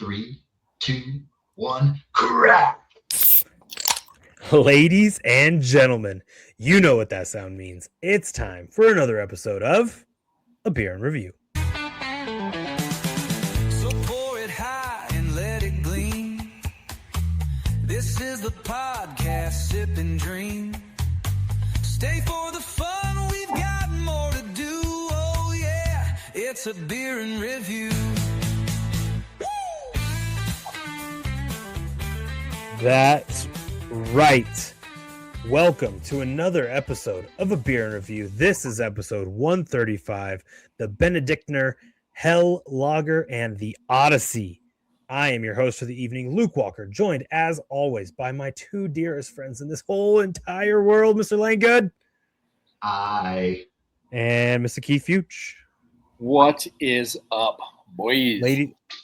3, 2, 1, crack! Ladies and gentlemen, you know what that sound means. It's time for another episode of A Beer and Review. So pour it high and let it gleam. This is the podcast, Sip and Dream. Stay for the fun, we've got more to do. Oh yeah, it's A Beer and Review. That's right. Welcome to another episode of A Beer and Review. This is episode 135, the Benedictiner, Hell Lager, and the Odyssey. I am your host for the evening, Luke Walker, joined as always by my two dearest friends in this whole entire world, Mr. Lane Good. Aye. And Mr. Keith Fuchs. What is up, boys?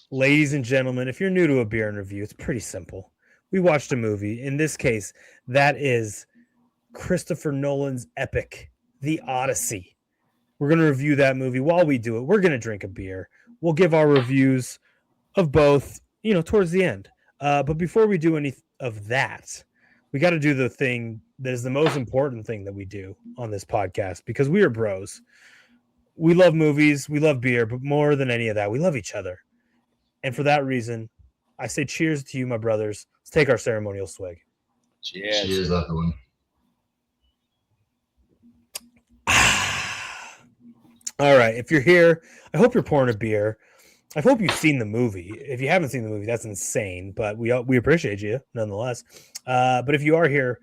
Ladies and gentlemen, if you're new to A Beer and Review, it's pretty simple. We watched a movie. In this case, that is Christopher Nolan's epic, The Odyssey. We're going to review that movie. While we do it, we're going to drink a beer. We'll give our reviews of both, towards the end. But before we do any of that, we got to do the thing that is the most important thing that we do on this podcast, because we are bros. We love movies, we love beer, but more than any of that, we love each other. And for that reason, I say cheers to you, my brothers. Let's take our ceremonial swig. Cheers. Cheers, everyone. All right. If you're here, I hope you're pouring a beer. I hope you've seen the movie. If you haven't seen the movie, that's insane, but we appreciate you nonetheless. But if you are here,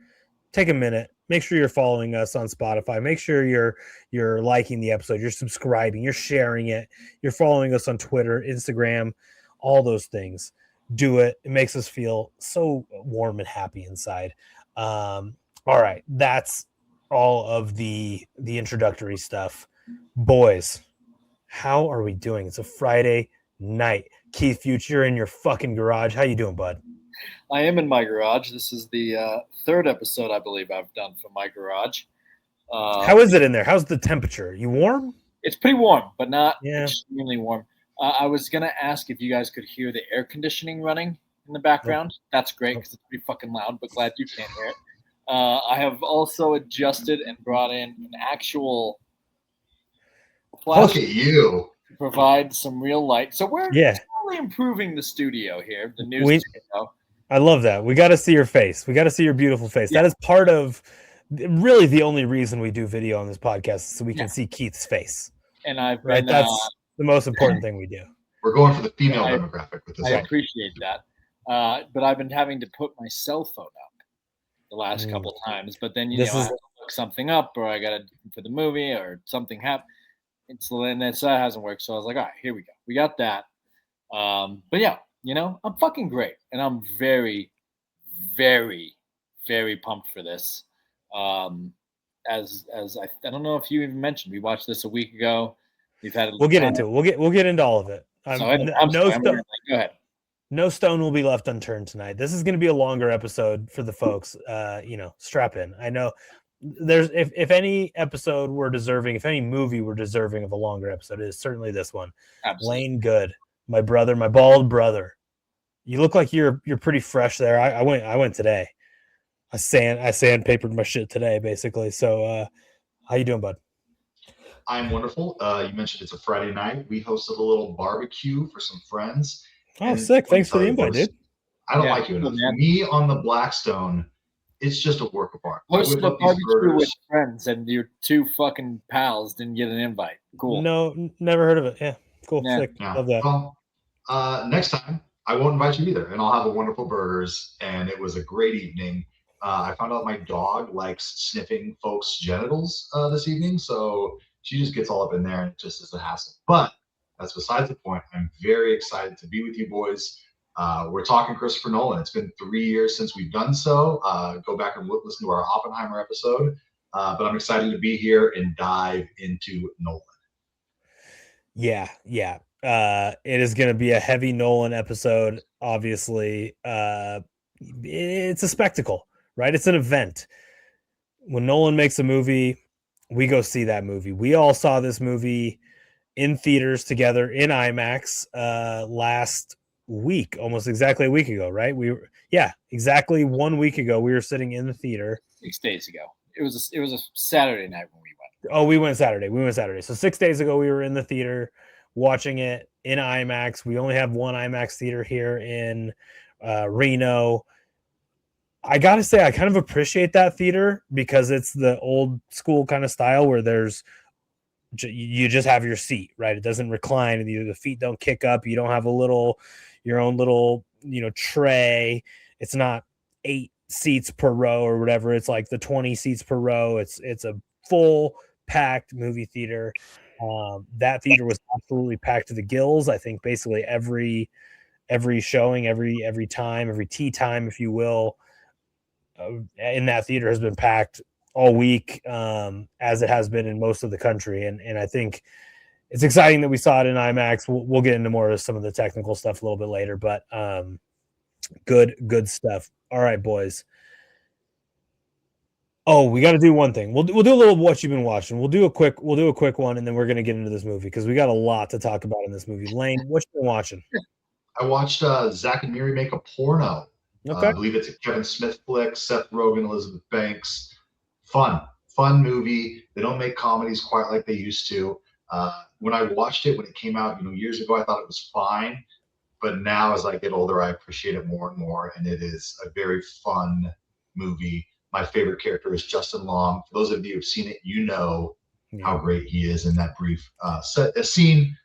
take a minute. Make sure you're following us on Spotify. Make sure you're liking the episode. You're subscribing. You're sharing it. You're following us on Twitter, Instagram, all those things. Do it. It makes us feel so warm and happy inside. All right. That's all of the introductory stuff. Boys, how are we doing? It's a Friday night. Keith Fuchs, you're in your fucking garage. How you doing, bud? I am in my garage. This is the third episode I believe I've done from my garage. How is it in there? How's the temperature? You warm? It's pretty warm, but not extremely warm. I was going to ask if you guys could hear the air conditioning running in the background. That's great because it's pretty fucking loud, but glad you can't hear it. I have also adjusted and brought in an actual Look at you. to provide some real light. So we're slowly improving the studio here, the new studio. I love that. We got to see your face. We got to see your beautiful face. Yeah. That is part of really the only reason we do video on this podcast, so we can see Keith's face. And I've been, that's the most important thing we do. We're going for the female demographic with this. I appreciate that. But I've been having to put my cell phone up the last couple of times. But then, I have to look something up, or I got to for the movie, or something happened. And that hasn't worked. So I was like, all right, here we go. We got that. But yeah, I'm fucking great. And I'm very, very, very pumped for this. As I don't know if you even mentioned, we watched this a week ago. We'll get into it. We'll get into all of it. Go ahead. No stone will be left unturned tonight. This is going to be a longer episode for the folks. Strap in. I know there's if any episode we're deserving, if any movie we're deserving of a longer episode, it is certainly this one. Absolutely. Lane Good, my brother, my bald brother. You look like you're pretty fresh there. I went today. I sandpapered my shit today, basically. So, how you doing, bud? I'm wonderful. You mentioned it's a Friday night. We hosted a little barbecue for some friends. Oh, sick! Thanks for the invite, dude. I don't like you enough. Me on the Blackstone, it's just a work of art. Hosted a barbecue with friends, and your two fucking pals didn't get an invite. Cool. No, never heard of it. Yeah, cool. Yeah. Sick. Yeah. Love that. Well, next time I won't invite you either, and I'll have a wonderful burgers. And it was a great evening. I found out my dog likes sniffing folks' genitals this evening, so she just gets all up in there and it just is a hassle. But that's besides the point. I'm very excited to be with you boys. We're talking Christopher Nolan. It's been 3 years since we've done so. Go back and listen to our Oppenheimer episode. But I'm excited to be here and dive into Nolan. Yeah. It is going to be a heavy Nolan episode, obviously. It's a spectacle. Right? It's an event. When Nolan makes a movie, we go see that movie. We all saw this movie in theaters together in IMAX last week, almost exactly a week ago, right? Exactly 1 week ago, we were sitting in the theater. 6 days ago. It was a Saturday night when we went. Oh, we went Saturday. So 6 days ago, we were in the theater watching it in IMAX. We only have one IMAX theater here in Reno. I gotta say, I kind of appreciate that theater because it's the old school kind of style where you just have your seat, right? It doesn't recline, and the feet don't kick up. You don't have your own little, tray. It's not 8 seats per row or whatever. It's like the 20 seats per row. It's a full packed movie theater. That theater was absolutely packed to the gills. I think basically every showing, every time, every tea time, if you will, in that theater has been packed all week, as it has been in most of the country. And I think it's exciting that we saw it in IMAX. We'll get into more of some of the technical stuff a little bit later, but good stuff. All right, boys. Oh, we got to do one thing. We'll do a little what you've been watching. We'll do a quick one, and then we're going to get into this movie because we got a lot to talk about in this movie. Lane, what you been watching? I watched Zach and Miri Make a Porno. Okay. I believe it's a Kevin Smith flick, Seth Rogen, Elizabeth Banks. Fun movie. They don't make comedies quite like they used to. When I watched it when it came out, years ago, I thought it was fine. But now as I get older, I appreciate it more and more. And it is a very fun movie. My favorite character is Justin Long. For those of you who've seen it, how great he is in that brief scene.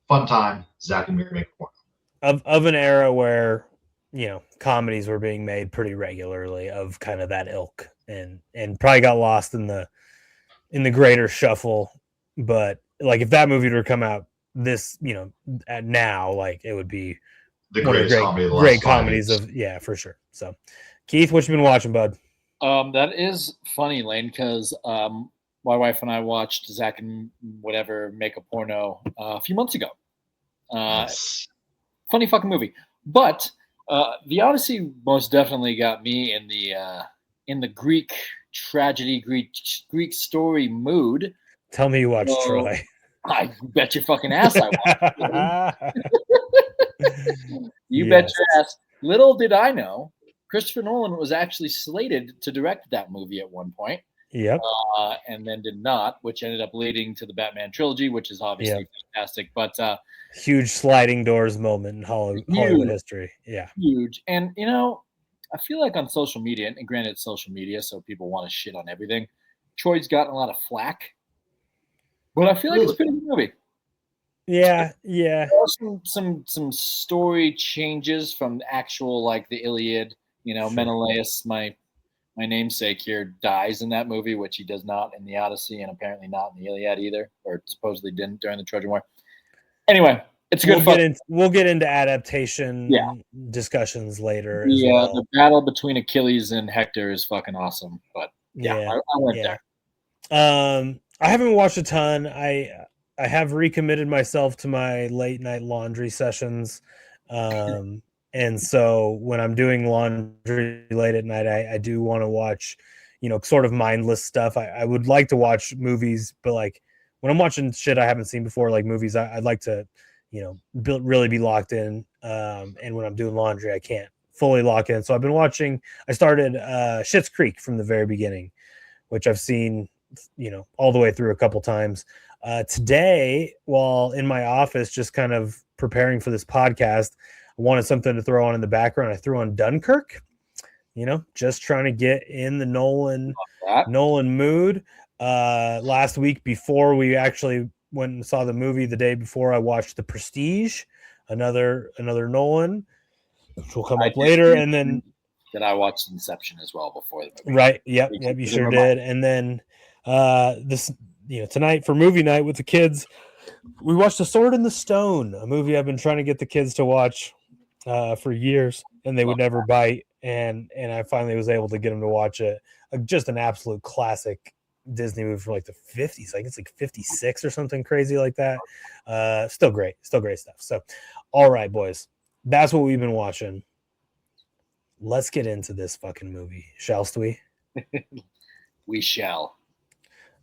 Fun time. Zach and Miri Make a Porno. Of an era where comedies were being made pretty regularly of kind of that ilk, and probably got lost in the greater shuffle. But like if that movie were to come out this, at now, like it would be the greatest great comedies of for sure. So, Keith, what you been watching, bud? That is funny, Lane, because my wife and I watched Zach and whatever Make a Porno a few months ago. Yes. Funny fucking movie, but the Odyssey most definitely got me in the Greek tragedy, Greek story mood. Tell me you watched Troy. I bet your fucking ass I watched. You bet your ass. Little did I know, Christopher Nolan was actually slated to direct that movie at one point. Yep. And then did not, which ended up leading to the Batman trilogy, which is obviously fantastic. But huge sliding doors moment in Hollywood history. Yeah. Huge. And, I feel like on social media, and granted it's social media, so people want to shit on everything, Troy's gotten a lot of flack. But I feel like it's a pretty good movie. Yeah. There are some story changes from the actual, like the Iliad. Sure. Menelaus, my namesake here, dies in that movie, which he does not in the Odyssey, and apparently not in the Iliad either, or supposedly didn't during the Trojan War. Anyway, it's good. We'll get into adaptation discussions later. The battle between Achilles and Hector is fucking awesome. But I went there. I haven't watched a ton. I have recommitted myself to my late night laundry sessions. And so when I'm doing laundry late at night, I do want to watch, sort of mindless stuff. I would like to watch movies, but like when I'm watching shit I haven't seen before, like movies, I'd like to, really be locked in. And when I'm doing laundry, I can't fully lock in. So I've been watching, I started Schitt's Creek from the very beginning, which I've seen, all the way through a couple times. Today, while in my office, just kind of preparing for this podcast, I wanted something to throw on in the background. I threw on Dunkirk, just trying to get in the Nolan mood. Last week, before we actually went and saw the movie, the day before, I watched The Prestige, another Nolan, which will come up later. And then I watched Inception as well before the movie. Right. Yep. You sure did. And then this, tonight for movie night with the kids, we watched A Sword in the Stone, a movie I've been trying to get the kids to watch for years, and they would never bite. And I finally was able to get them to watch it. Just an absolute classic Disney movie from like the 50s. Like it's like 56 or something crazy like that. Still great stuff. So, all right, boys, that's what we've been watching. Let's get into this fucking movie, shallst we? We shall.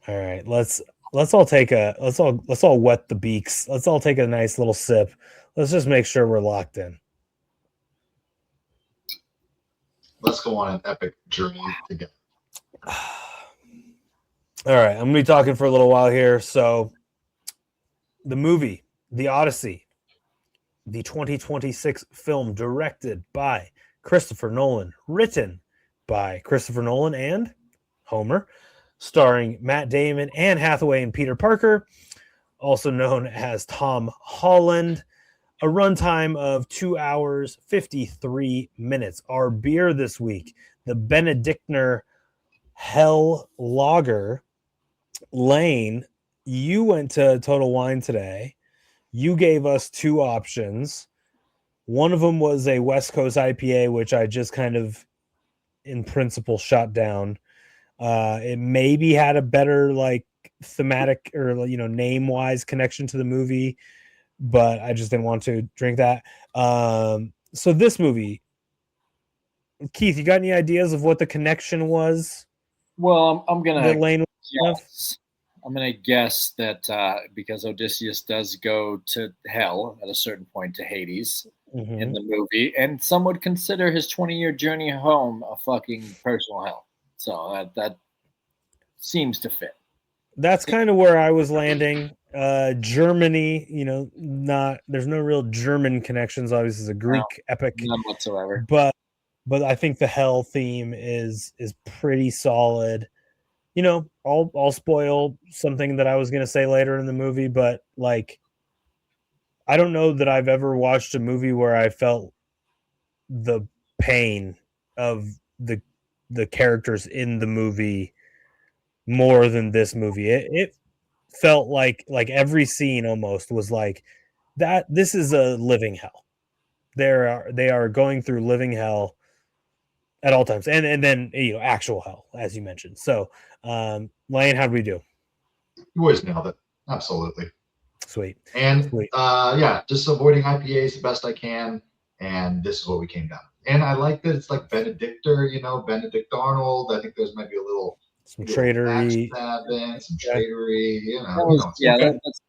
All right, let's all take let's all wet the beaks. Let's all take a nice little sip. Let's just make sure we're locked in. Let's go on an epic journey together. All right, I'm gonna be talking for a little while here. So, the movie, The Odyssey, the 2026 film directed by Christopher Nolan, written by Christopher Nolan and Homer, starring Matt Damon, Anne Hathaway, and Peter Parker, also known as Tom Holland. A runtime of 2 hours, 53 minutes. Our beer this week, the Benedictiner Hell Lager. Lane, you went to Total Wine today. You gave us two options. One of them was a West Coast IPA, which I just kind of, in principle, shot down. It maybe had a better like thematic or name wise connection to the movie, but I just didn't want to drink that. So this movie, Keith, you got any ideas of what the connection was? Well, I'm gonna that Lane guess. I'm gonna guess that because Odysseus does go to hell at a certain point, to Hades in the movie, and some would consider his 20-year journey home a fucking personal hell. So that seems to fit. That's kind of where I was landing. Germany, there's no real German connections. Obviously, it's a Greek epic, none whatsoever. But I think the hell theme is pretty solid. I'll spoil something that I was going to say later in the movie, but like, I don't know that I've ever watched a movie where I felt the pain of the characters in the movie more than this movie. It felt like every scene almost was like that. This is a living hell. They are going through living hell at all times, and then actual hell, as you mentioned. So, Lane, how'd we do? You always nailed it. Absolutely. Sweet. And yeah, just avoiding IPAs the best I can, and this is what we came down. And I like that it's like Benedictor, Benedict Arnold. I think there's maybe a little some tradery, some tradery.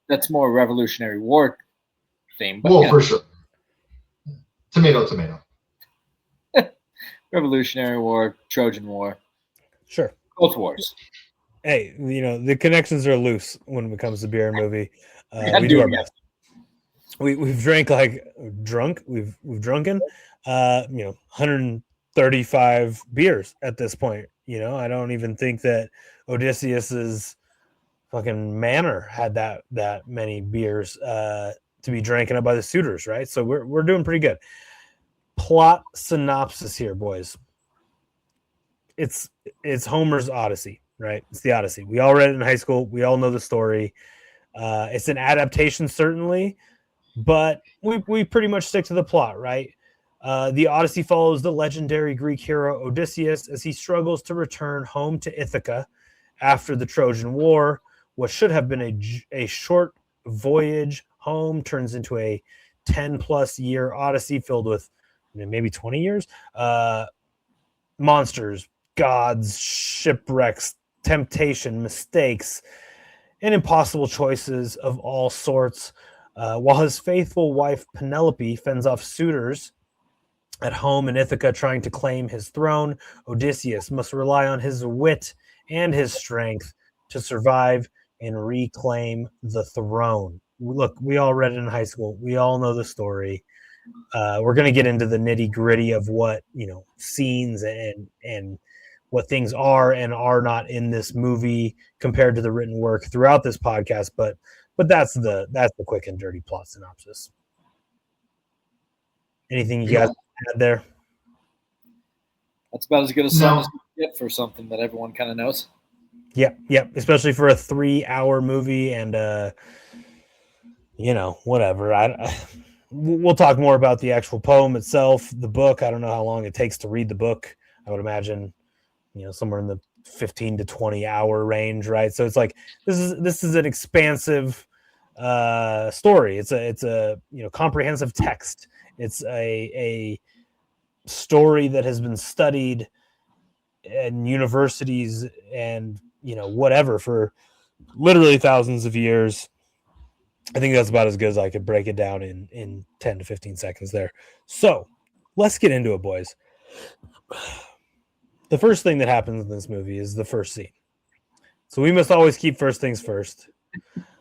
That's more Revolutionary War theme. But well, for sure. Tomato. Revolutionary War, Trojan War. Sure. Both wars. Hey, the connections are loose when it comes to beer and movie. We do our best. We've drank drunk. We've drunken, 135 beers at this point. I don't even think that Odysseus's fucking manor had that many beers to be drinking up by the suitors, right? So we're doing pretty good. Plot synopsis here, boys. It's Homer's Odyssey, right? It's the Odyssey. We all read it in high school. We all know the story. It's an adaptation, certainly, but we pretty much stick to the plot, right? The Odyssey follows the legendary Greek hero Odysseus as he struggles to return home to Ithaca after the Trojan War. What should have been a short voyage home turns into a 10-plus year odyssey filled with maybe 20 years. Monsters, gods, shipwrecks, temptation, mistakes, and impossible choices of all sorts. While his faithful wife Penelope fends off suitors at home in Ithaca trying to claim his throne, Odysseus must rely on his wit and his strength to survive and reclaim the throne. Look, we all read it in high school. We all know the story. We're going to get into the nitty gritty of what, scenes and what things are and are not in this movie compared to the written work throughout this podcast. But that's the quick and dirty plot synopsis. Anything you guys add there? That's about as good a sum as we get for something that everyone kind of knows. Yep. Especially for a 3-hour movie and, whatever. We'll talk more about the actual poem itself, the book. I don't know how long it takes to read the book. I would imagine, somewhere in the 15 to 20 hour range, right? So it's like this is an expansive story. It's a comprehensive text. It's a story that has been studied in universities and whatever for literally thousands of years. I think that's about as good as I could break it down in 10 to 15 seconds there. So let's get into it, boys. The first thing that happens in this movie is the first scene. So we must always keep first things first.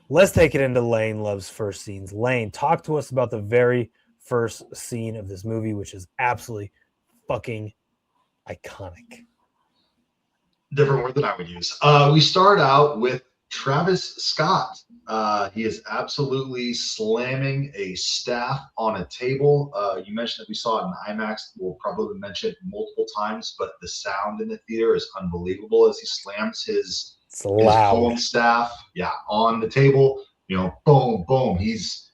Let's take it into Lane Love's first scenes. Lane, talk to us about the very first scene of this movie, which is absolutely fucking iconic. Different word than I would use. We start out with Travis Scott. He is absolutely slamming a staff on a table. You mentioned that we saw it in IMAX. We'll probably mention it multiple times, but the sound in the theater is unbelievable as he slams his poem staff, on the table. Boom, boom. He's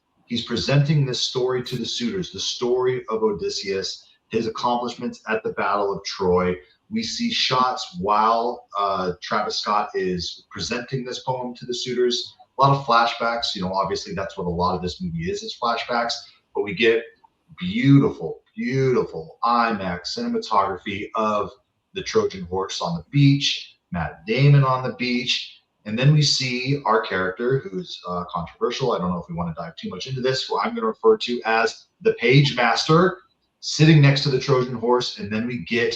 presenting this story to the suitors, the story of Odysseus, his accomplishments at the Battle of Troy. We see shots while Travis Scott is presenting this poem to the suitors. A lot of flashbacks. Obviously that's what a lot of this movie is flashbacks. But we get beautiful, beautiful IMAX cinematography of the Trojan horse on the beach, Matt Damon on the beach. And then we see our character, who's controversial. I don't know if we want to dive too much into this, who I'm going to refer to as the Page Master, sitting next to the Trojan horse. And then we get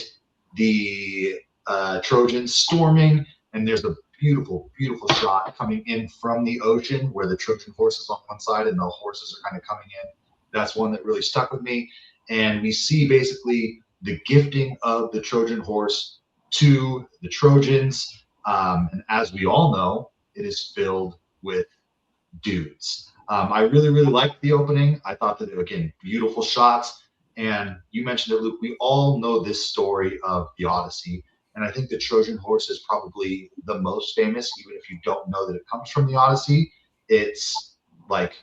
the Trojans storming, and there's a beautiful, beautiful shot coming in from the ocean where the Trojan horse is on one side and the horses are kind of coming in. That's one that really stuck with me. And we see basically the gifting of the Trojan horse to the Trojans. And as we all know, it is filled with dudes. I really, really liked the opening. I thought that, again, beautiful shots. And you mentioned it, Luke. We all know this story of the Odyssey. And I think the Trojan horse is probably the most famous, even if you don't know that it comes from the Odyssey. It's like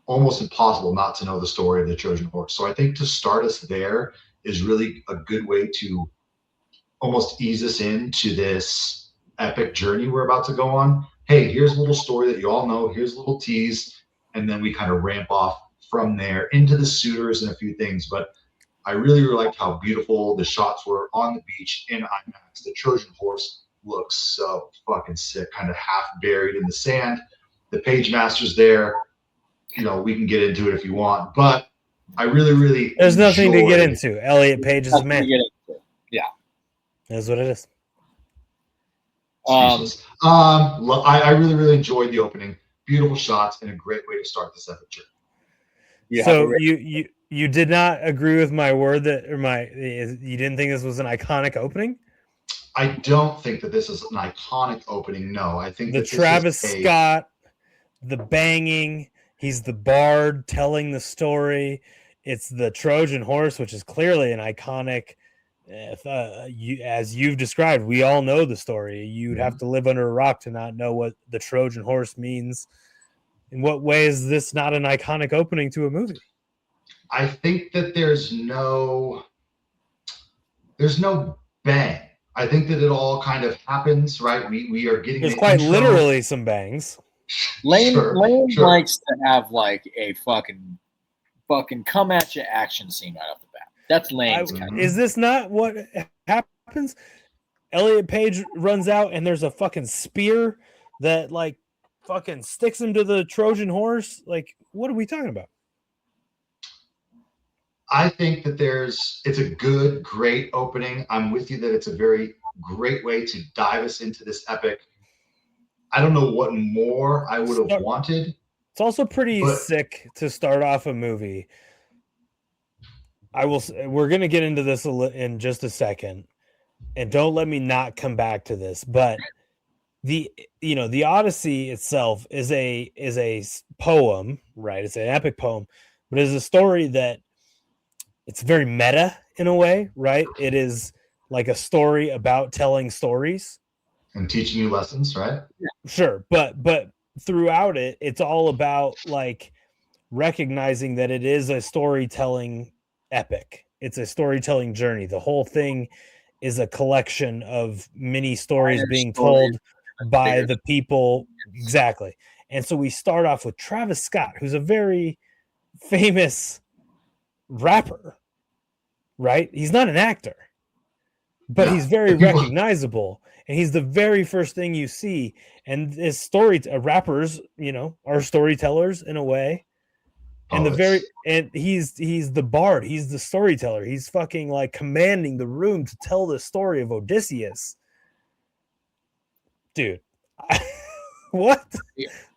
almost impossible not to know the story of the Trojan horse. So I think to start us there is really a good way to almost ease us into this epic journey we're about to go on. Hey, here's a little story that you all know. Here's a little tease. And then we kind of ramp off from there into the suitors and a few things. But I really, really liked how beautiful the shots were on the beach in IMAX. The Trojan horse looks so fucking sick, kind of half buried in the sand. The Page Master's there. We can get into it if you want, but I really, really there's nothing to get into. Elliot Page is a man. Yeah, that's what it is. I really, really enjoyed the opening. Beautiful shots and a great way to start this epic journey. So you did not agree with my word you didn't think this was an iconic opening? I don't think that this is an iconic opening. No, I think the Travis Scott, the banging. He's the bard telling the story. It's the Trojan horse, which is clearly an iconic. As you've described, we all know the story. You'd have to live under a rock to not know what the Trojan horse means. In what way is this not an iconic opening to a movie? I think that there's no bang. I think that it all kind of happens, right? We are getting. There's quite literally some bangs. Lane likes to have like a fucking come at you action scene right off the bat. That's Lane's kind of. Is this not what happens? Elliot Page runs out and there's a fucking spear that like fucking sticks him to the Trojan horse. Like, what are we talking about? I think that it's a good, great opening. I'm with you that it's a very great way to dive us into this epic. I don't know what more I would have wanted. It's also pretty sick to start off a movie. We're going to get into this in just a second, and don't let me not come back to this, but the Odyssey itself is a poem, right? It's an epic poem, but it's a story that it's very meta in a way, right? It is like a story about telling stories and teaching you lessons, right? Sure, but throughout it, it's all about like recognizing that it is a storytelling epic. It's a storytelling journey. The whole thing is a collection of mini stories being told by the people. Exactly. And so we start off with Travis Scott, who's a very famous rapper, right? He's not an actor, but he's very recognizable. And he's the very first thing you see. And this rappers, are storytellers in a way. and he's the bard, he's the storyteller, he's fucking like commanding the room to tell the story of Odysseus. Dude, what?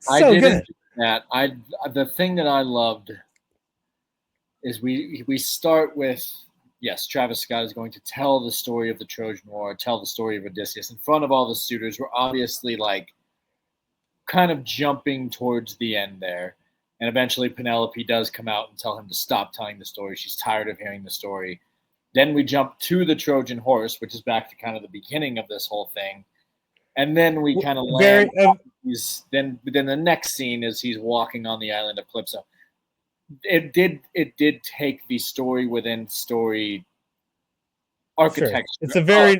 I So did good. enjoy that. The thing that I loved is we start with, yes, Travis Scott is going to tell the story of the Trojan War, tell the story of Odysseus in front of all the suitors. We're obviously like kind of jumping towards the end there. And eventually Penelope does come out and tell him to stop telling the story. She's tired of hearing the story. Then we jump to the Trojan horse, which is back to kind of the beginning of this whole thing. And then we kind of land. Then the next scene is he's walking on the island of Calypso. It did take the story within story architecture. Sure.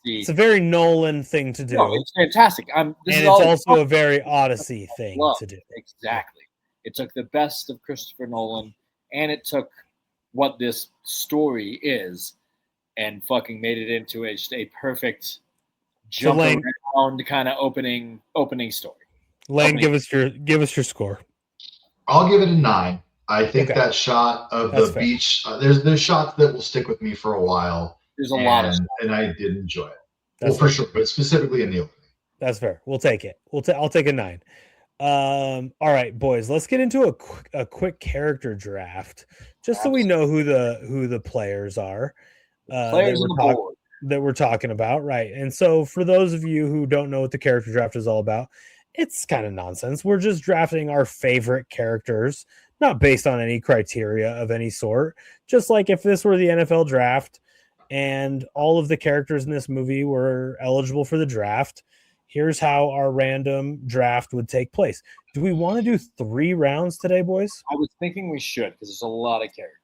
It's a very Nolan thing to do. No, it's fantastic. It's also a very Odyssey thing to do. Exactly. It took the best of Christopher Nolan, and it took what this story is, and fucking made it into just a perfect jump around kind of opening story. Lane, give us your score. I'll give it a 9. I think that shot of the beach, there's shots that will stick with me for a while. There's a lot of stuff. And I did enjoy it. For sure, but specifically in the opening. That's fair. We'll take it. I'll take a 9. All right, boys, let's get into a quick character draft, just so we know who the players are. That we're talking about, right? And so, for those of you who don't know what the character draft is all about, it's kind of nonsense. We're just drafting our favorite characters, not based on any criteria of any sort. Just like if this were the NFL draft and all of the characters in this movie were eligible for the draft, here's how our random draft would take place. Do we want to do 3 rounds today, boys? I was thinking we should, because there's a lot of characters.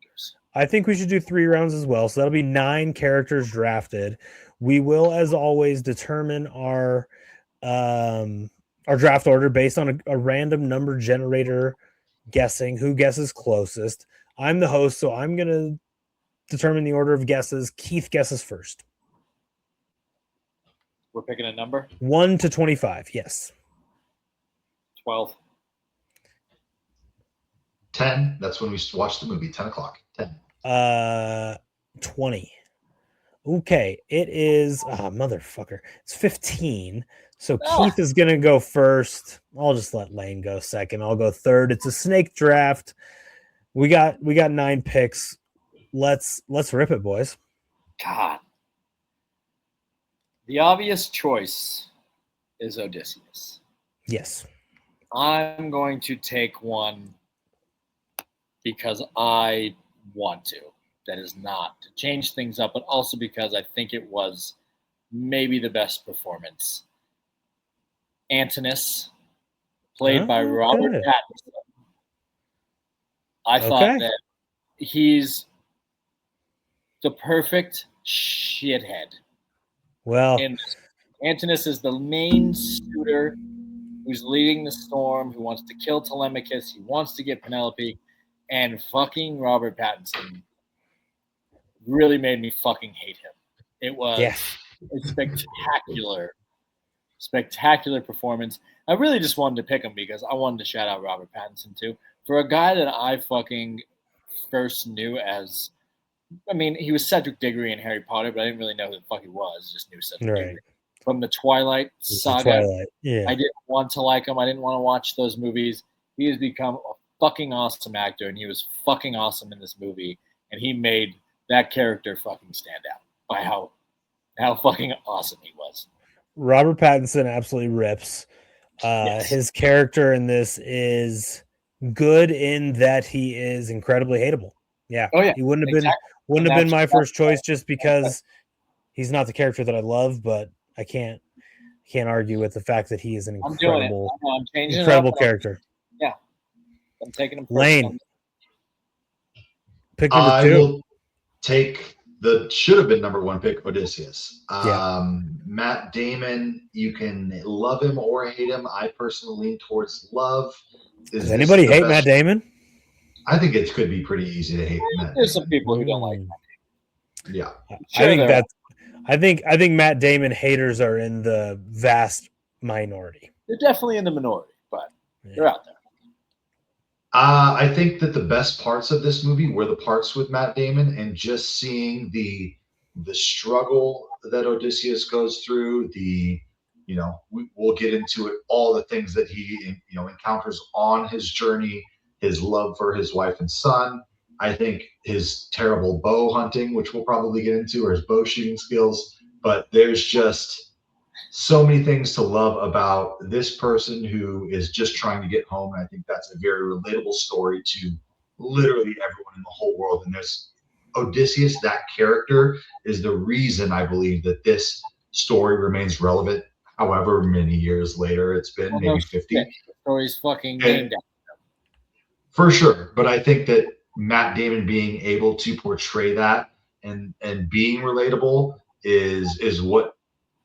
I think we should do 3 rounds as well. So that'll be 9 characters drafted. We will, as always, determine our draft order based on a random number generator guessing who guesses closest. I'm the host, so I'm going to determine the order of guesses. Keith guesses first. We're picking a number? 1 to 25, yes. 12. 10. That's when we watched the movie, 10 o'clock. 10. 20. Okay, it is motherfucker. It's 15. So Keith is gonna go first. I'll just let Lane go second. I'll go third. It's a snake draft. We got 9 picks. Let's rip it, boys. God. The obvious choice is Odysseus. Yes. I'm going to take one because I want to. That is not to change things up, but also because I think it was maybe the best performance. Antinous, played by Robert Pattinson. I thought that he's the perfect shithead. Well, Antinous is the main suitor who's leading the storm, who wants to kill Telemachus, he wants to get Penelope, and fucking Robert Pattinson really made me fucking hate him. It was a spectacular performance. I really just wanted to pick him because I wanted to shout out Robert Pattinson too. For a guy that I fucking first knew as, I mean, he was Cedric Diggory in Harry Potter, but I didn't really know who the fuck he was. Just knew Cedric Diggory. From the Twilight saga, I didn't want to like him. I didn't want to watch those movies. He has become a fucking awesome actor, and he was fucking awesome in this movie, and he made that character fucking stand out by how fucking awesome he was. Robert Pattinson absolutely rips. His character in this is good in that he is incredibly hateable. Yeah. Oh yeah. He wouldn't have been my first choice just because he's not the character that I love, but I can't argue with the fact that he is an incredible character. Yeah. I'm taking him first. Lane. Pick number 2. I will take the should have been number 1 pick, Odysseus. Matt Damon, you can love him or hate him. I personally lean towards love. Does anybody hate Matt Damon? I think it could be pretty easy to hate Matt. There's some people who don't like Matt Damon. Yeah. I think Matt Damon haters are in the vast minority. They're definitely in the minority, but they're out there. I think that the best parts of this movie were the parts with Matt Damon and just seeing the struggle that Odysseus goes through. We'll get into it. All the things that he encounters on his journey, his love for his wife and son. I think his terrible bow hunting, which we'll probably get into, or his bow shooting skills. But there's just so many things to love about this person who is just trying to get home. And I think that's a very relatable story to literally everyone in the whole world. And there's Odysseus, that character, is the reason I believe that this story remains relevant however many years later it's been, Well, no maybe shit. 50. The story's fucking And named for sure. But I think that Matt Damon being able to portray that and being relatable is what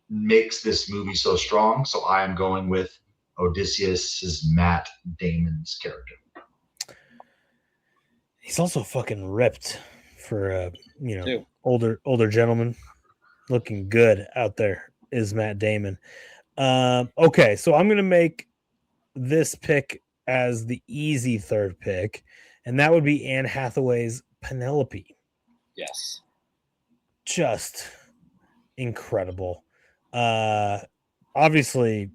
makes this movie so strong. So I am going with Odysseus' Matt Damon's character. He's also fucking ripped for Too. older gentleman, looking good out there is Matt Damon. Okay, so I'm gonna make this pick as the easy third pick, and that would be Anne Hathaway's Penelope. Yes. Just incredible. Obviously,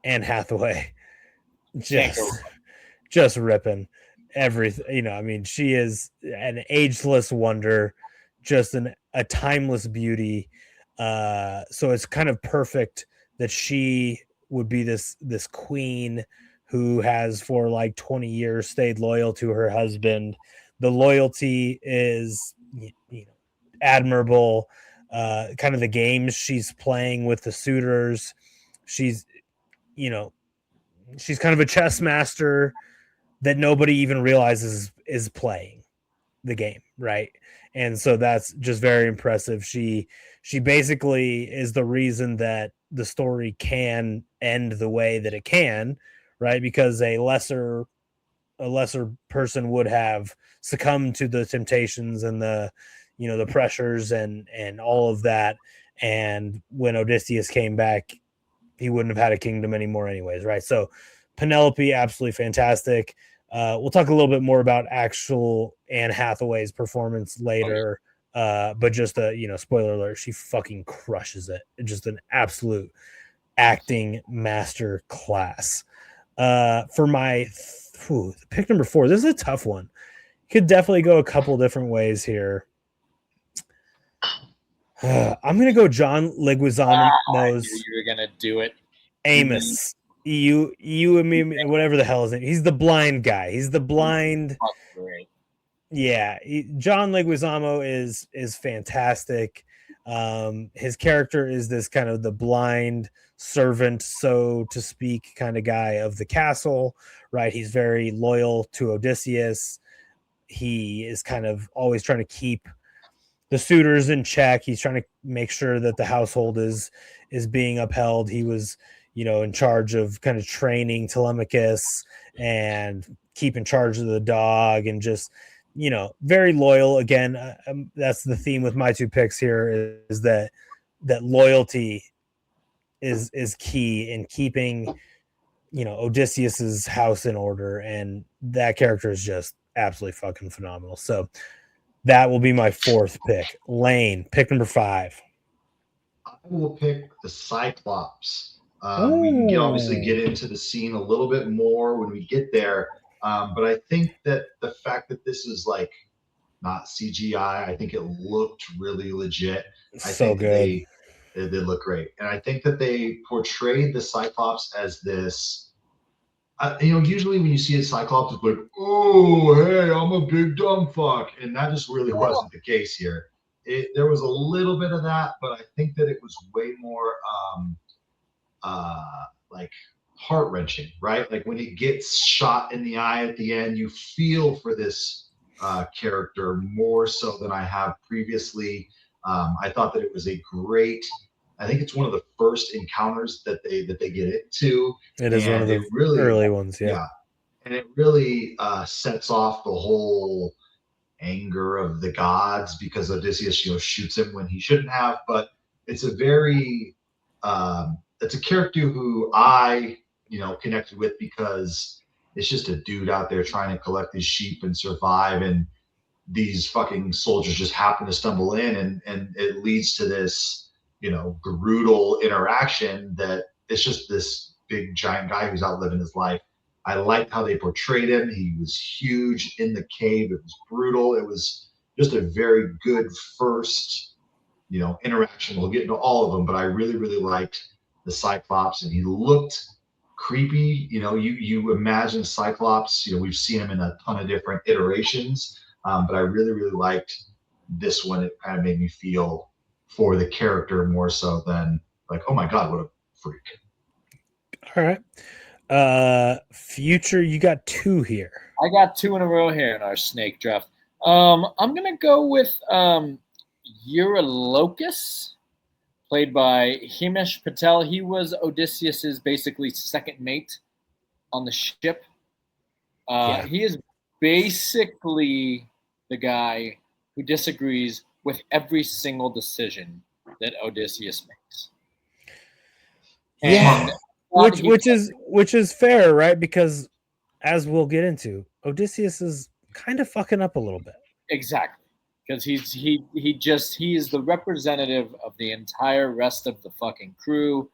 Anne Hathaway just ripping everything. I mean, she is an ageless wonder, just a timeless beauty. So it's kind of perfect that she would be this queen who has for like 20 years stayed loyal to her husband. The loyalty is admirable. Kind of the games she's playing with the suitors. She's she's kind of a chess master that nobody even realizes is playing the game, right? And so that's just very impressive. She basically is the reason that the story can end the way that it can, right? Because a lesser person would have succumbed to the temptations and the the pressures and all of that. And when Odysseus came back, he wouldn't have had a kingdom anymore anyways, right? So Penelope, absolutely fantastic. We'll talk a little bit more about actual Anne Hathaway's performance later. But just a spoiler alert, she fucking crushes it. Just an absolute acting master class. For my pick number 4, this is a tough one. Could definitely go a couple different ways here. I'm gonna go John Leguizamo's. You were gonna do it. Amos. You and me, whatever the hell is it. He's the blind guy. He's the blind. Yeah, John Leguizamo is fantastic. His character is this kind of the blind servant, so to speak, kind of guy of the castle, right? He's very loyal to Odysseus. He is kind of always trying to keep the suitors in check. He's trying to make sure that the household is being upheld. He was, in charge of kind of training Telemachus and keeping charge of the dog and just, very loyal. Again, that's the theme with my two picks here is that loyalty is key in keeping, Odysseus's house in order. And that character is just absolutely fucking phenomenal. So that will be my 4th pick. Lane, pick number 5. I will pick the Cyclops. We can obviously get into the scene a little bit more when we get there. But I think that the fact that this is like not CGI, I think it looked really legit. I think good. They look great. And I think that they portrayed the Cyclops as this. Usually when you see a Cyclops, it's like, oh, hey, I'm a big dumb fuck. And that just really wasn't the case here. There was a little bit of that, but I think that it was way more like heart-wrenching, right? Like when he gets shot in the eye at the end, you feel for this character more so than I have previously. I thought that it was a great. I think it's one of the first encounters that they get into. It is one of the early ones, yeah. And it really sets off the whole anger of the gods because Odysseus, shoots him when he shouldn't have. But it's a very, it's a character who I, connected with because it's just a dude out there trying to collect his sheep and survive, and these fucking soldiers just happen to stumble in, and it leads to this, brutal interaction that it's just this big giant guy who's out living his life. I liked how they portrayed him. He was huge in the cave. It was brutal. It was just a very good first, interaction. We'll get into all of them, but I really, really liked the Cyclops, and he looked creepy. You imagine Cyclops. We've seen him in a ton of different iterations, but I really, really liked this one. It kind of made me feel for the character more so than like, oh my god, what a freak. All right. Future, you got 2 here. I got 2 in a row here in our snake draft. I'm gonna go with Eurylochus, played by Himesh Patel. He was Odysseus's basically second mate on the ship. He is basically the guy who disagrees with every single decision that Odysseus makes. And which is fair, right? Because as we'll get into, Odysseus is kind of fucking up a little bit. Exactly. Because he is the representative of the entire rest of the fucking crew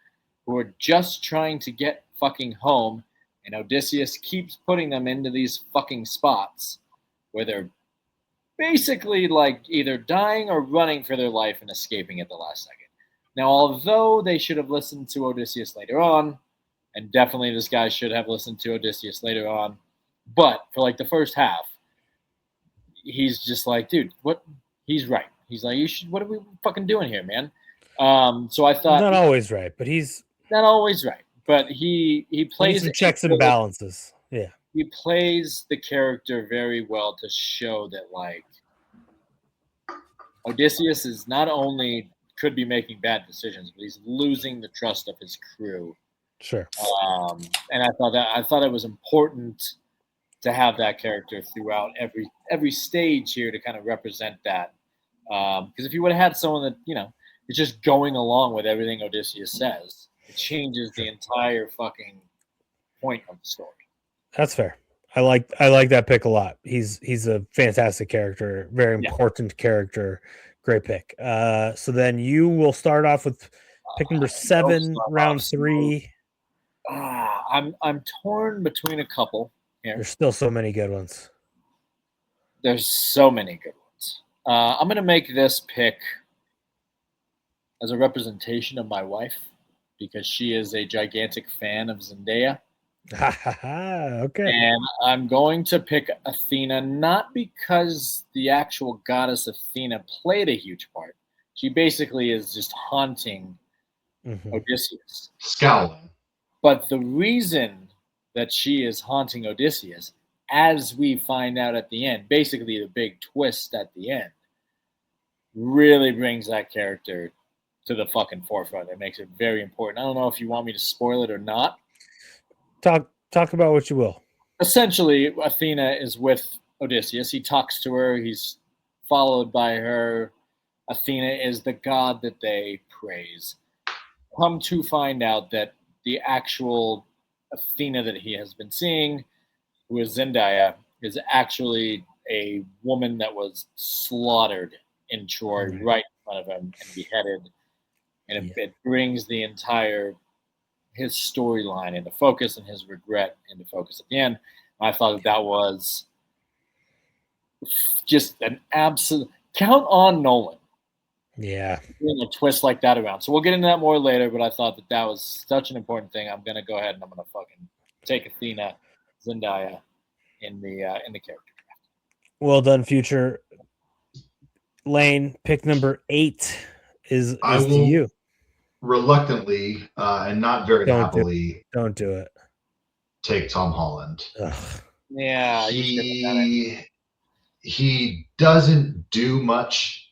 who are just trying to get fucking home, and Odysseus keeps putting them into these fucking spots where they're basically like either dying or running for their life and escaping at the last second. Now, although they should have listened to Odysseus later on, and definitely this guy should have listened to Odysseus later on, but for like the first half, he's just like, dude, what? He's right. He's like, what are we fucking doing here, man? So I thought, not always right, but he's not always right. But he plays some checks and balances. Yeah, he plays the character very well to show that like Odysseus is not only could be making bad decisions, but he's losing the trust of his crew. Sure. And I thought it was important to have that character throughout every stage here to kind of represent that. Because if you would have had someone that is just going along with everything Odysseus says, it changes the entire fucking point of the story. That's fair. I like that pick a lot. He's a fantastic character, very important character. Great pick. So then you will start off with pick number 7, round 3. I'm torn between a couple here. There's still so many good ones. There's so many good ones. I'm going to make this pick as a representation of my wife because she is a gigantic fan of Zendaya. Okay. And I'm going to pick Athena, not because the actual goddess Athena played a huge part. She basically is just haunting Odysseus. Scowling. But the reason that she is haunting Odysseus, as we find out at the end, basically the big twist at the end, really brings that character to the fucking forefront. It makes it very important. I don't know if you want me to spoil it or not. Talk about what you will. Essentially, Athena is with Odysseus. He talks to her. He's followed by her. Athena is the god that they praise. Come to find out that the actual Athena that he has been seeing, who is Zendaya, is actually a woman that was slaughtered in Troy right in front of him and beheaded. And it brings the entire his storyline into focus and his regret into focus at the end. I thought that was just an absolute count on Nolan. Yeah. Bring a twist like that around. So we'll get into that more later, but I thought that was such an important thing. I'm going to go ahead and I'm going to fucking take Athena, Zendaya in the character draft. Well done, Future. Lane, pick number 8 is to you. Reluctantly and not very happily. Don't do it. Take Tom Holland. Ugh. Yeah, he doesn't do much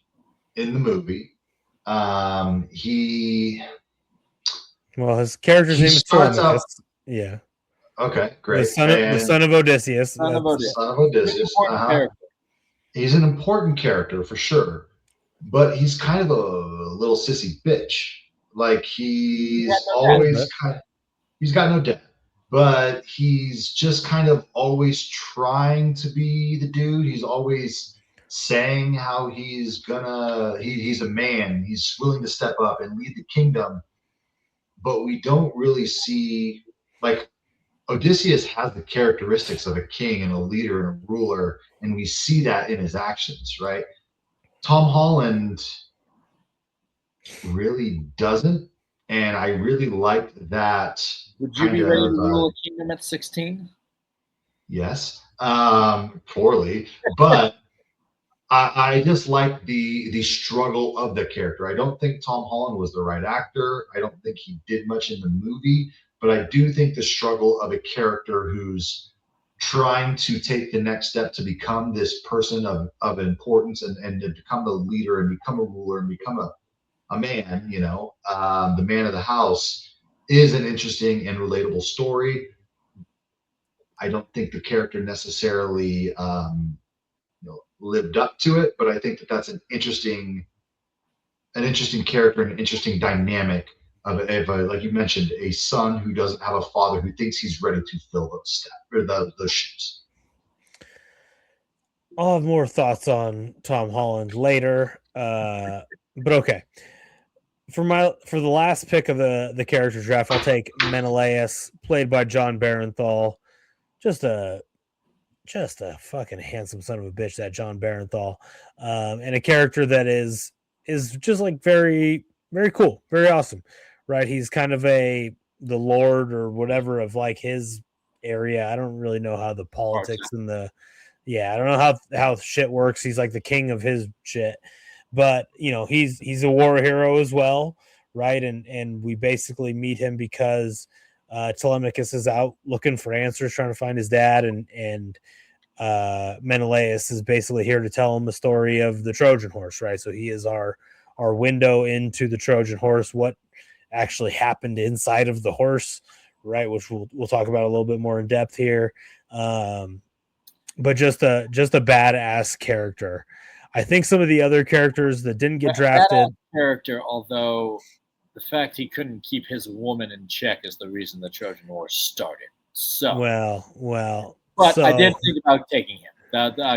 in the movie. His character's name is Telemachus. Yeah. Okay, great. The son of Odysseus. Son of Odysseus. He's an important character for sure, but he's kind of a little sissy bitch. Like he's got no dad. but he's just kind of always trying to be the dude. He's always saying how he's a man. He's willing to step up and lead the kingdom, but we don't really see like Odysseus has the characteristics of a king and a leader and a ruler, and we see that in his actions, right? Tom Holland really doesn't, and I really liked that. Would you be ready to rule a kingdom at 16? Yes, poorly, but I just like the struggle of the character. I don't think Tom Holland was the right actor. I don't think he did much in the movie, but I do think the struggle of a character who's trying to take the next step to become this person of importance and to become a leader and become a ruler and become a man, the man of the house is an interesting and relatable story. I don't think the character necessarily lived up to it, but I think that that's an interesting character and an interesting dynamic of like you mentioned, a son who doesn't have a father who thinks he's ready to fill those steps or those shoes. I'll have more thoughts on Tom Holland later, but okay. For the last pick of the character draft, I'll take Menelaus, played by John Barenthal. Just a fucking handsome son of a bitch, that John Barenthal, and a character that is just like very, very cool, very awesome, right? He's kind of the lord or whatever of like his area. I don't really know how the politics and I don't know how shit works. He's like the king of his shit, but he's a war hero as well, right? And we basically meet him because Telemachus is out looking for answers, trying to find his dad, and Menelaus is basically here to tell him the story of the Trojan horse, right? So he is our window into the Trojan horse, what actually happened inside of the horse, right? Which we'll talk about a little bit more in depth here. But just a badass character. I think some of the other characters that didn't get drafted. Character, although the fact he couldn't keep his woman in check is the reason the Trojan War started. So well. But I did think about taking him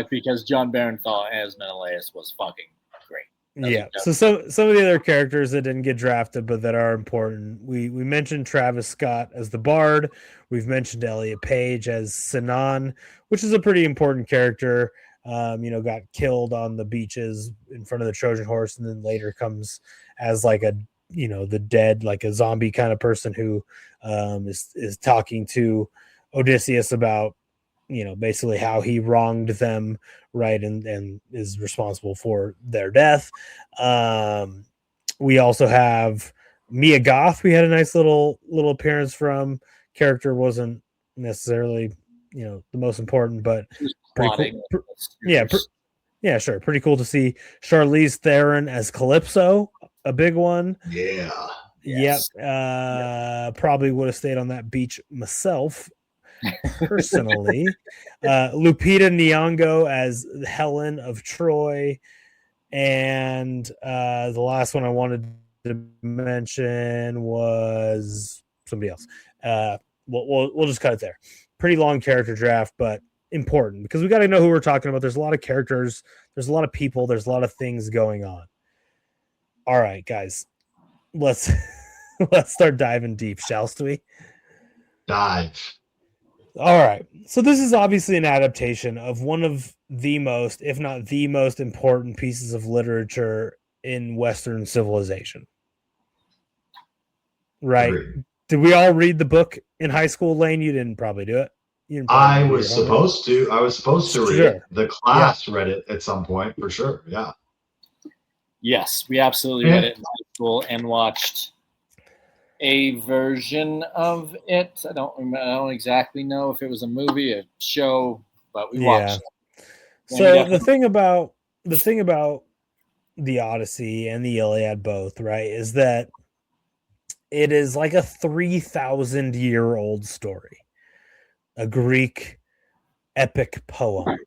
because John Barenthal as Menelaus was fucking great. Yeah. So some of the other characters that didn't get drafted but that are important. We mentioned Travis Scott as the Bard. We've mentioned Elliot Page as Sinan, which is a pretty important character. Got killed on the beaches in front of the Trojan horse, and then later comes as like a the dead, like a zombie kind of person who is talking to Odysseus about basically how he wronged them, right, and is responsible for their death. We also have Mia Goth. We had a nice little appearance from. Character wasn't necessarily the most important, but pretty cool. Yeah, sure, pretty cool to see Charlize Theron as Calypso, a big one. Yeah. Yes. Yep. Probably would have stayed on that beach myself personally. Lupita Nyong'o as Helen of Troy, and the last one I wanted to mention was somebody else. We'll just cut it there. Pretty long character draft, but important because we got to know who we're talking about. There's a lot of characters, there's a lot of people, there's a lot of things going on. All right, guys, let's start diving deep, shall we? Dive. All right. So this is obviously an adaptation of one of the most, if not the most important pieces of literature in Western civilization. Right? Agreed. Did we all read the book in high school, Lane? You didn't probably do it. I was supposed to read it. The class read it at some point, for sure. Yeah. Yes, we absolutely read it in high school and watched a version of it. I don't exactly know if it was a movie, a show, but we watched it. So the thing about the Odyssey and the Iliad both, right, is that it is like a 3,000-year-old story, a Greek epic poem,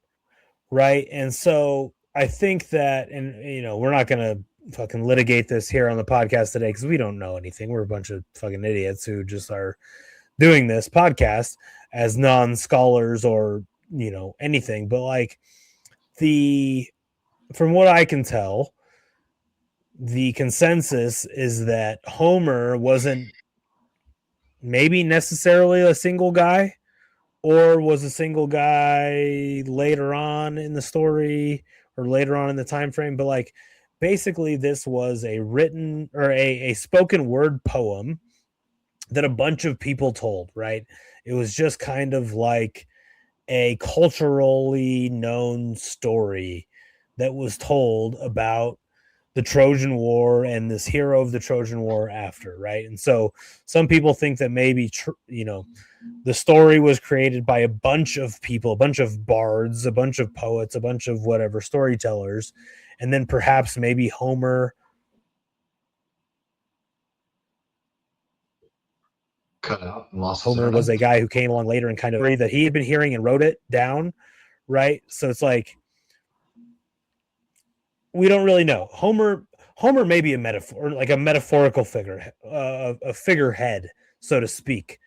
right? And so I think that, and we're not going to fucking litigate this here on the podcast today because we don't know anything. We're a bunch of fucking idiots who just are doing this podcast as non-scholars or anything, but like from what I can tell, the consensus is that Homer wasn't maybe necessarily a single guy, or was a single guy later on in the story or later on in the time frame, but like basically this was a written or a spoken word poem that a bunch of people told, right? It was just kind of like a culturally known story that was told about the Trojan War and this hero of the Trojan War after, right? And so some people think that maybe the story was created by a bunch of people, a bunch of bards, a bunch of poets, a bunch of whatever storytellers, and then perhaps maybe Homer cut out and lost his Homer internet. was a guy who came along later and kind of that he had been hearing and wrote it down, right? So it's like we don't really know. Homer may be a metaphor, like a metaphorical figure, a figurehead, so to speak,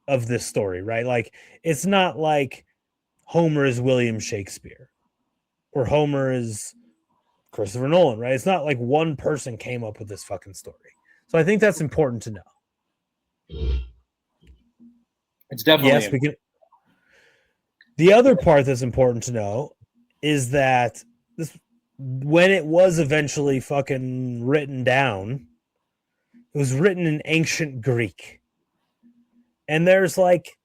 of this story, right? Like it's not like Homer is William Shakespeare or Homer is Christopher Nolan, right? It's not like one person came up with this fucking story. So I think that's important to know. It's definitely yes, we can. The other part that's important to know is that when it was eventually fucking written down, it was written in ancient Greek. And there's like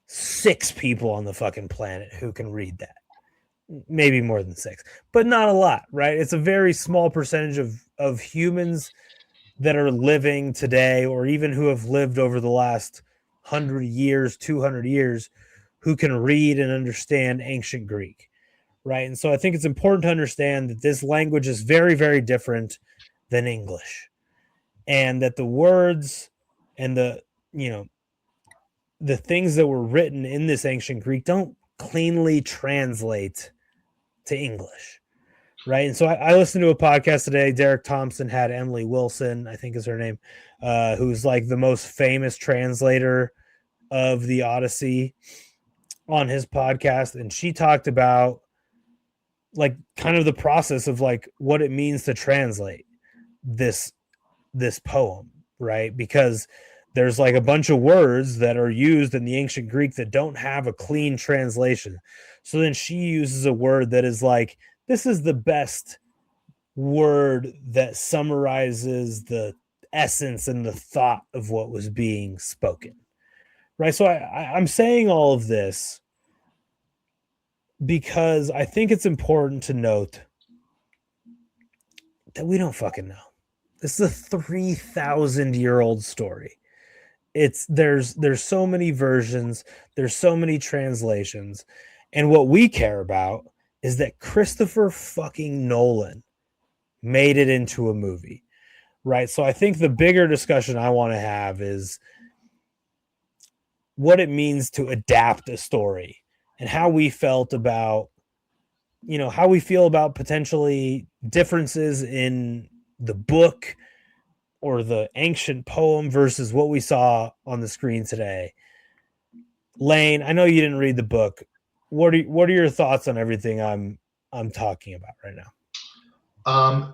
6 people on the fucking planet who can read that. Maybe more than 6, but not a lot, right? It's a very small percentage of humans that are living today, or even who have lived over the last 100 years, 200 years, who can read and understand ancient Greek, right? And so I think it's important to understand that this language is very, very different than English, and that the words and the things that were written in this ancient Greek don't cleanly translate to English, right? And so I listened to a podcast today. Derek Thompson had Emily Wilson, I think is her name, who's like the most famous translator of the Odyssey, on his podcast, and she talked about like kind of the process of like what it means to translate this poem, right? Because there's like a bunch of words that are used in the ancient Greek that don't have a clean translation. So then she uses a word that is like, this is the best word that summarizes the essence and the thought of what was being spoken, right? So I'm saying all of this because I think it's important to note that we don't fucking know. This is a 3,000-year-old story. There's so many versions, there's so many translations, and what we care about is that Christopher fucking Nolan made it into a movie, right? So I think the bigger discussion I want to have is what it means to adapt a story and how we felt about, how we feel about potentially differences in the book or the ancient poem versus what we saw on the screen today. Lane, I know you didn't read the book. What are your thoughts on everything I'm talking about right now?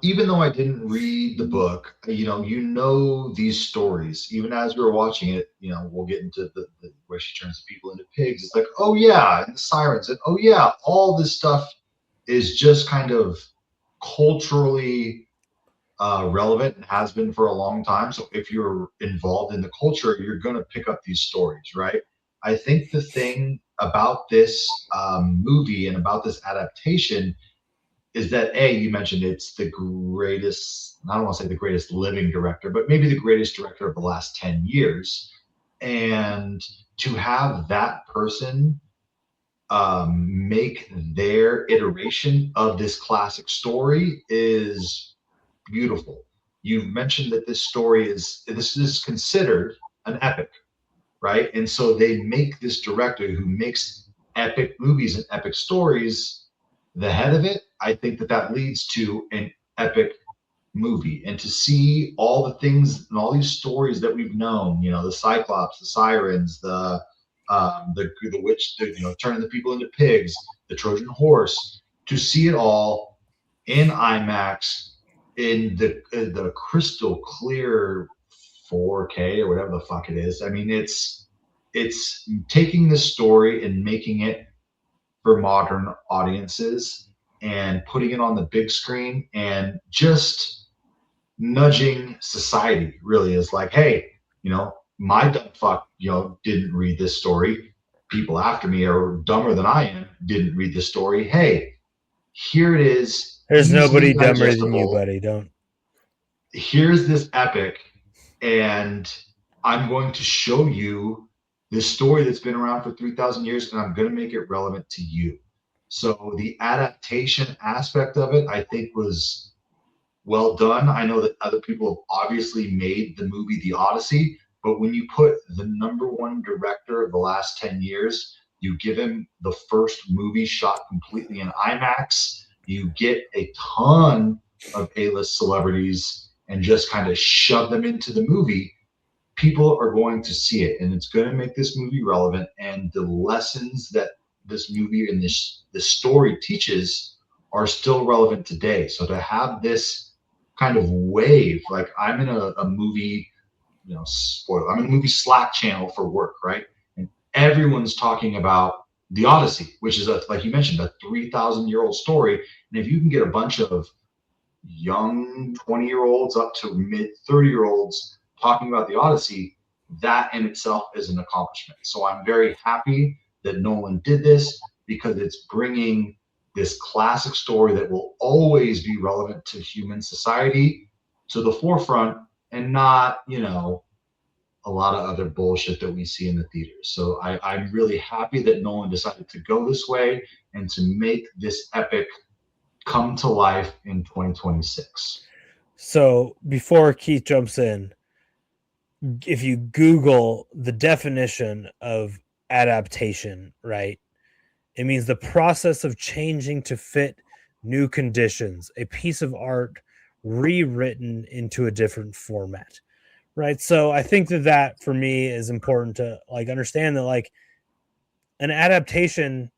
Even though I didn't read the book, these stories. Even as we were watching it, we'll get into the where she turns the people into pigs. It's like, oh yeah, and the sirens, and oh yeah, all this stuff is just kind of culturally relevant and has been for a long time. So if you're involved in the culture, you're going to pick up these stories, right? I think the thing about this movie and about this adaptation is that you mentioned it's the greatest, I don't want to say the greatest living director, but maybe the greatest director of the last 10 years. And to have that person make their iteration of this classic story is beautiful. You've mentioned that this is considered an epic, right? And so they make this director who makes epic movies and epic stories the head of it. I think that leads to an epic movie, and to see all the things and all these stories that we've known, the Cyclops, the Sirens, the witch, turning the people into pigs, the Trojan horse, to see it all in IMAX in the crystal clear 4K or whatever the fuck it is. I mean, it's taking this story and making it for modern audiences and putting it on the big screen and just nudging society. Really is like, hey, my dumb fuck, didn't read this story. People after me are dumber than I am, didn't read this story. Hey, here it is, There's easily nobody dumber than you, digestible. buddy. Don't. Here's this epic, and I'm going to show you this story that's been around for 3,000 years, and I'm going to make it relevant to you. So the adaptation aspect of it, I think, was well done. I know that other people have obviously made the movie The Odyssey, but when you put the number one director of the last 10 years, you give him the first movie shot completely in IMAX, you get a ton of A-list celebrities and just kind of shove them into the movie, people are going to see it, and it's going to make this movie relevant. And the lessons that this movie and this story teaches are still relevant today. So to have this kind of wave, like I'm in a movie, spoiler, I'm in a movie Slack channel for work, right? And everyone's talking about the Odyssey, which is like you mentioned, a 3,000-year-old story. And if you can get a bunch of young 20-year-olds up to mid 30-year-olds talking about the Odyssey, that in itself is an accomplishment. So I'm very happy that Nolan did this, because it's bringing this classic story that will always be relevant to human society to the forefront, and not, a lot of other bullshit that we see in the theaters. So I'm really happy that Nolan decided to go this way and to make this epic come to life in 2026. So before Keith jumps in, if you Google the definition of adaptation, right, it means the process of changing to fit new conditions, a piece of art rewritten into a different format, right? So I think that for me is important to understand that an adaptation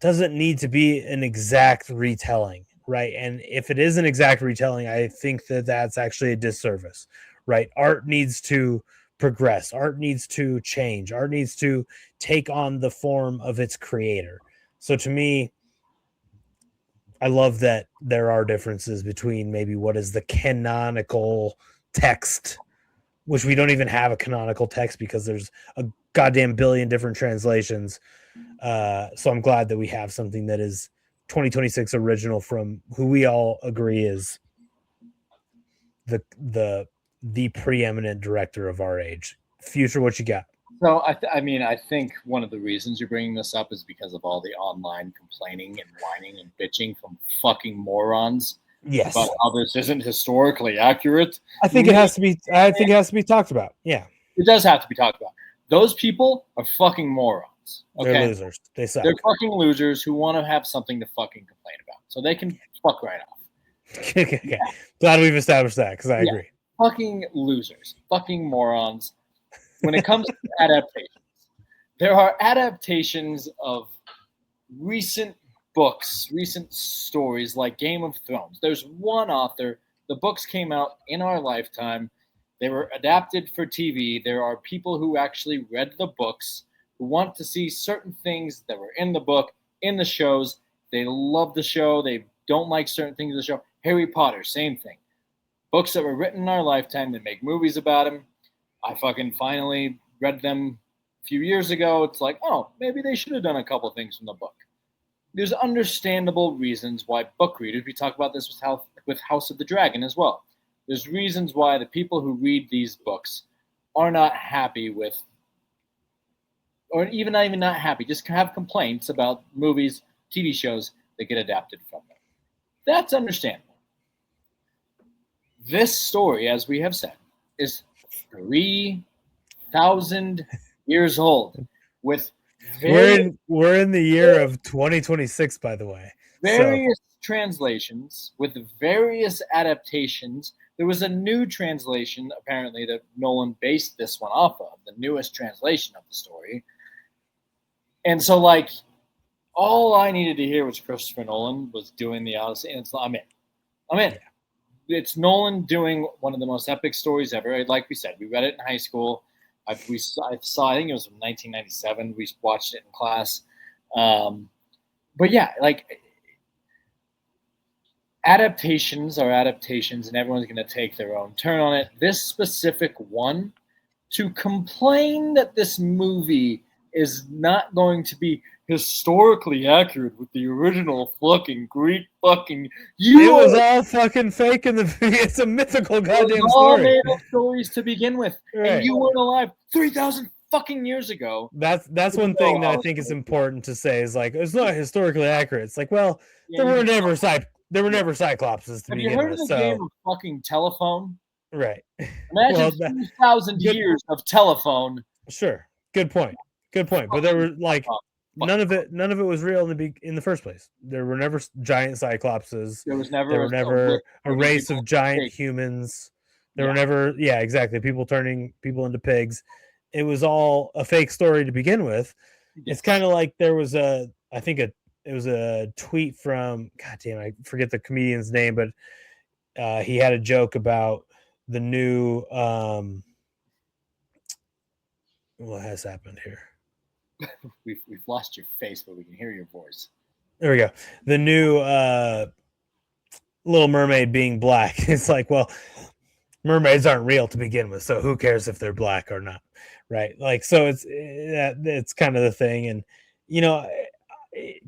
doesn't need to be an exact retelling, right? And if it is an exact retelling, I think that that's actually a disservice, right? Art needs to progress, art needs to change, art needs to take on the form of its creator. So to me, I love that there are differences between maybe what is the canonical text, which we don't even have a canonical text because there's a goddamn billion different translations. So I'm glad that we have something that is 2026 original from who we all agree is the preeminent director of our age. Future, what you got? So I think one of the reasons you're bringing this up is because of all the online complaining and whining and bitching from fucking morons. Yes, about how this isn't historically accurate. I think it has to be. I think it has to be talked about. Yeah, it does have to be talked about. Those people are fucking morons. Okay? They're losers. They suck. They're fucking losers who want to have something to fucking complain about, so they can fuck right off. Okay. Yeah. Glad we've established that, because I agree. Fucking losers, fucking morons. When it comes to adaptations, there are adaptations of recent books, recent stories like Game of Thrones. There's one author. The books came out in our lifetime. They were adapted for TV. There are people who actually read the books, who want to see certain things that were in the book, in the shows. They love the show. They don't like certain things in the show. Harry Potter, same thing. Books that were written in our lifetime, they make movies about them. I fucking finally read them a few years ago. It's like, oh, maybe they should have done a couple things from the book. There's understandable reasons why book readers, we talk about this with House of the Dragon as well. There's reasons why the people who read these books are not happy with, or even not happy, just have complaints about movies, TV shows that get adapted from them. That's understandable. This story, as we have said, is 3,000 years old with we're in the year of 2026, by the way. various translations with various adaptations. There was a new translation, apparently, that Nolan based this one off of, the newest translation of the story. And so, like, all I needed to hear was Christopher Nolan was doing the Odyssey, and I'm in. I'm in. Yeah. It's Nolan doing one of the most epic stories ever. Like we said, we read it in high school. I saw, I think it was from 1997. We watched it in class. But yeah, like, adaptations are adaptations, and everyone's going to take their own turn on it. This specific one, to complain that this movie is not going to be historically accurate with the original fucking Greek fucking. It was all fucking fake in the. It's a mythical goddamn all story. made up stories to begin with, right. And you weren't alive 3,000 fucking years ago. That's one thing that I think is important to say is like it's not historically accurate. It's like, well, there were never Cyclopses to begin with. Have you heard of the game of fucking telephone? Right. Imagine 2,000 years of telephone. Sure. Good point. But there were like none of it was real in the first place. There were never giant Cyclopses. There was never a race of giant humans. There were never exactly, people turning people into pigs. It was all a fake story to begin with. Yes. It's kind of like there was it was a tweet from, God damn, I forget the comedian's name, but he had a joke about the new what has happened here. We've lost your face, but we can hear your voice. There we go. The new Little Mermaid being black. It's like, well, mermaids aren't real to begin with, so who cares if they're black or not, right? Like, so it's kind of the thing. And you know,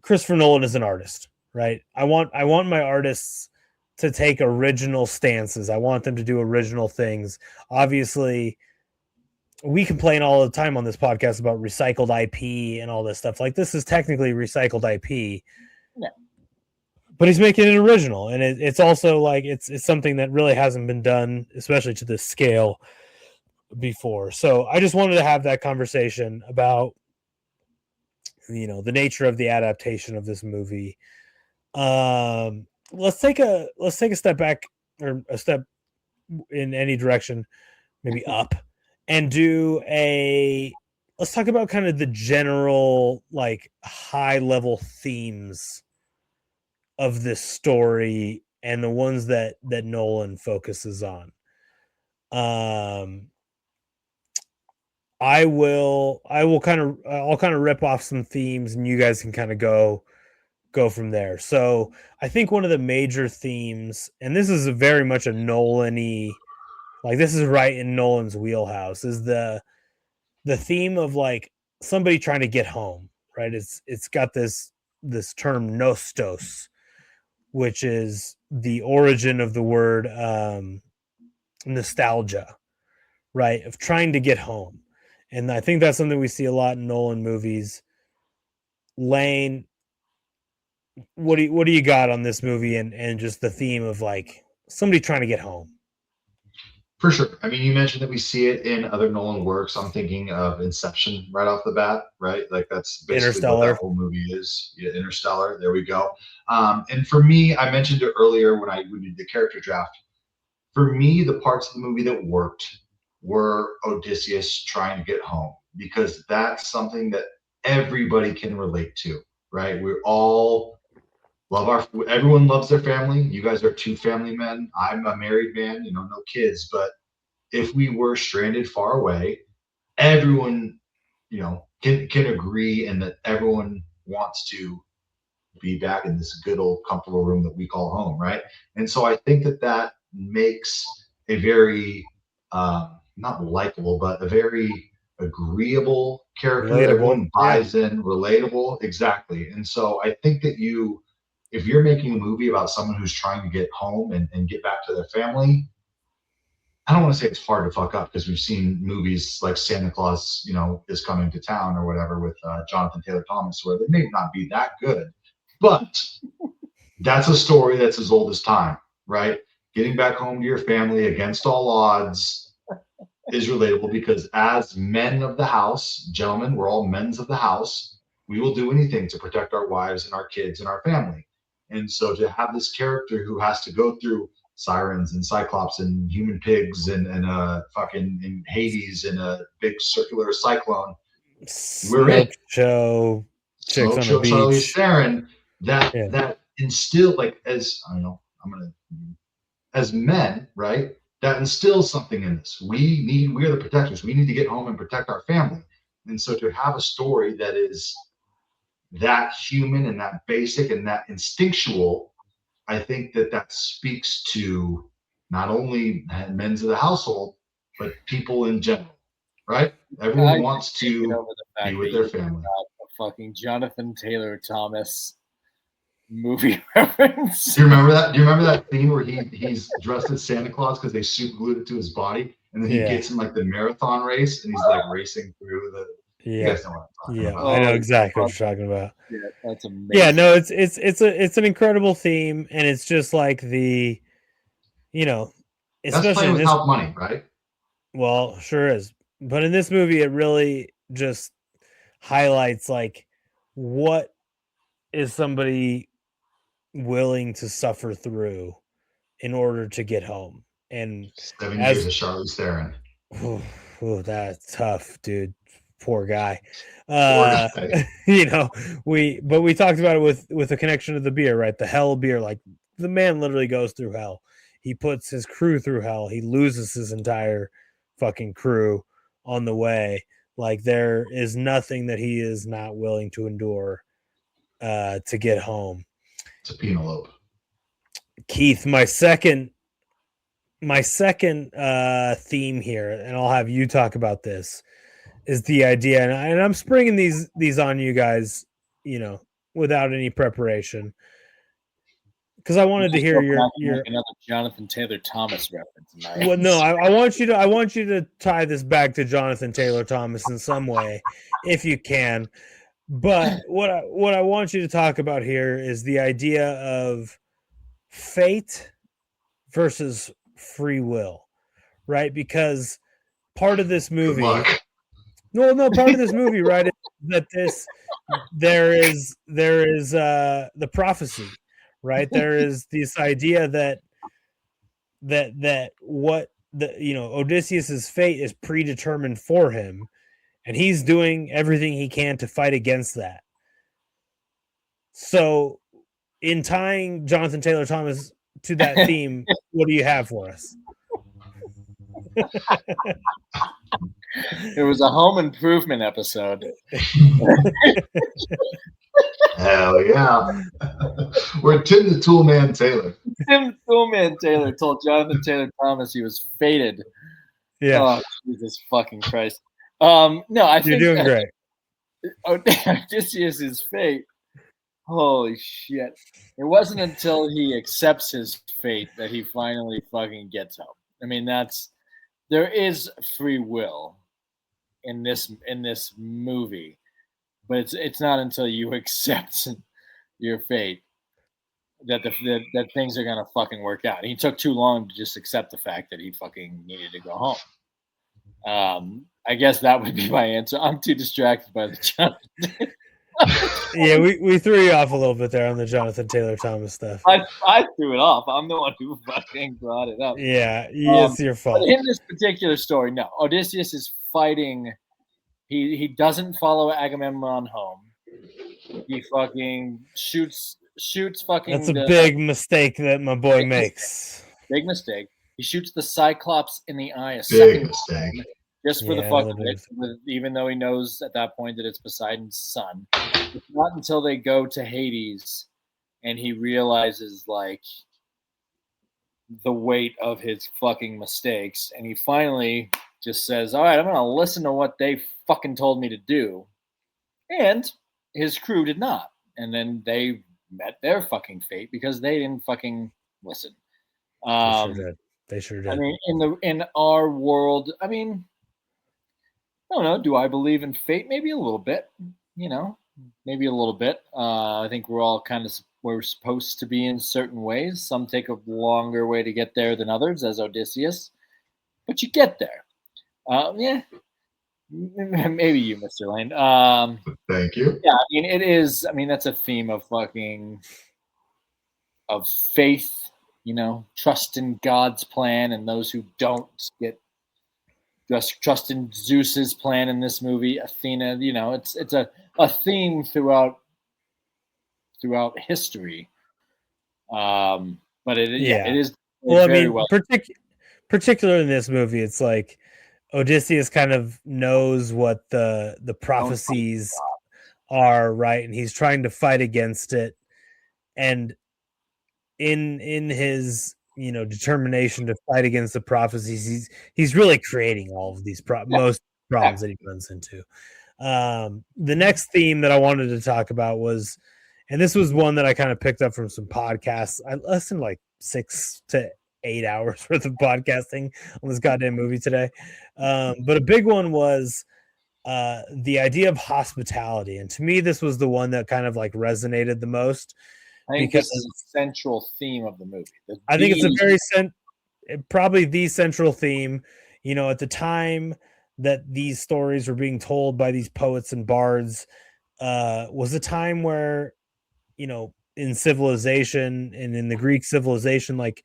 Christopher Nolan is an artist, right? I want my artists to take original stances. I want them to do original things. Obviously, we complain all the time on this podcast about recycled IP and all this stuff. Like, this is technically recycled IP, but he's making it original, and it's also like it's something that really hasn't been done, especially to this scale, before. So I just wanted to have that conversation about, you know, the nature of the adaptation of this movie. Let's take a step back, or a step in any direction, maybe up. And let's talk about kind of the general, like, high level themes of this story and the ones that Nolan focuses on. I'll kind of rip off some themes, and you guys can kind of go from there. So I think one of the major themes, and this is very much a Nolan-y, like, this is right in Nolan's wheelhouse, is the theme of, like, somebody trying to get home, right? It's got this term nostos, which is the origin of the word nostalgia, right? Of trying to get home. And I think that's something we see a lot in Nolan movies. Lane, what do you got on this movie and just the theme of, like, somebody trying to get home? For sure. I mean, you mentioned that we see it in other Nolan works. I'm thinking of Inception right off the bat, right? Like, that's basically what that whole movie is. Yeah, Interstellar. There we go. And for me, I mentioned it earlier when we did the character draft. For me, the parts of the movie that worked were Odysseus trying to get home, because that's something that everybody can relate to, right? We all everyone loves their family. You guys are two family men. I'm a married man, no kids. But if we were stranded far away, everyone, can agree, and that everyone wants to be back in this good old comfortable room that we call home, right? And so I think that makes a very not likable, but a very agreeable character. Relatable. Everyone buys in, relatable, exactly. And so I think that if you're making a movie about someone who's trying to get home and get back to their family, I don't want to say it's hard to fuck up, because we've seen movies like Santa Claus, is Coming to Town or whatever with Jonathan Taylor Thomas, where they may not be that good, but that's a story that's as old as time, right? Getting back home to your family against all odds is relatable, because as men of the house, gentlemen, we're all men's of the house. We will do anything to protect our wives and our kids and our family. And so to have this character who has to go through sirens and cyclops and human pigs and fucking in Hades in a big circular cyclone, we're Smoke in. show, chicks Smoke on the show Charlize beach. Theron, that Yeah. that instill, like, as I don't know, as men, right? That instills something in us. We are the protectors. We need to get home and protect our family. And so to have a story that is that human and that basic and that instinctual, I think that speaks to not only men of the household, but people in general, right? Everyone wants to over the be fact with that their you family. got a fucking Jonathan Taylor Thomas movie reference. Do you remember that? Do you remember that scene where he's dressed as Santa Claus because they super glued it to his body, and then he gets in like the marathon race, and he's like racing through the. You guys know what I'm talking about. I know exactly what you're talking about. Yeah, that's amazing. Yeah, no, it's an incredible theme, and it's just like the, especially that's playing in without money, right? Well, sure is, but in this movie, it really just highlights like what is somebody willing to suffer through in order to get home, and 7 years of Charlize Theron. That's tough, dude. Poor guy. Poor guy. We talked about it with the connection to the beer, right? The hell beer, like the man literally goes through hell. He puts his crew through hell. He loses his entire fucking crew on the way. Like there is nothing that he is not willing to endure to get home. To Penelope. Keith, my second theme here, and I'll have you talk about this, is the idea, and I'm springing these on you guys, without any preparation, because I wanted to hear your another Jonathan Taylor Thomas reference. Well, no, I want you to tie this back to Jonathan Taylor Thomas in some way, if you can. But what I want you to talk about here is the idea of fate versus free will, right? Because part of this movie, part of this movie, right, is that there is the prophecy, right? There is this idea that what Odysseus's fate is predetermined for him, and he's doing everything he can to fight against that. So, in tying Jonathan Taylor Thomas to that theme, what do you have for us? It was a home improvement episode. Hell yeah. We're Tim the Toolman Taylor. Tim the Toolman Taylor told Jonathan Taylor Thomas he was fated. Yeah. Oh, Jesus fucking Christ. No, I think you're doing great. Odysseus's fate. Holy shit. It wasn't until he accepts his fate that he finally fucking gets home. I mean, there is free will in this movie, but it's not until you accept your fate that that things are gonna fucking work out. He took too long to just accept the fact that he fucking needed to go home. I guess that would be my answer. I'm too distracted by the Jonathan. Yeah, we threw you off a little bit there on the Jonathan Taylor Thomas stuff. I threw it off. I'm the one who fucking brought it up. Yeah, it's your fault. But in this particular story, no. Odysseus is fighting. He doesn't follow Agamemnon home. He fucking shoots fucking. That's a big mistake that my boy makes. Big mistake. He shoots the Cyclops in the eye a second time. Just for the fuck of it, even though he knows at that point that it's Poseidon's son. It's not until they go to Hades and he realizes, like, the weight of his fucking mistakes. And he finally just says, all right, I'm going to listen to what they fucking told me to do. And his crew did not. And then they met their fucking fate because they didn't fucking listen. They sure did. I mean, in our world, I mean, I don't know. Do I believe in fate? Maybe a little bit. Maybe a little bit. I think we're all we're supposed to be in certain ways. Some take a longer way to get there than others, as Odysseus. But you get there. Yeah. Maybe you, Mr. Lane. Thank you. Yeah, I mean, it is. I mean, that's a theme of fucking faith, trust in God's plan, and those who don't get just trust in Zeus's plan in this movie. Athena, it's a theme throughout history. But it is well. I very mean, well. particularly in this movie, it's like Odysseus kind of knows what the prophecies are, right, and he's trying to fight against it, and in his determination to fight against the prophecies, he's really creating all of these most problems that he runs into. The next theme that I wanted to talk about was, and this was one that I kind of picked up from some podcasts. I listened like 6 to 8 hours worth of podcasting on this goddamn movie today. But a big one was the idea of hospitality. And to me, this was the one that kind of like resonated the most. I think this is the central theme of the movie. I think it's a very probably the central theme. At the time that these stories were being told by these poets and bards, was a time where, in civilization and in the Greek civilization, like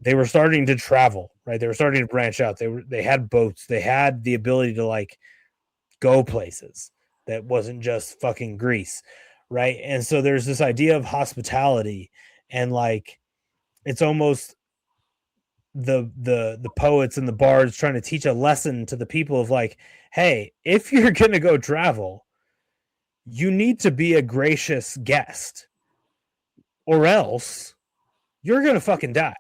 they were starting to travel, right? They were starting to branch out. They had boats. They had the ability to like go places that wasn't just fucking Greece. Right. And so there's this idea of hospitality, and like it's almost the poets and the bards trying to teach a lesson to the people of like, hey, if you're gonna go travel, you need to be a gracious guest, or else you're gonna fucking die.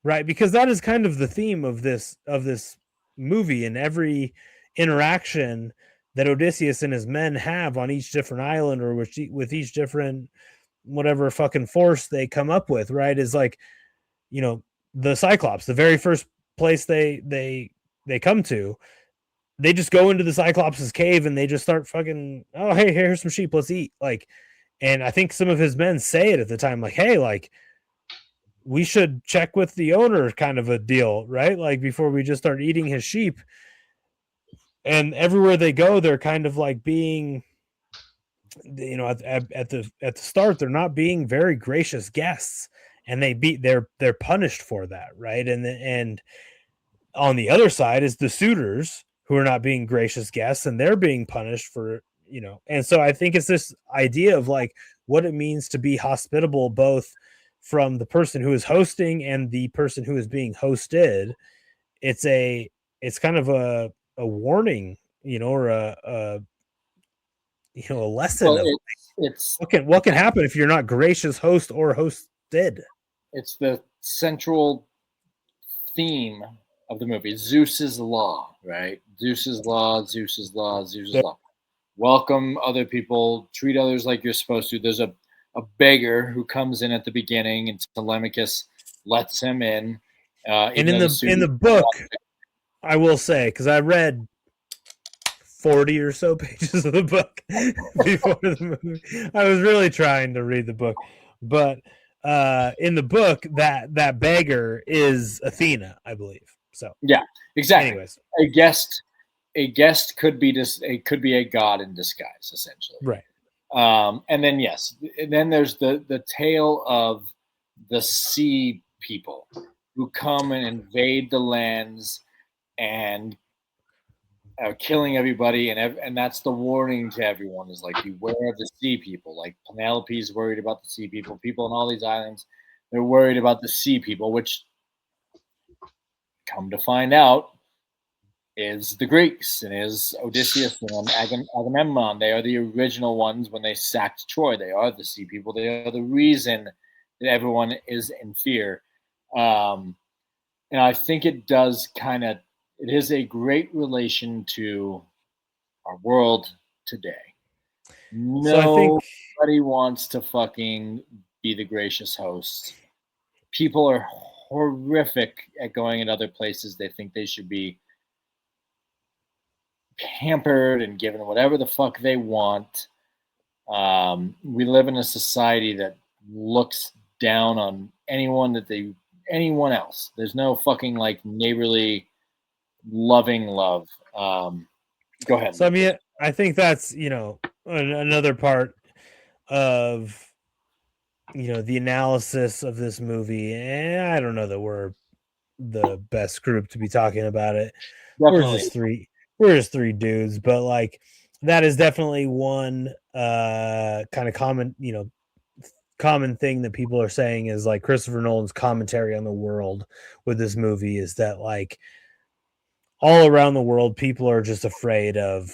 Right? Because that is kind of the theme of this movie, and every interaction that Odysseus and his men have on each different island, or with each different whatever fucking force they come up with, right, is like, the Cyclops, the very first place they come to, they just go into the Cyclops' cave and they just start fucking, oh, hey, here's some sheep, let's eat. Like, and I think some of his men say it at the time, like, hey, like, we should check with the owner, kind of a deal, right? Like, before we just start eating his sheep. And everywhere they go, they're kind of like being, at the start, they're not being very gracious guests, and they're punished for that, right? And on the other side is the suitors, who are not being gracious guests, and they're being punished for, And so I think it's this idea of like what it means to be hospitable, both from the person who is hosting and the person who is being hosted. It's kind of a warning, or a lesson. Well, of it's what can happen if you're not gracious host or hosted. It's the central theme of the movie. Zeus's law, right? Zeus's law. Welcome other people, treat others like you're supposed to. There's a beggar who comes in at the beginning, and Telemachus lets him in. And in the book, I will say, because I read 40 or so pages of the book before the movie. I was really trying to read the book, but in the book, that beggar is Athena, I believe. So yeah, exactly. Anyways, a guest could be a god in disguise, essentially. Right. And then there's the tale of the sea people who come and invade the lands and are killing everybody, and that's the warning to everyone, is like, beware of the sea people. Like, Penelope's worried about the sea people. People on all these islands, they're worried about the sea people, which, come to find out, is the Greeks, and is Odysseus and Agamemnon. They are the original ones when they sacked Troy. They are the sea people. They are the reason that everyone is in fear. And I think it is a great relation to our world today. Nobody wants to fucking be the gracious host. People are horrific at going at other places. They think they should be pampered and given whatever the fuck they want. We live in a society that looks down on anyone else. There's no fucking like neighborly, loving love. Go ahead. So I mean, I think that's another part of the analysis of this movie, and I don't know that we're the best group to be talking about it. Definitely. We're just three dudes, but like that is definitely one kind of common thing that people are saying is like Christopher Nolan's commentary on the world with this movie is that like all around the world people are just afraid of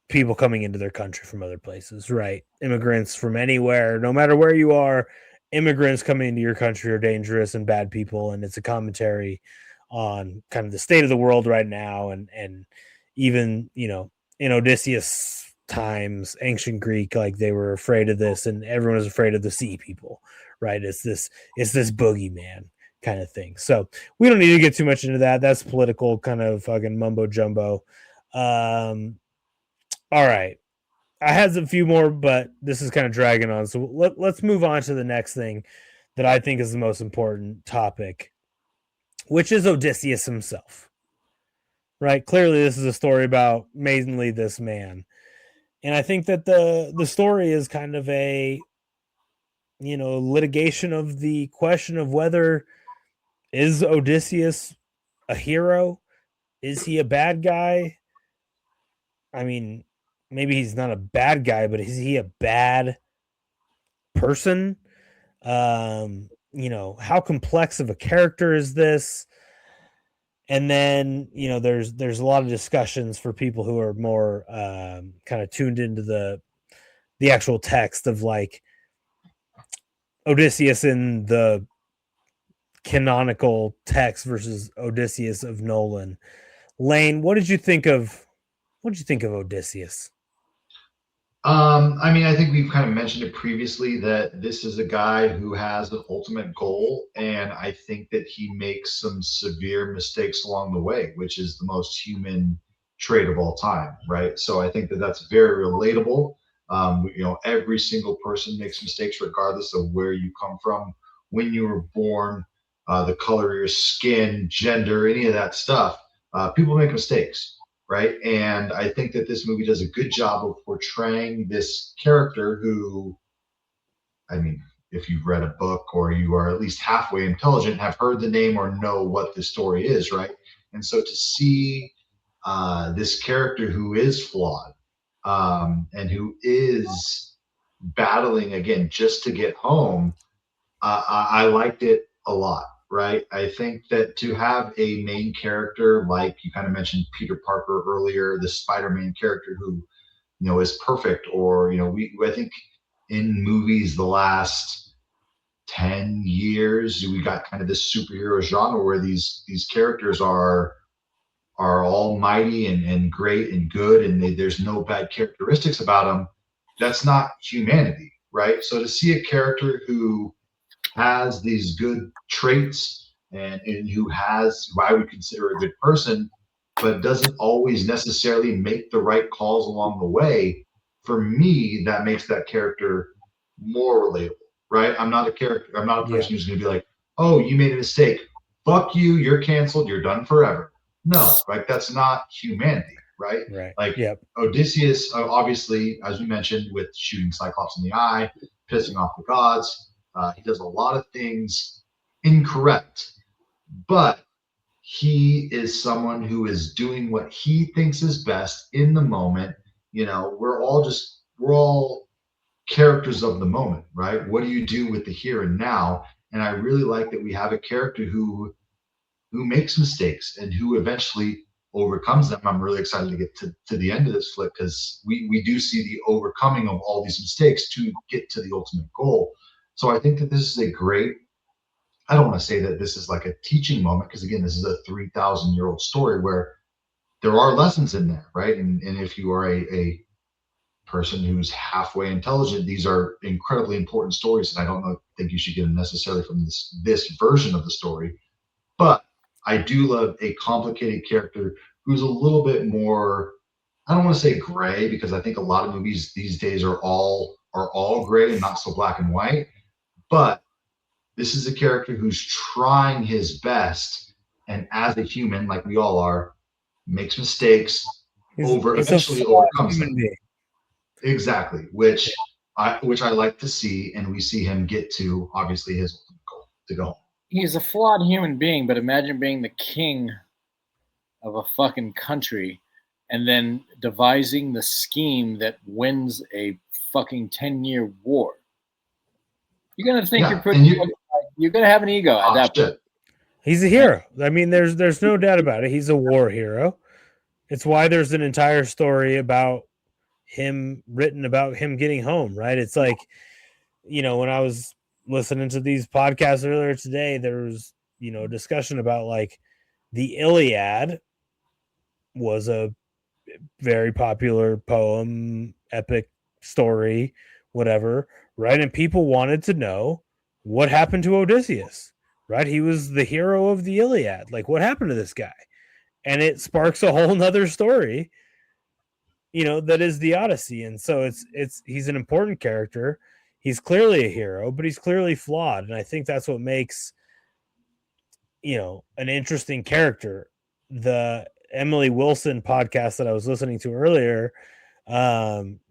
people coming into their country from other places, right? Immigrants from anywhere, no matter where you are, immigrants coming into your country are dangerous and bad people. And it's a commentary on kind of the state of the world right now. And even, in Odysseus times, ancient Greek, like they were afraid of this and everyone was afraid of the sea people, right? It's this boogeyman kind of thing. So we don't need to get too much into that. That's political kind of fucking mumbo jumbo. All right. I had a few more, but this is kind of dragging on. So let's move on to the next thing that I think is the most important topic, which is Odysseus himself. Right? Clearly, this is a story about mainly this man. And I think that the story is kind of a litigation of the question of whether is Odysseus a hero? Is he a bad guy? I mean, maybe he's not a bad guy, but is he a bad person? How complex of a character is this? And then, there's a lot of discussions for people who are more kind of tuned into the actual text of like Odysseus in the canonical text versus Odysseus of Nolan. Lane, what did you think of Odysseus? I mean, I think we've kind of mentioned it previously that this is a guy who has an ultimate goal, and I think that he makes some severe mistakes along the way, which is the most human trait of all time, right? So I think that that's very relatable. Every single person makes mistakes regardless of where you come from, when you were born, the color of your skin, gender, any of that stuff. People make mistakes, right? And I think that this movie does a good job of portraying this character who, I mean, if you've read a book or you are at least halfway intelligent, have heard the name or know what the story is, right? And so to see this character who is flawed and who is battling again just to get home, I liked it a lot, right? I think that to have a main character like you kind of mentioned Peter Parker earlier, the Spider-Man character who is perfect, or I think in movies the last 10 years we got kind of this superhero genre where these characters are almighty and great and good, and there's no bad characteristics about them. That's not humanity, right? So to see a character who has these good traits and who I would consider a good person, but doesn't always necessarily make the right calls along the way, for me, that makes that character more relatable, right? I'm not a character, I'm not a person who's going to be like, oh, you made a mistake. Fuck you, you're canceled, you're done forever. No, like that's not humanity, right? Right. Like Odysseus, obviously, as we mentioned, with shooting Cyclops in the eye, pissing off the gods, he does a lot of things incorrect, but he is someone who is doing what he thinks is best in the moment. We're all characters of the moment, right? What do you do with the here and now? And I really like that we have a character who makes mistakes and who eventually overcomes them. I'm really excited to get to the end of this flick because we do see the overcoming of all these mistakes to get to the ultimate goal. So I think that this is a great, I don't want to say that this is like a teaching moment because again, this is a 3,000-year-old story where there are lessons in there, right? And if you are a person who's halfway intelligent, these are incredibly important stories. And I don't think you should get them necessarily from this version of the story. But I do love a complicated character who's a little bit more, I don't want to say gray because I think a lot of movies these days are all gray and not so black and white. But this is a character who's trying his best, and as a human, like we all are, makes mistakes, eventually overcomes them. Exactly, which which I like to see, and we see him get to obviously his goal to go home. He's a flawed human being, but imagine being the king of a fucking country and then devising the scheme that wins a fucking 10-year war. You're gonna think you're pretty. You're gonna have an ego at that point. He's a hero. I mean, there's no doubt about it. He's a war hero. It's why there's an entire story about him written about him getting home, right? It's like, you know, when I was listening to these podcasts earlier today, there was, you know, discussion about like the Iliad was a very popular poem, epic story, whatever, right? And people wanted to know what happened to Odysseus, right? He was the hero of the Iliad. Like, what happened to this guy? And it sparks a whole nother story, you know, that is the Odyssey. And so he's an important character. He's clearly a hero, but he's clearly flawed. And I think that's what makes, you know, an interesting character. The Emily Wilson podcast that I was listening to earlier,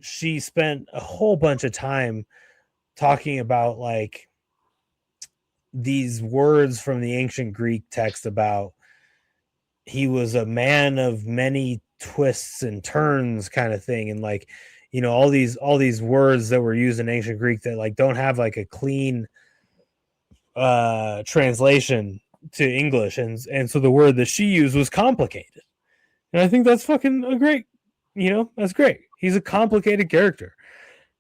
she spent a whole bunch of time talking about like these words from the ancient Greek text about he was a man of many twists and turns kind of thing. And like, you know, all these words that were used in ancient Greek that like don't have like a clean translation to English. And so the word that she used was complicated. And I think that's fucking a great, you know, that's great. He's a complicated character.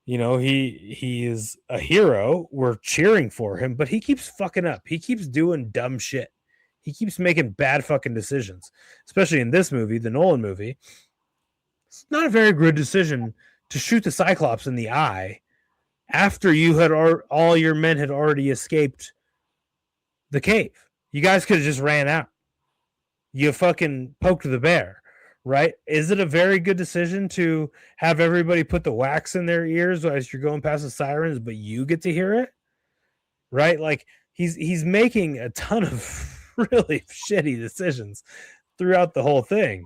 You know, he is a hero. We're cheering for him, but he keeps fucking up. He keeps doing dumb shit. He keeps making bad fucking decisions, especially in this movie, the Nolan movie. It's not a very good decision to shoot the Cyclops in the eye after you had all your men had already escaped the cave. You guys could have just ran out. You fucking poked the bear, right? Is it a very good decision to have everybody put the wax in their ears as you're going past the sirens, but you get to hear it? Right? Like he's making a ton of really shitty decisions throughout the whole thing,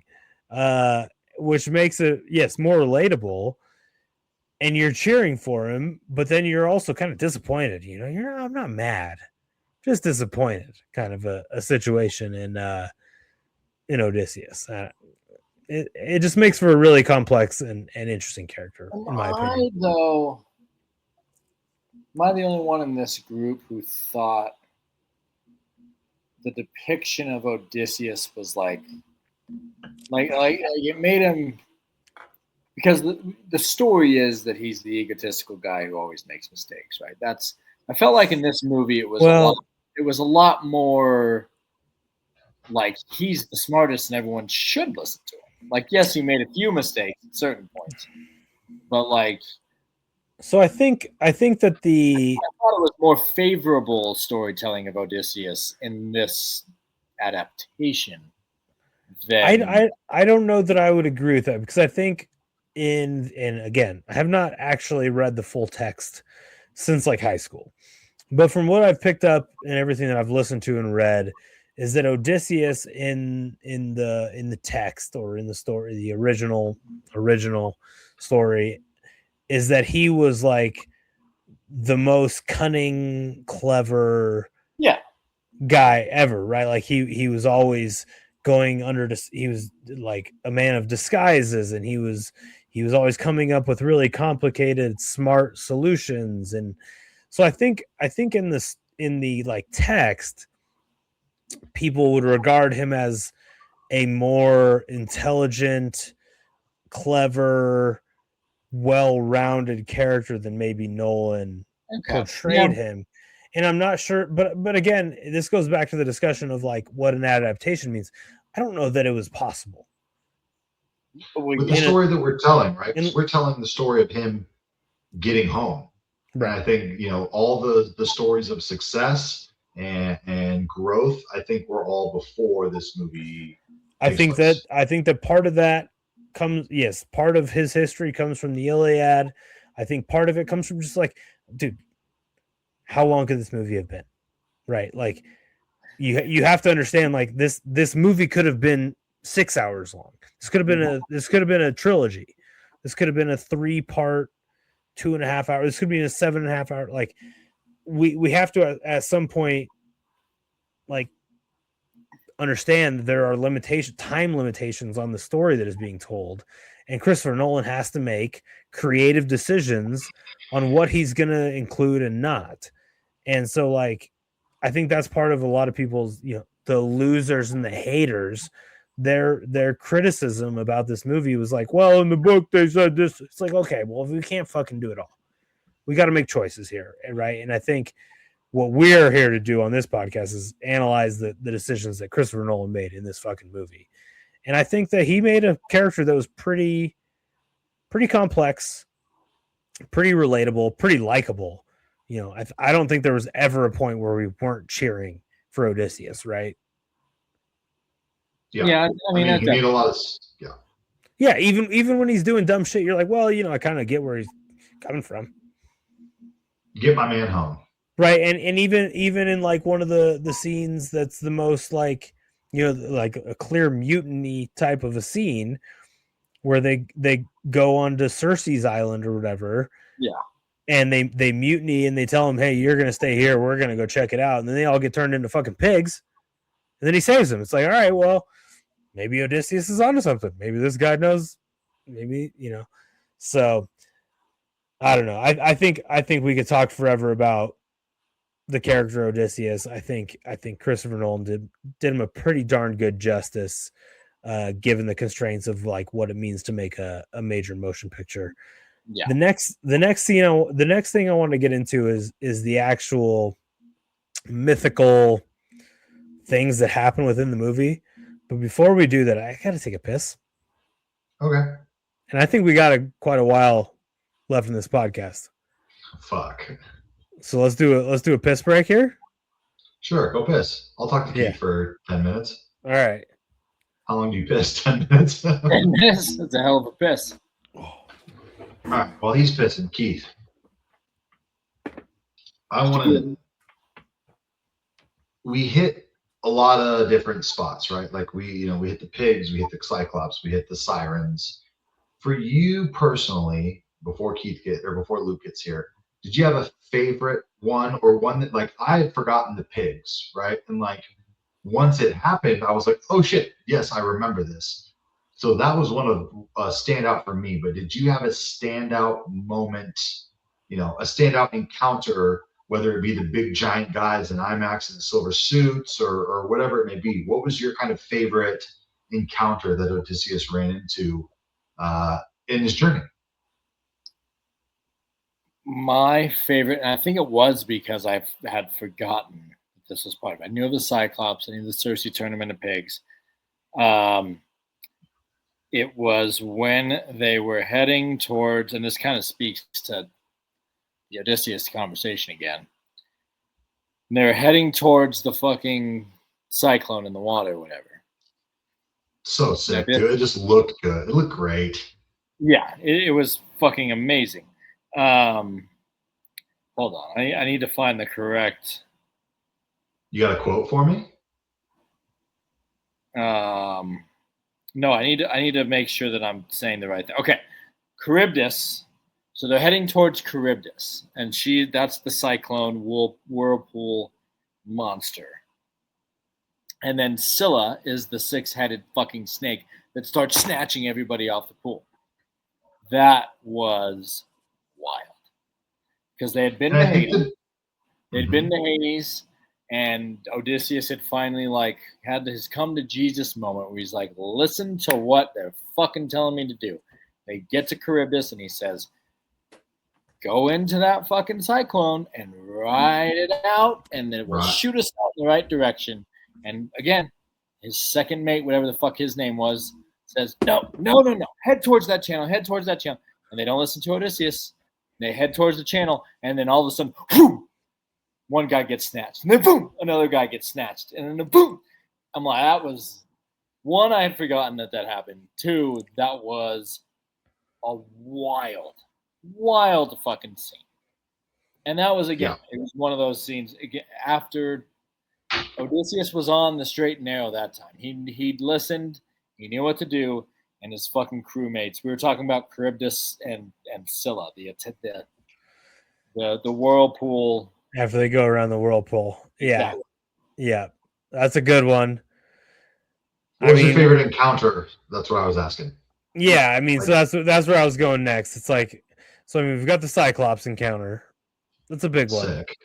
which makes it, yes, more relatable. And you're cheering for him, but then you're also kind of disappointed. You know, I'm not mad, just disappointed, kind of a situation in Odysseus. It just makes for a really complex and interesting character, in my opinion. Though, am I the only one in this group who thought the depiction of Odysseus was like it made him, because the story is that he's the egotistical guy who always makes mistakes, right? I felt like in this movie it was a lot more like he's the smartest and everyone should listen to him. Like, yes, he made a few mistakes at certain points, but like, so I think that I thought it was more favorable storytelling of Odysseus in this adaptation than I don't know that I would agree with that, because I think and again, I have not actually read the full text since like high school, but from what I've picked up and everything that I've listened to and read, is that Odysseus in the text or in the story, the original story, is that he was like the most cunning, clever guy ever, right? Like he was always going under, he was like a man of disguises, and he was always coming up with really complicated, smart solutions. And so I think in the like text, people would regard him as a more intelligent, clever, well-rounded character than maybe Nolan portrayed him. And I'm not sure, but again, this goes back to the discussion of like what an adaptation means. I don't know that it was possible. With the story that we're telling, right? We're telling the story of him getting home. Right. And I think, you know, all the stories of success and growth, I think were all before this movie. I think that part of that comes, yes, part of his history comes from the Iliad. I think part of it comes from just like, dude, how long could this movie have been? Right? Like you have to understand, like this movie could have been 6 hours long. This could have been a trilogy. This could have been a 3-part 2.5 hours. This could be in a 7.5 hour. Like we have to at some point like understand there are time limitations on the story that is being told, and Christopher Nolan has to make creative decisions on what he's going to include and not. And so like I think that's part of a lot of people's, the losers and the haters, their criticism about this movie was like, well, in the book they said this. It's like, okay, well, we can't fucking do it all. We got to make choices here, right? And I think what we're here to do on this podcast is analyze the decisions that Christopher Nolan made in this fucking movie. And I think that he made a character that was pretty complex, pretty relatable, pretty likable. I don't think there was ever a point where we weren't cheering for Odysseus, right? Yeah. I mean he made a lot of yeah. Even when he's doing dumb shit, you're like, well, I kind of get where he's coming from. Get my man home, right? And even in like one of the scenes that's the most like, like a clear mutiny type of a scene where they go onto Cersei's island or whatever. Yeah. And they mutiny and they tell him, hey, you're going to stay here. We're going to go check it out. And then they all get turned into fucking pigs. And then he saves them. It's like, all right, well, maybe Odysseus is onto something. Maybe this guy knows. Maybe, So I don't know. I think we could talk forever about the character Odysseus. I think Christopher Nolan did him a pretty darn good justice, given the constraints of like what it means to make a major motion picture. Yeah. The next thing I want to get into is the actual mythical things that happen within the movie. But before we do that, I got to take a piss. Okay. And I think we got quite a while left in this podcast. Fuck. So let's do a piss break here. Sure, go piss. I'll talk to Keith for 10 minutes. All right. How long do you piss? 10 minutes? 10 minutes? That's a hell of a piss. All right, while he's pissing, Keith, we hit a lot of different spots, right? Like we hit the pigs, we hit the Cyclops, we hit the sirens. For you personally, before Luke gets here, did you have a favorite one or one that like I had forgotten the pigs, right? And like once it happened, I was like, oh shit, yes, I remember this. So that was one of standout for me. But did you have a standout moment, a standout encounter, whether it be the big giant guys in IMAX and silver suits or whatever it may be? What was your kind of favorite encounter that Odysseus ran into in his journey? My favorite, and I think it was because I had forgotten this was part of it. I knew of the Cyclops, I knew the Cersei tournament of pigs. It was when they were heading towards, and this kind of speaks to the Odysseus conversation again. They're heading towards the fucking cyclone in the water or whatever. So sick, dude. It just looked good. It looked great. Yeah, it was fucking amazing. Hold on. I need to find the correct. You got a quote for me? No, I need to make sure that I'm saying the right thing. Okay. Charybdis. So they're heading towards Charybdis, and that's the cyclone whirlpool monster. And then Scylla is the 6-headed fucking snake that starts snatching everybody off the pool. That was wild. Because they had been to Hades. They'd been to Hades, and Odysseus had finally had his come to Jesus moment where he's like, listen to what they're fucking telling me to do. They get to Charybdis, and he says, go into that fucking cyclone and ride it out, and then it will shoot us out in the right direction. And again, his second mate, whatever the fuck his name was, says, no. Head towards that channel. And they don't listen to Odysseus. They head towards the channel, and then all of a sudden, whoom, one guy gets snatched. And then boom, another guy gets snatched. And then boom. I'm like, that was, one, I had forgotten that happened. Two, that was a wild fucking scene. And that was, again, it was one of those scenes, again, after Odysseus was on the straight and narrow that time. He'd listened. He knew what to do. and his fucking crewmates. We were talking about Charybdis and Scylla, the whirlpool. After they go around the whirlpool. Yeah. Exactly. Yeah. That's a good one. What was your favorite encounter? That's what I was asking. Yeah, I mean, so that's where I was going next. It's like, so I mean, we've got the Cyclops encounter. That's a big one. Sick.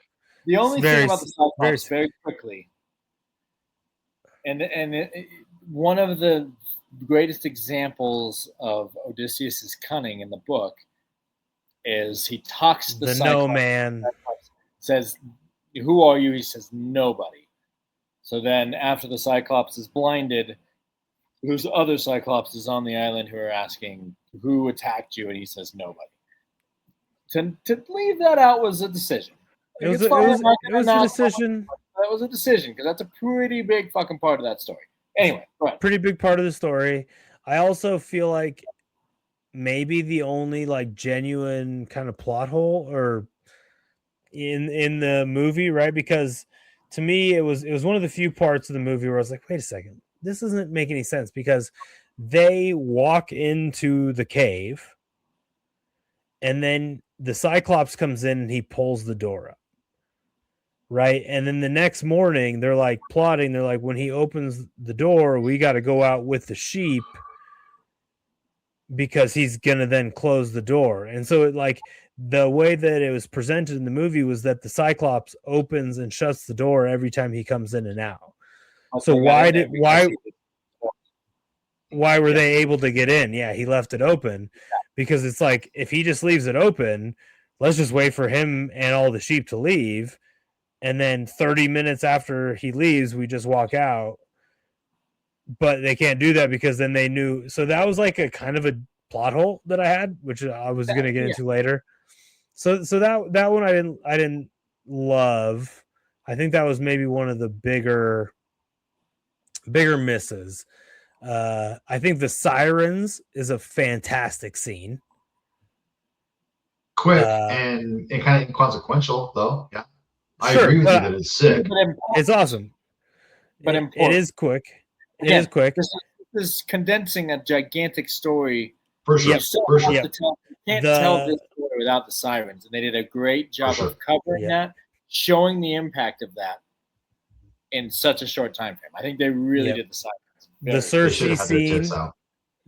The only thing about the Cyclops, very quickly, and one of the greatest examples of Odysseus's cunning in the book is he talks to the Cyclops. No man says, "Who are you?" He says, "Nobody." So then, after the Cyclops is blinded, whose other Cyclops is on the island who are asking, "Who attacked you?" And he says, "Nobody." To leave that out was a decision. It was a decision. That was a decision because that's a pretty big fucking part of that story. Anyway, go ahead. Pretty big part of the story. I also feel like maybe the only like genuine kind of plot hole or in the movie, right? Because to me, it was one of the few parts of the movie where I was like, wait a second, this doesn't make any sense because they walk into the cave and then the Cyclops comes in and he pulls the door up. Right. And then the next morning they're like plotting. They're like, when he opens the door, we got to go out with the sheep because he's going to then close the door. And so it like the way that it was presented in the movie was that the Cyclops opens and shuts the door every time he comes in and out. So why were they able to get in? Yeah, he left it open because it's like, if he just leaves it open, let's just wait for him and all the sheep to leave. And then 30 minutes after he leaves, we just walk out. But they can't do that because then they knew. So that was like a kind of a plot hole that I had, which I was going to get into later. So that one I didn't love. I think that was maybe one of the bigger misses. I think the sirens is a fantastic scene. Quick and kind of inconsequential, though. Yeah. I agree with you that it's sick. It's awesome. But it is quick. It is quick. This is condensing a gigantic story. For sure. You can't tell this story without the sirens. And they did a great job of covering that, showing the impact of that in such a short time frame. I think they really did the sirens. The Cersei scene.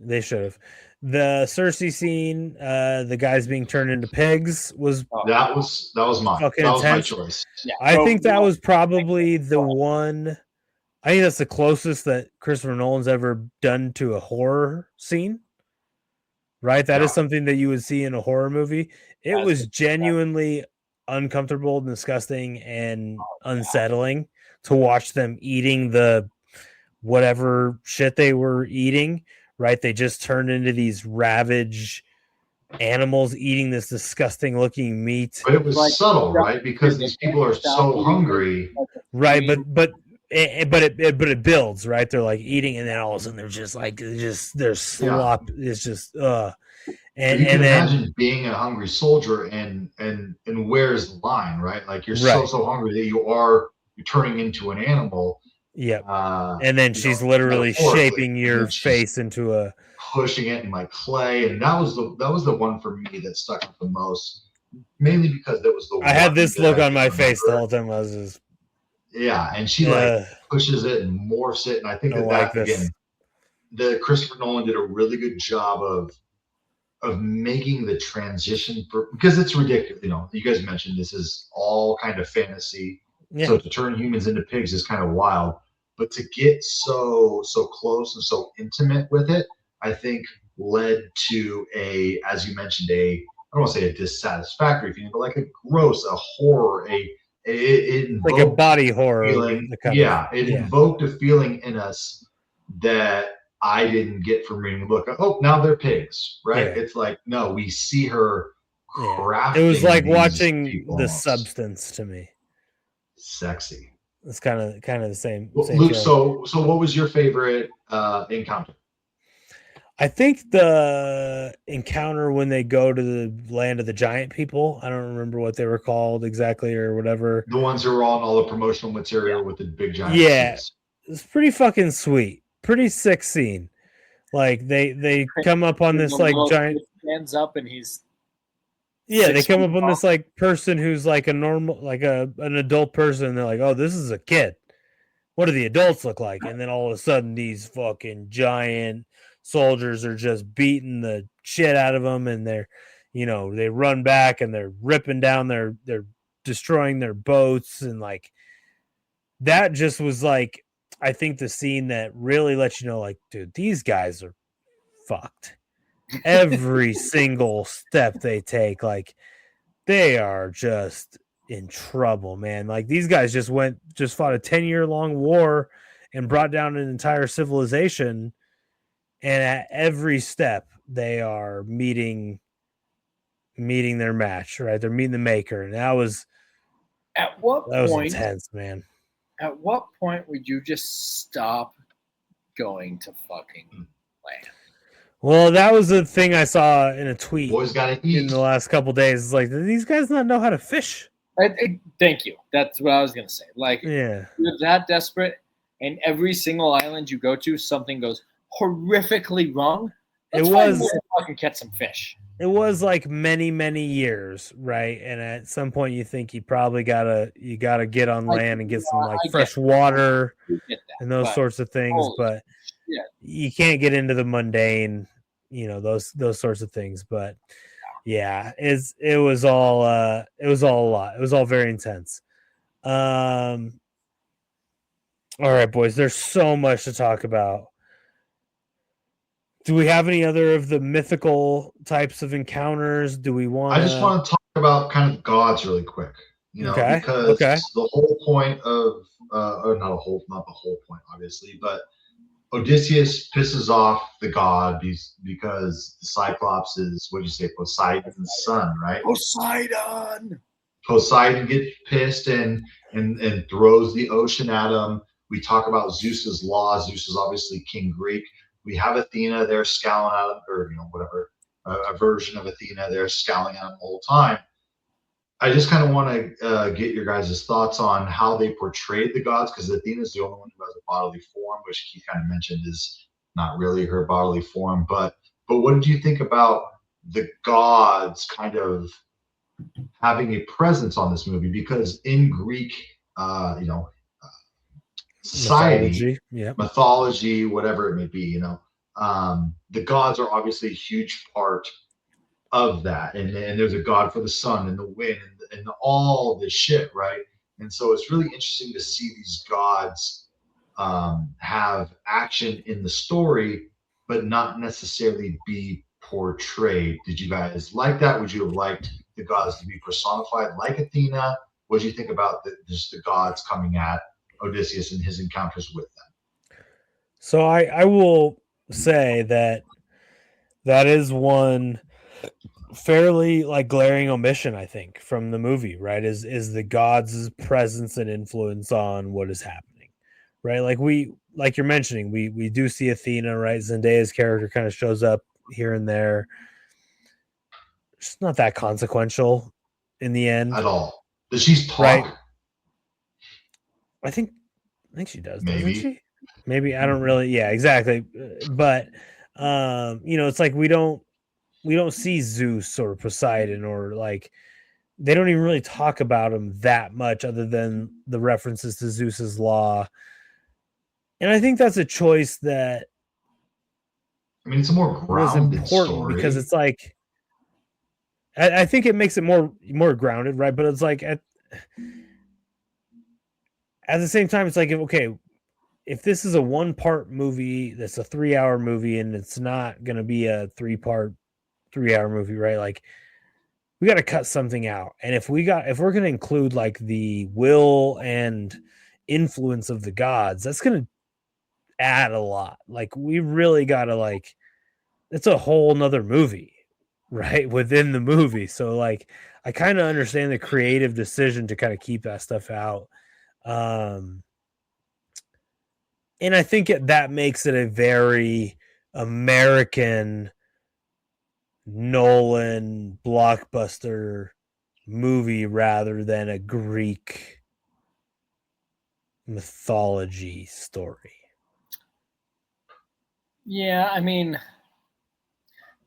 They should have. The Cersei scene, the guys being turned into pigs was that was mine. That was my choice. Yeah. I think that was probably the one. I think that's the closest that Christopher Nolan's ever done to a horror scene. Right? That is something that you would see in a horror movie. It was genuinely uncomfortable, disgusting, and unsettling to watch them eating the whatever shit they were eating. Right, they just turned into these ravage animals eating this disgusting looking meat. But it was subtle, right? Because these people are so hungry. Right, but it builds, right? They're like eating, and then all of a sudden they're just like their slop is just And you can imagine being a hungry soldier and where's the line, right? Like you're so hungry that you're turning into an animal. Yep. And then she's literally shaping your face into a pushing it in like clay, and that was the one for me that stuck out the most, mainly because that was the I had this look on my face the whole time. I was just and she like pushes it and morphs it, and I think that again, the Christopher Nolan did a really good job of making the transition because it's ridiculous. You know, you guys mentioned this is all kind of fantasy, so to turn humans into pigs is kind of wild. But to get so close and so intimate with it, I think led to as you mentioned, I don't want to say a dissatisfactory feeling, but like a horror, it like a body horror feeling. It invoked a feeling in us that I didn't get from reading the book. Oh, now they're pigs, right? Yeah. It's like, no, we see her crafting. It was like watching The Substance to me. Sexy. It's kind of the same. Same Luke, so what was your favorite encounter? I think the encounter when they go to the land of the giant people. I don't remember what they were called exactly or whatever. The ones who were on all the promotional material with the big giant. Yeah, it's pretty fucking sweet. Pretty sick scene. Like they come up on this like giant stands up and he's they come up on this like person who's like a normal like an adult person and they're like, oh, this is a kid. What do the adults look like? And then all of a sudden these fucking giant soldiers are just beating the shit out of them and they're they run back and they're ripping down they're destroying their boats and like that just was like I think the scene that really lets you know like dude these guys are fucked every single step they take like they are just in trouble, man. Like these guys just fought a 10-year long war and brought down an entire civilization. And at every step they are meeting their match, right? They're meeting the maker. And that was intense, man. At what point would you just stop going to fucking land? Well, that was the thing I saw in a tweet Boys gotta eat. in the last couple days. It's like, do these guys not know how to fish? Thank you. That's what I was gonna say. Like, yeah, you're that desperate, and every single island you go to, something goes horrificoly wrong. Let's fucking catch some fish. It was like many, many years, right? And at some point, you think you probably gotta get on land and get some like fresh water and those sorts of things, but you can't get into the mundane, those sorts of things. But yeah, it was all a lot. It was all very intense. All right, boys, there's so much to talk about. Do we have any other of the mythical types of encounters? Do we want? I just want to talk about kind of gods really quick, because the whole point of, or not the whole point, obviously, but Odysseus pisses off the god because the Cyclops is, what do you say, Poseidon's son, right? Poseidon gets pissed and throws the ocean at him. We talk about Zeus's law. Zeus is obviously King Greek. We have Athena there scowling at him, or whatever, a version of Athena there scowling at him the whole time. I just kind of want to get your guys' thoughts on how they portrayed the gods, because Athena is the only one who has a bodily form, which Keith kind of mentioned is not really her bodily form. But what did you think about the gods kind of having a presence on this movie? Because in Greek, society, mythology, whatever it may be, the gods are obviously a huge part of that, and there's a god for the sun and the wind and all this shit, right? And so it's really interesting to see these gods have action in the story, but not necessarily be portrayed. Did you guys like that? Would you have liked the gods to be personified like Athena? What do you think about just the gods coming at Odysseus and his encounters with them? So I will say that is one fairly like glaring omission, I think, from the movie, right? Is the gods' presence and influence on what is happening, right? Like you're mentioning, we do see Athena, right? Zendaya's character kind of shows up here and there. It's not that consequential in the end at all. Does she talk? Right? I think she does. Maybe. Doesn't she? Maybe I don't really. Yeah, exactly. But it's like we don't see Zeus or Poseidon or like they don't even really talk about him that much, other than the references to Zeus's law. And I think that's a choice that it's a more grounded story because it's like I think it makes it more grounded, right? But it's like at the same time, it's like, okay, if this is a 1-part movie, that's a 3-hour movie, and it's not going to be a 3-part 3-hour movie, right? Like, we got to cut something out. And if we're going to include like the will and influence of the gods, that's going to add a lot. Like, we really got to it's a whole nother movie, right? Within the movie. So like, I kind of understand the creative decision to kind of keep that stuff out. And I think that makes it a very American Nolan blockbuster movie rather than a Greek mythology story. Yeah, I mean,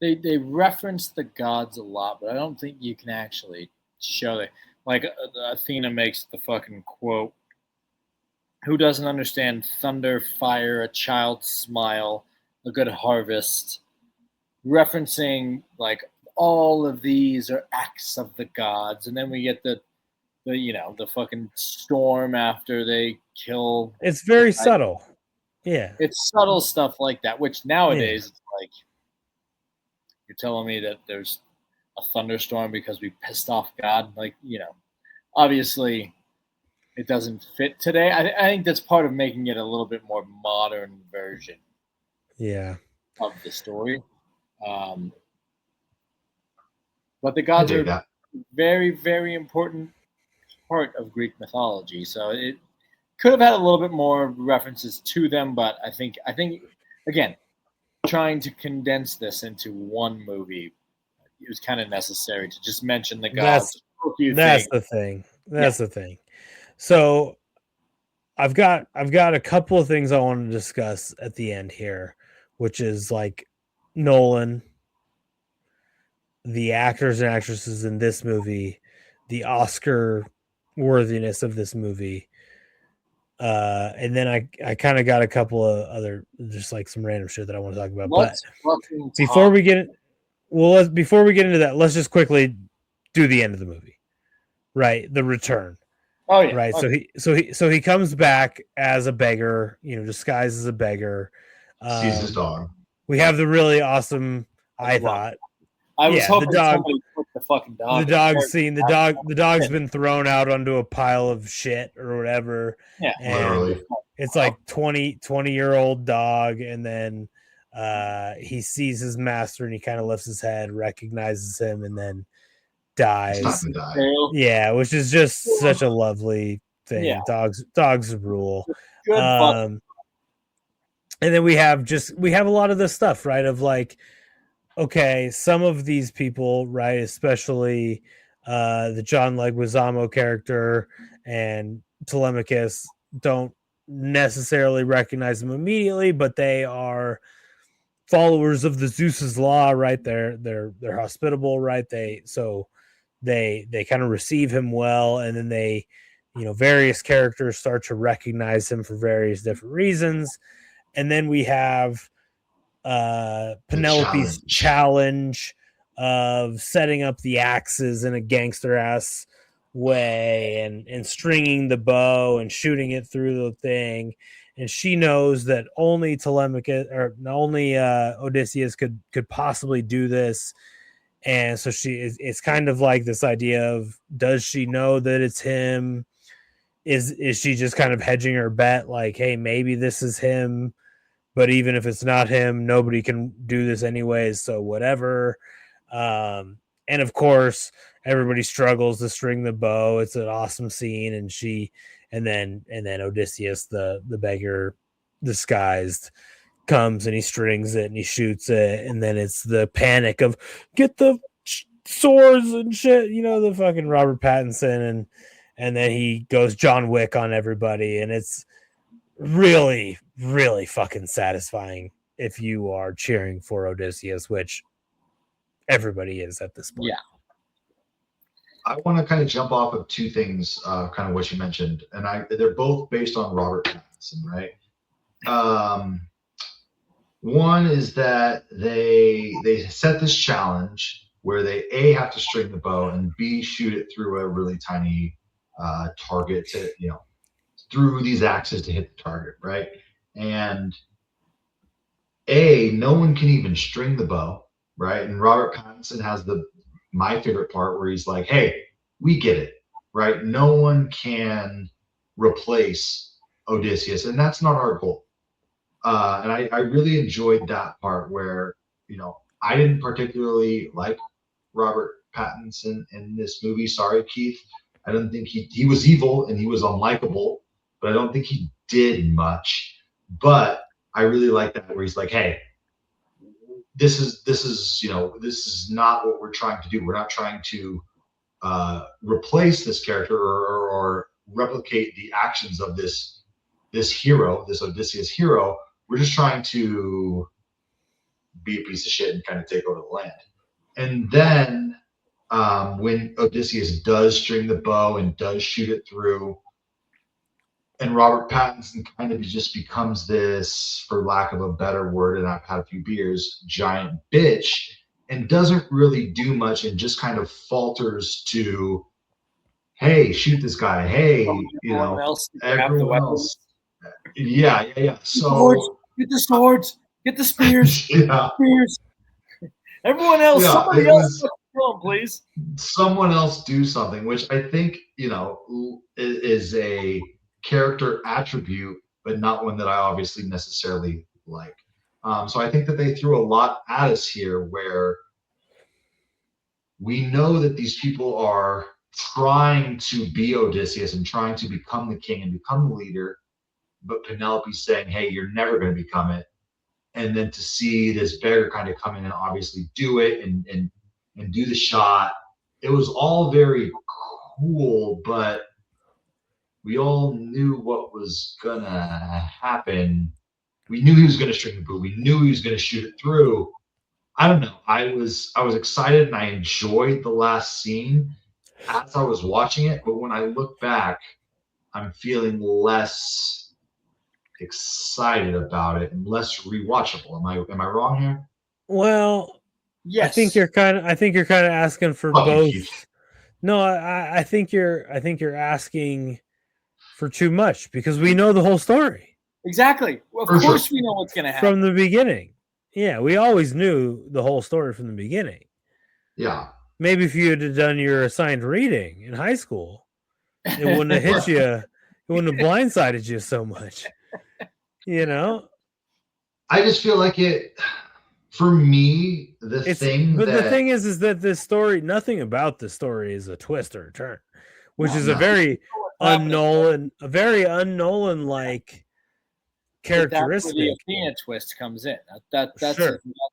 they reference the gods a lot, but I don't think you can actually show it. Like Athena makes the fucking quote, "Who doesn't understand thunder, fire, a child's smile, a good harvest?" Referencing like all of these are acts of the gods, and then we get the fucking storm after they kill. It's very subtle. Yeah. It's subtle stuff like that, which Yeah. nowadays it's like you're telling me that there's a thunderstorm because we pissed off God. Like, obviously it doesn't fit today. I think that's part of making it a little bit more modern version Yeah. of the story. But the I gods dig are that. very, very important part of Greek mythology. So it could have had a little bit more references to them, but I think again, trying to condense this into one movie, it was kind of necessary to just mention the gods. That's the thing. That's the thing. So I've got a couple of things I want to discuss at the end here, which is like Nolan, the actors and actresses in this movie, the Oscar worthiness of this movie. And then I kind of got a couple of other just like some random shit that I want to talk about. Let's But before we get into that, let's just quickly do the end of the movie. Right? The return. Oh yeah. Right. Okay. So he comes back as a beggar, disguised as a beggar. Sees his dog. We have the really awesome, I love thought. I was hoping the dog, somebody put the fucking dog. The dog scene. The dog's been thrown out onto a pile of shit or whatever. Yeah. And Literally. it's like 20-year-old dog, and then he sees his master and he kind of lifts his head, recognizes him, and then dies. It's not gonna die. Yeah, which is just such a lovely thing. Yeah. Dogs rule. Good and then we have a lot of this stuff, right? Of like, okay, some of these people, right, especially the John Leguizamo character and Telemachus, don't necessarily recognize them immediately, but they are followers of the Zeus's law, right? They're hospitable, right? They kind of receive him well, and then they, various characters start to recognize him for various different reasons. And then we have Penelope's challenge of setting up the axes in a gangster ass way and stringing the bow and shooting it through the thing. And she knows that only Telemachus or only Odysseus could possibly do this. And so it's kind of like this idea of, does she know that it's him? Is she just kind of hedging her bet? Like, hey, maybe this is him, but even if it's not him, nobody can do this anyways. So whatever. And of course, everybody struggles to string the bow. It's an awesome scene. And then Odysseus, the beggar disguised, comes and he strings it and he shoots it. And then it's the panic of get the swords and shit, the fucking Robert Pattinson. And then he goes John Wick on everybody. And it's really, really fucking satisfying if you are cheering for Odysseus, which everybody is at this point. Yeah. I want to kind of jump off of two things, kind of what you mentioned, and they're both based on Robert Pattinson, right? One is that they set this challenge where they A, have to string the bow, and B, shoot it through a really tiny target to, through these axes to hit the target, right? And A, no one can even string the bow, right? And Robert Pattinson has my favorite part where he's like, hey, we get it, right? No one can replace Odysseus, and that's not our goal. And I really enjoyed that part where, I didn't particularly like Robert Pattinson in this movie. Sorry, Keith. I don't think he was evil and he was unlikable, but I don't think he did much. But I really like that where he's like, hey, this is not what we're trying to do. We're not trying to replace this character or replicate the actions of this hero, this Odysseus hero. We're just trying to be a piece of shit and kind of take over the land. And then when Odysseus does string the bow and does shoot it through, and Robert Pattinson kind of just becomes this, for lack of a better word, and I've had a few beers, giant bitch, and doesn't really do much and just kind of falters to, hey, shoot this guy. Hey, everyone else everyone else. Yeah. So get the swords, get the spears, yeah. Spears. Everyone else, somebody else, kill him, please. Someone else do something, which I think is a character attribute, but not one that I obviously necessarily like. So I think that they threw a lot at us here, where we know that these people are trying to be Odysseus and trying to become the king and become the leader, but Penelope's saying, hey, you're never going to become it. And then to see this beggar kind of come in and obviously do it and do the shot, it was all very cool, but we all knew what was going to happen. We knew he was going to string the bow. We knew he was going to shoot it through. I don't know. I was excited and I enjoyed the last scene as I was watching it, but when I look back, I'm feeling less excited about it and less rewatchable. Am I wrong here? Well, yes. I think you're kind of asking for both. No, I think you're asking for too much, because we know the whole story. Exactly. Well, of course we know what's going to happen from the beginning. Yeah, we always knew the whole story from the beginning. Yeah. Maybe if you had done your assigned reading in high school, it wouldn't have hit you. It wouldn't have blindsided you so much. I just feel like it. For me, the thing is that this story, nothing about the story is a twist or a turn, which is a very un-Nolan like characteristic. That's where the Athena twist comes in. That's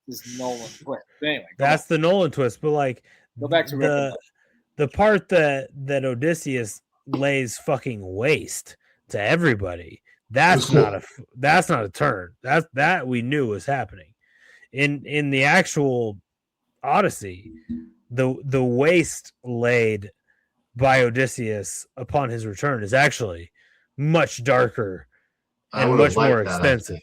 his Nolan twist. Anyway, that's the Nolan twist. But like, go back to the part that Odysseus lays fucking waste to everybody. That's not a turn. That we knew was happening. In the actual Odyssey, the waste laid by Odysseus upon his return is actually much darker and much more extensive.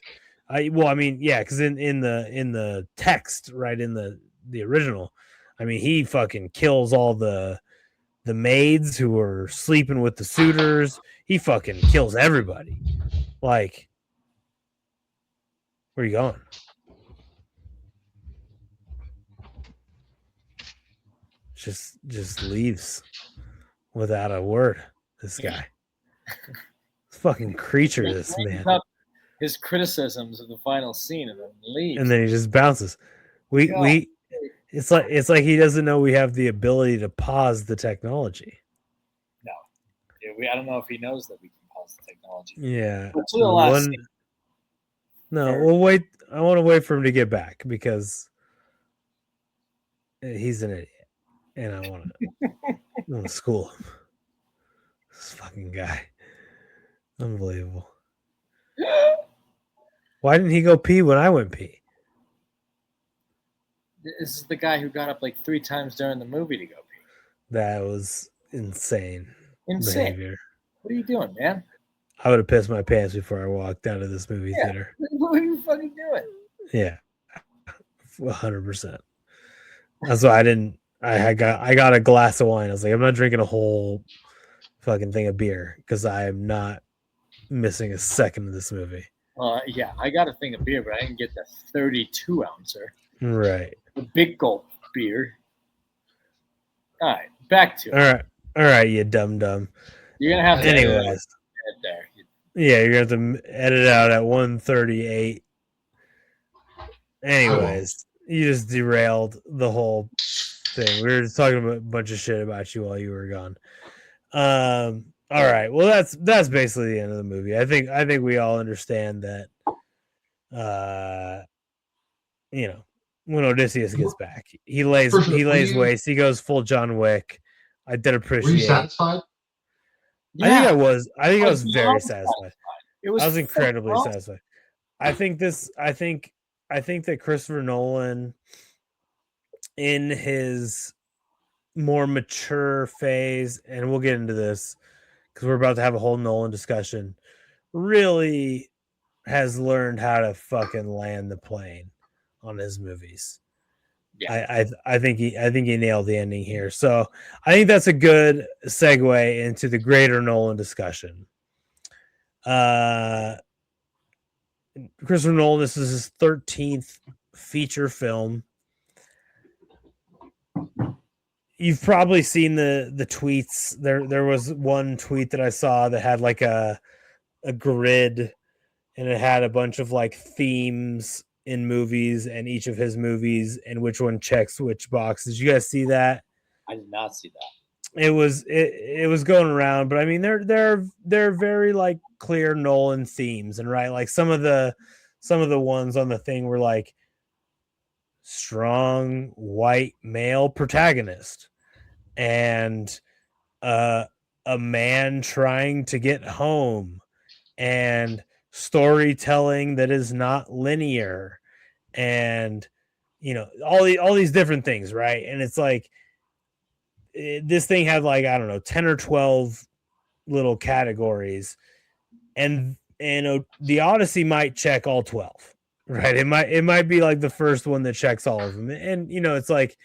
Because in the text, right, in the original, I mean, he fucking kills all the maids who are sleeping with the suitors. He fucking kills everybody. Like, where are you going? Just leaves without a word. This guy, fucking creature. This man. His criticisms of the final scene and then leaves. And then he just bounces. It's like he doesn't know we have the ability to pause the technology. No, I don't know if he knows that we can pause the technology. Yeah. No, we'll wait. I want to wait for him to get back, because he's an idiot. And I want to school him. This fucking guy. Unbelievable. Why didn't he go pee when I went pee? This is the guy who got up like 3 times during the movie to go pee. That was insane. Behavior. What are you doing, man? I would have pissed my pants before I walked out of this movie theater. What are you fucking doing? Yeah. 100%. That's why I didn't. I got a glass of wine. I was like, I'm not drinking a whole fucking thing of beer, because I am not missing a second of this movie. Yeah, I got a thing of beer, but I didn't get the 32 ouncer. Right. The big gulp beer. All right, back to it. All right, you dumb. You're gonna have to anyways. Edit there. Yeah, you're gonna have to edit out at 1:38. Anyways, you just derailed the whole thing. We were just talking about a bunch of shit about you while you were gone. All right. Well, that's basically the end of the movie. I think we all understand that. When Odysseus gets back, he lays waste. He goes full John Wick. I did appreciate. Were you satisfied? I think I was. I was very satisfied. I was incredibly satisfied. I think I think that Christopher Nolan, in his more mature phase, and we'll get into this because we're about to have a whole Nolan discussion, really has learned how to fucking land the plane on his movies. Yeah. I think he nailed the ending here. So I think that's a good segue into the greater Nolan discussion. Christopher Nolan, this is his 13th feature film. You've probably seen the tweets. There was one tweet that I saw that had like a grid, and it had a bunch of like themes in movies and each of his movies and which one checks which box. Did you guys see that? I did not see that. It was going around, but I mean they're very like clear Nolan themes, and right, like some of the ones on the thing were like strong white male protagonist and a man trying to get home and storytelling that is not linear, and all these different things, right? And it's like this thing had like, I don't know, 10 or 12 little categories, and the Odyssey might check all 12, right? It might be like the first one that checks all of them. And it's like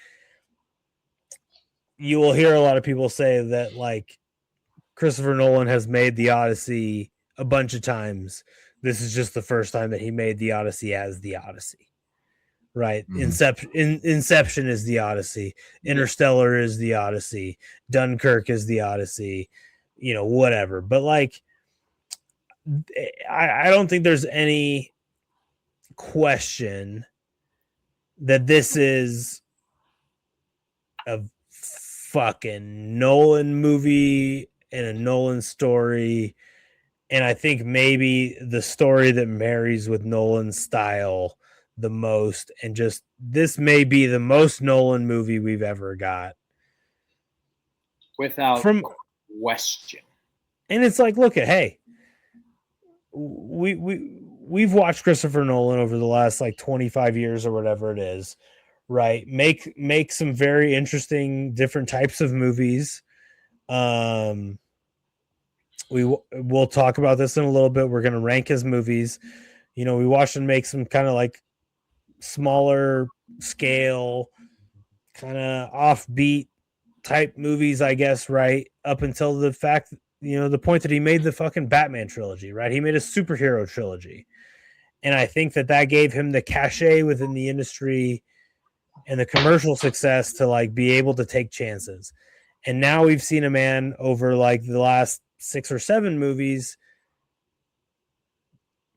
you will hear a lot of people say that like Christopher Nolan has made the Odyssey a bunch of times. This is just the first time that he made the Odyssey as the Odyssey, right? Inception is the Odyssey. Interstellar is the Odyssey. Dunkirk is the Odyssey. Whatever. But like, I don't think there's any question that this is a fucking Nolan movie and a Nolan story. And I think maybe the story that marries with Nolan's style the most, and just this may be the most Nolan movie we've ever got. Without question. And it's like, look at, hey, we've watched Christopher Nolan over the last like 25 years or whatever it is, right? Make some very interesting different types of movies. We'll talk about this in a little bit. We're going to rank his movies. We watched him make some kind of like smaller scale, kind of offbeat type movies, I guess, right? Up until the fact, the point that he made the fucking Batman trilogy, right? He made a superhero trilogy. And I think that gave him the cachet within the industry and the commercial success to like be able to take chances. And now we've seen a man over like the last 6 or 7 movies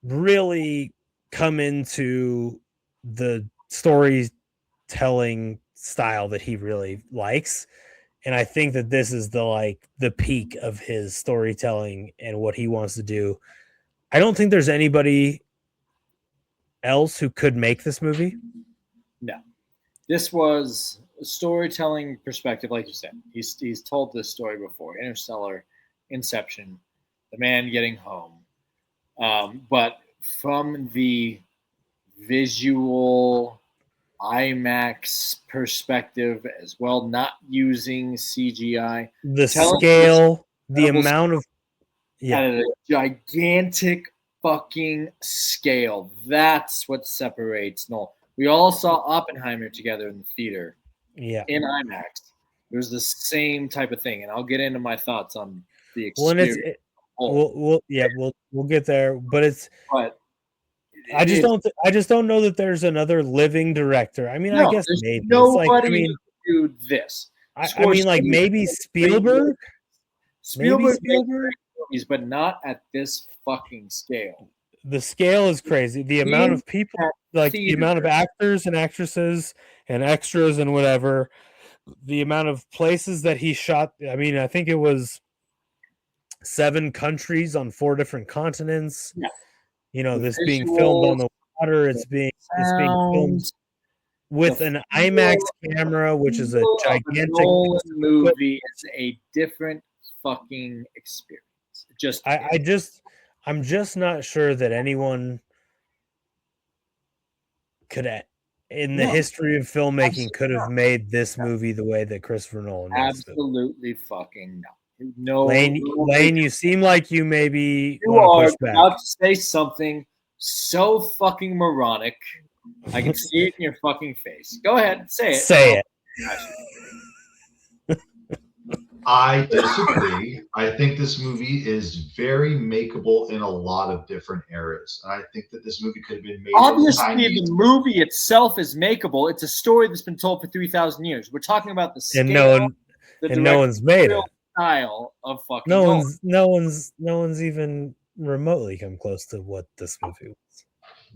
really come into the storytelling style that he really likes. And I think that this is the peak of his storytelling and what he wants to do. I don't think there's anybody else who could make this movie. No. This was a storytelling perspective, like you said. He's told this story before. Interstellar, Inception, The Man Getting Home. But from the visual IMAX perspective as well, not using CGI. The scale, the amount of... At a gigantic fucking scale. That's what separates Nolan. We all saw Oppenheimer together in the theater. Yeah. In IMAX. It was the same type of thing. And I'll get into my thoughts on the experience. We'll get there. But I just don't know that there's another living director. I mean, I guess maybe nobody do this. I mean, like maybe Spielberg. Spielberg, movies, but not at this fucking scale. The scale is crazy. The amount of people, like the amount of actors and actresses and extras and whatever. The amount of places that he shot. I mean, I think it was 7 countries on 4 different continents. Yeah. This being filmed on the water. It's being filmed with an IMAX camera, which is a gigantic movie. It's a different fucking experience. I'm just not sure that anyone in the history of filmmaking could have made this movie the way that Christopher Nolan made this movie. Absolutely fucking no. No, Lane, you seem like you maybe you want to are push back. about to say something so fucking moronic. I can see it in your fucking face. Go ahead, say it. Say it. I disagree. I think this movie is very makeable in a lot of different areas. And I think that this movie could have been made. Obviously, the movie itself is makeable. It's a story that's been told for 3,000 years. We're talking about the scale, no one's made it. Style of fucking. No one's even remotely come close to what this movie was.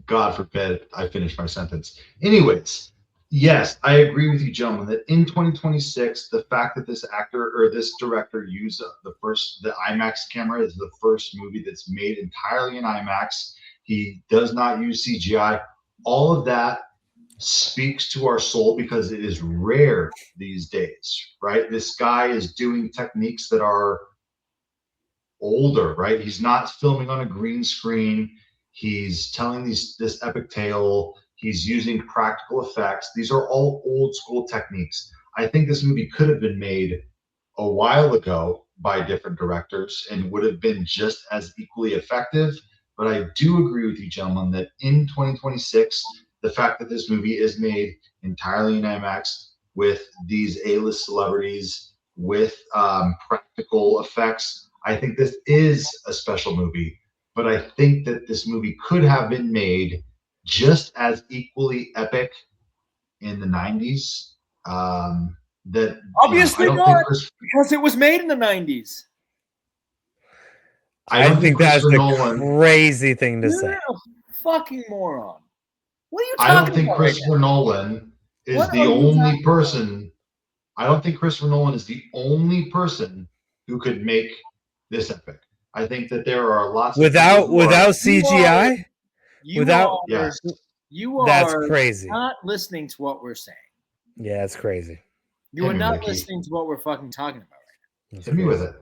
God forbid I finish my sentence. Anyways. Yes, I agree with you, gentlemen, that in 2026, the fact that this actor or this director used the IMAX camera is the first movie that's made entirely in IMAX. He does not use CGI. All of that speaks to our soul because it is rare these days, right? This guy is doing techniques that are older, right? He's not filming on a green screen. He's telling this epic tale. He's using practical effects. These are all old school techniques. I think this movie could have been made a while ago by different directors and would have been just as equally effective. But I do agree with you, gentlemen, that in 2026, the fact that this movie is made entirely in IMAX with these A-list celebrities, with practical effects, I think this is a special movie. But I think that this movie could have been made just as equally epic in the 90s. That obviously not, because it was made in the 90s. I think that's a crazy thing to say. You're a fucking moron. What are you talking about? I don't think Christopher Nolan is the only person. I don't think Christopher Nolan is the only person who could make this epic. I think that there are lots without of CGI. That's crazy. Not listening to what we're saying. Yeah, it's crazy. You are not listening to what we're fucking talking about right now. Hit me with it.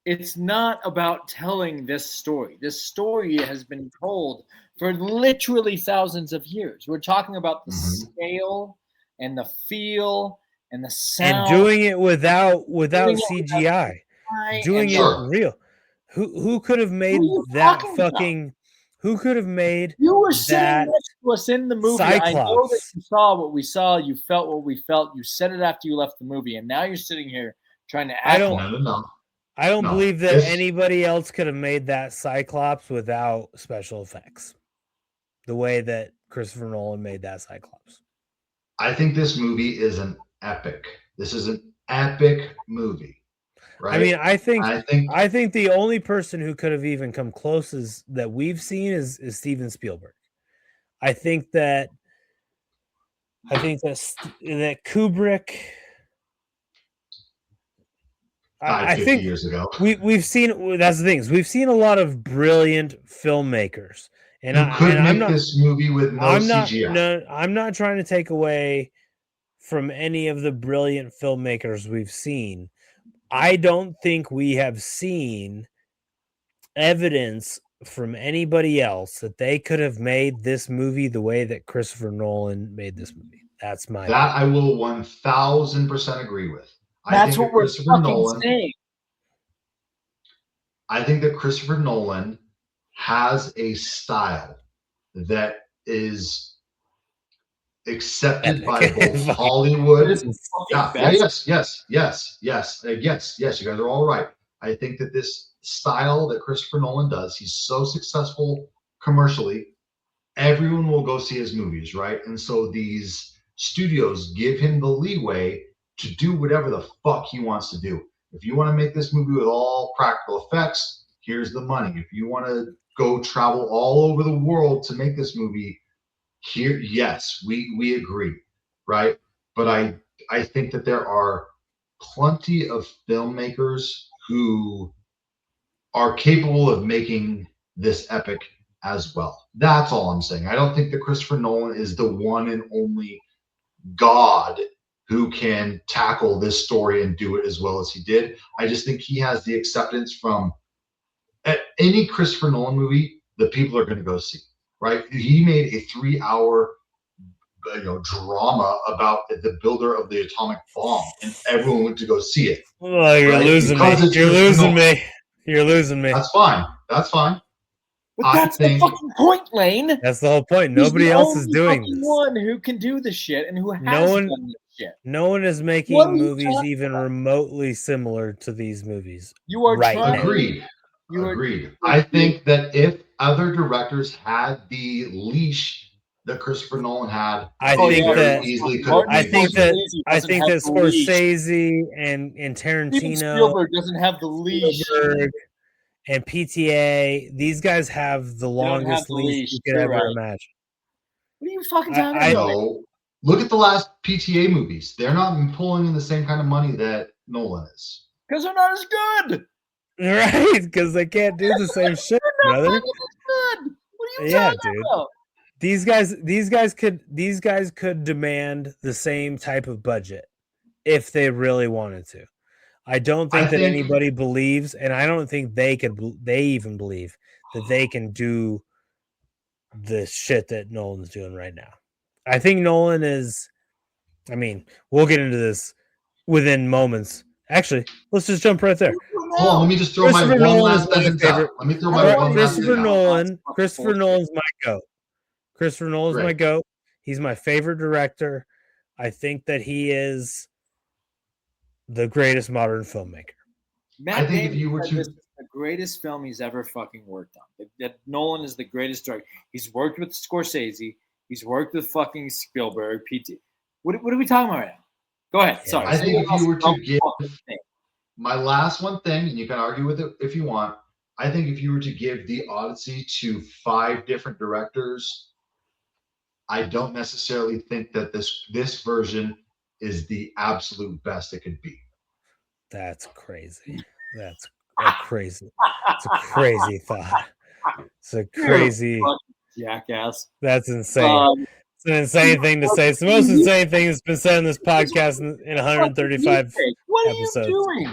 It's not about telling this story. This story has been told for literally thousands of years. We're talking about the scale and the feel and the sound. And doing it without CGI. Doing it real. Who could have made that fucking about? Who could have made you were sitting next to us in the movie. Cyclops. I know that you saw what we saw, you felt what we felt, you said it after you left the movie, and now you're sitting here trying to act. I don't believe that anybody else could have made that Cyclops without special effects. The way that Christopher Nolan made that Cyclops. I think this movie is an epic. This is an epic movie. Right? I mean, I think the only person who could have even come close that we've seen is Steven Spielberg. I think that Kubrick. I think years ago we've seen. That's the thing. We've seen a lot of brilliant filmmakers, and I'm not this movie with no CGI. No, I'm not trying to take away from any of the brilliant filmmakers we've seen. I don't think we have seen evidence from anybody else that they could have made this movie the way that Christopher Nolan made this movie. That's my opinion. I will 1,000% agree with. That's what we're fucking saying. I think that Christopher Nolan has a style that is accepted by both Hollywood. Yes. You guys are all right. I think that this style that Christopher Nolan does, he's so successful commercially, everyone will go see his movies, right? And so these studios give him the leeway to do whatever the fuck he wants to do. If you want to make this movie with all practical effects, here's the money. If you want to go travel all over the world to make this movie, here, yes, we agree, right? But I think that there are plenty of filmmakers who are capable of making this epic as well. That's all I'm saying. I don't think that Christopher Nolan is the one and only God who can tackle this story and do it as well as he did. I just think he has the acceptance from at any Christopher Nolan movie, the people are going to go see, right? He made a 3-hour drama about the builder of the atomic bomb, and everyone went to go see it. Oh, you're right? losing Because me. it's You're Christopher losing Nolan. me. You're losing me. That's fine. That's fine. But that's the fucking point, Lane. That's the whole point. Nobody else is doing this. One who can do the shit and who has done this shit. No one is making movies even remotely similar to these movies. You are right trying. Agreed. Agreed. I think that if other directors had the leash that Christopher Nolan had, I think that Scorsese and Tarantino, Steven Spielberg doesn't have the leash. And PTA, these guys have the longest leash you could ever imagine. What are you fucking talking about? No. Look at the last PTA movies. They're not pulling in the same kind of money that Nolan is. Because they're not as good. Right, because they can't do the same shit, brother. What are you talking about? These guys could demand the same type of budget if they really wanted to. I don't think anybody believes, and I don't think they even believe that they can do the shit that Nolan's doing right now. I think Nolan is, I mean, we'll get into this within moments. Actually, let's just jump right there. Hold on, let me just throw my one last sentence out. Let me throw my one last Christopher Nolan's my GOAT. Christopher Nolan's my GOAT. He's my favorite director. I think that he is the greatest modern filmmaker. Matt Damon said this is the greatest film he's ever fucking worked on. That Nolan is the greatest director. He's worked with Scorsese. He's worked with fucking Spielberg. PT. What are we talking about right now? Go ahead. Sorry. I think if you were to give my last one thing, and you can argue with it if you want, I think if you were to give the Odyssey to 5 different directors, I don't necessarily think that this version is the absolute best it could be. That's crazy. That's crazy. It's a crazy thought. It's a crazy jackass. That's insane. It's an insane thing to say. It's the most insane thing that's been said in this podcast in 135 what are episodes. You doing?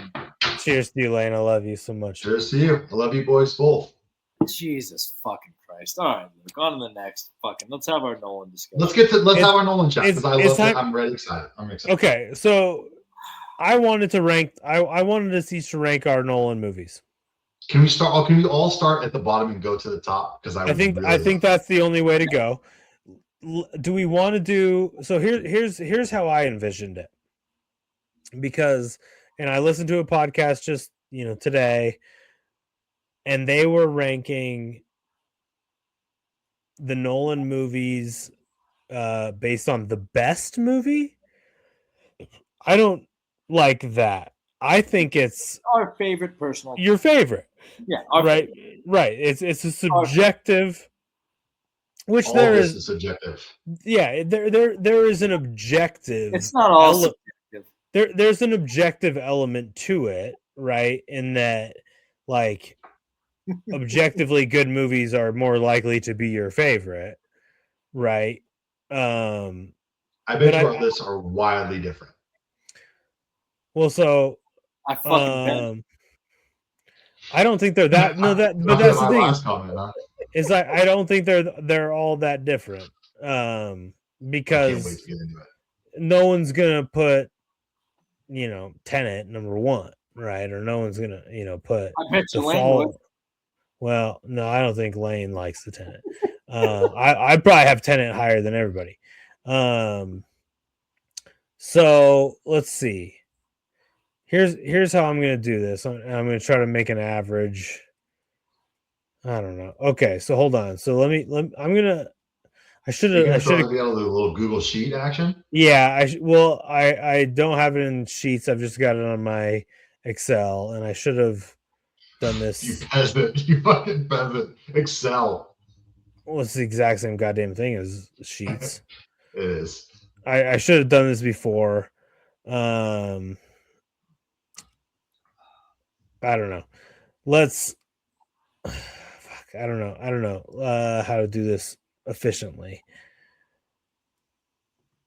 Cheers to you, Lane. I love you so much. Cheers to you. I love you boys both. Jesus fucking Christ. All right, Luke, on to the next fucking. Let's have our Nolan discussion. Let's have our Nolan chat because I love it. I'm really excited. Okay, so I wanted to rank. I wanted us each to rank our Nolan movies. Can we start? Can we all start at the bottom and go to the top? Because I think that's the only way to go. Do we want to do so? Here's how I envisioned it. Because, and I listened to a podcast just today, and they were ranking the Nolan movies based on the best movie. I don't like that. I think it's our favorite personal. Your favorite. Yeah. Right. Favorite. Right. It's a subjective. Which all there is subjective. Yeah, there is an objective. It's not all subjective. There's an objective element to it, right? In that, like, objectively good movies are more likely to be your favorite, right? I bet our lists are wildly different. Well, so I fucking I don't think they're that. No, but that's the thing. Comment, huh? Is I don't think they're all that different. Because no one's gonna put Tenet number 1, right? Or no one's gonna put the fall. Well, no, I don't think Lane likes the Tenet. I probably have Tenet higher than everybody. So let's see. Here's how I'm gonna do this. I'm gonna try to make an average. I don't know. Okay, so hold on. So I should have. Be able to do a little Google Sheet action. Yeah, I don't have it in Sheets. I've just got it on my Excel, and I should have done this. You peasant! You fucking peasant! Excel. Well, it's the exact same goddamn thing as Sheets. It is. I should have done this before. I don't know. Let's. I don't know how to do this efficiently.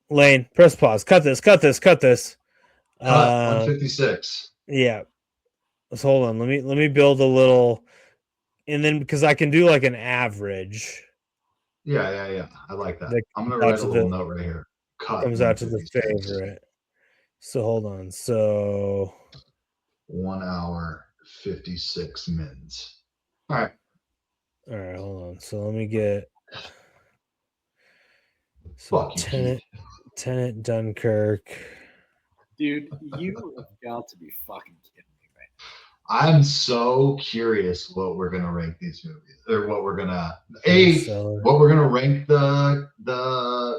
Lane, press pause. Cut this. 156. Yeah. Let's hold on. Let me build a little, and then because I can do like an average. Yeah. I like that. That I'm gonna comes out write a to little the note right here. Cut comes out to the 156. favorite. So hold on. So 1 hour 56 minutes. All right. all right, hold on. So let me get Fuck you, Keith. Tenet, Dunkirk. Dude, you have got to be fucking kidding me, man. I'm so curious what we're gonna rank these movies, or what we're gonna Interstellar. what we're gonna rank the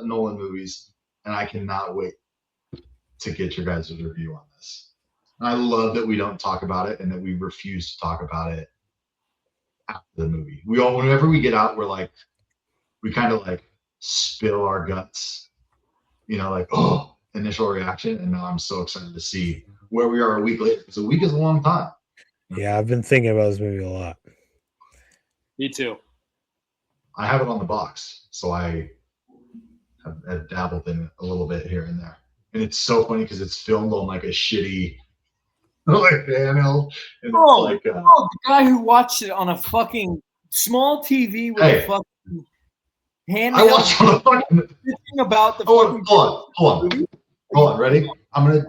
Nolan movies, and I cannot wait to get your guys' review on this. And I love that we don't talk about it and that we refuse to talk about it after the movie. We all, whenever we get out, we're like, we kind of like spill our guts, you know, like, oh, initial reaction. And now I'm so excited to see where we are a week later, because a week is a long time. Yeah, I've been thinking about this movie a lot. Me too. I have it on the box, so I have dabbled in it a little bit here and there. And it's so funny because it's filmed on like a shitty like handheld, and Oh, it's like the guy who watched it on a fucking small TV with a fucking handheld. I watched on a fucking. About the Hold movie. on. Ready? I'm gonna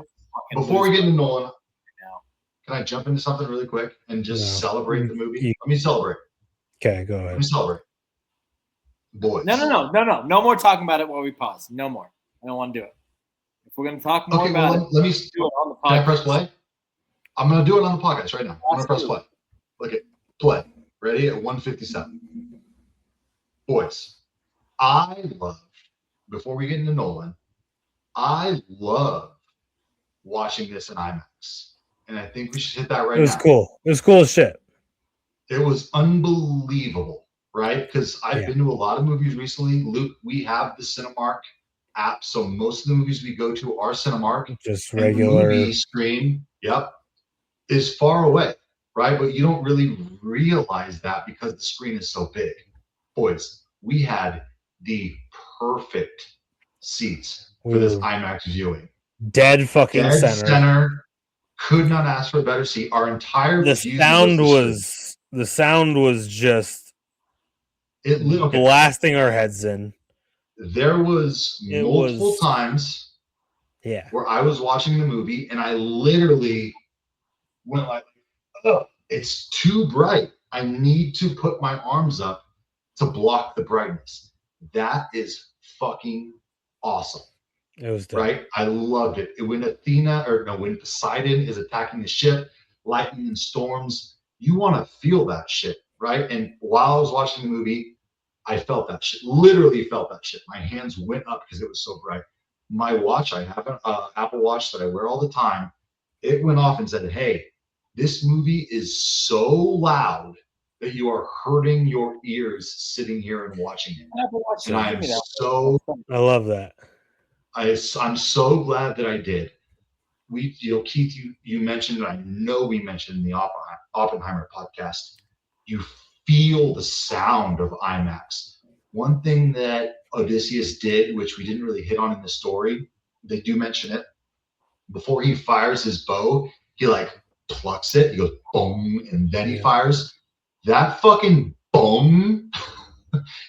before we get into Nolan. Can I jump into something really quick and just celebrate the movie? Let me celebrate. Okay, go ahead. Let me celebrate. Boys. No more talking about it while we pause. No more. I don't want to do it. If we're going to talk more about it, let me do it on the podcast. Can I press play? I'm going to do it on the podcast right now. I'm going to press play. Look at play. Ready at 157. Boys, I love, before we get into Nolan, I love watching this in IMAX. And I think we should hit that right now. It was cool. It was cool as shit. It was unbelievable, right? Because I've been to a lot of movies recently. Luke, we have the Cinemark app, so most of the movies we go to are Cinemark. Just regular movie stream, is far away, right? But you don't really realize that because the screen is so big. Boys, we had the perfect seats for this IMAX viewing. Dead fucking center. Could not ask for a better seat. Our entire the sound was just blasting our heads in. There was multiple times where I was watching the movie and I literally went like, oh, it's too bright. I need to put my arms up to block the brightness. That is fucking awesome. It was dope. Right? I loved it. When when Poseidon is attacking the ship, lightning and storms, you want to feel that shit, right? And while I was watching the movie, I felt that shit. Literally felt that shit. My hands went up because it was so bright. My watch, I have an Apple Watch that I wear all the time. It went off and said, "Hey, this movie is so loud that you are hurting your ears sitting here and watching it." And I love that. I'm so glad that I did. Keith, you mentioned, and I know we mentioned in the Oppenheimer podcast, you feel the sound of IMAX. One thing that Odysseus did, which we didn't really hit on in the story, they do mention it. Before he fires his bow, he like plucks it, he goes boom, and then he fires. That fucking boom,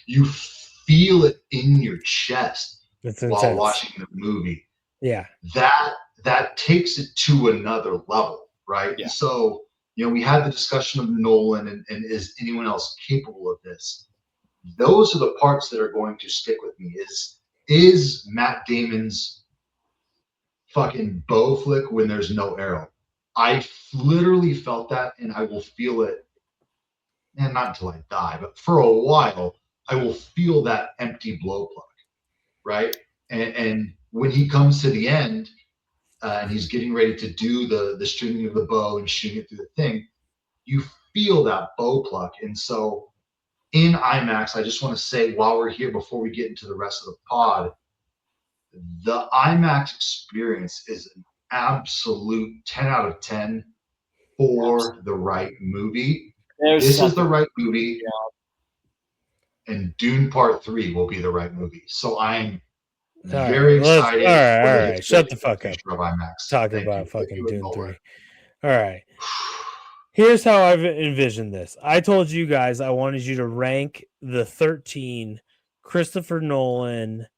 you feel it in your chest while watching the movie. Yeah. That takes it to another level, right? Yeah. So, we had the discussion of Nolan and is anyone else capable of this? Those are the parts that are going to stick with me. Is Matt Damon's fucking bow flick when there's no arrow? I literally felt that, and I will feel it, and not until I die, but for a while, I will feel that empty blow plug, right? And when he comes to the end, and he's getting ready to do the stringing of the bow and shooting it through the thing, you feel that bow pluck. And so in IMAX, I just want to say, while we're here, before we get into the rest of the pod, the IMAX experience is an absolute 10 out of 10 for the right movie. This is the right movie. And Dune Part 3 will be the right movie. So I'm very excited. All right. Shut the fuck up. IMAX. Talking about fucking Dune 3. All right. Here's how I've envisioned this. I told you guys I wanted you to rank the 13 Christopher Nolan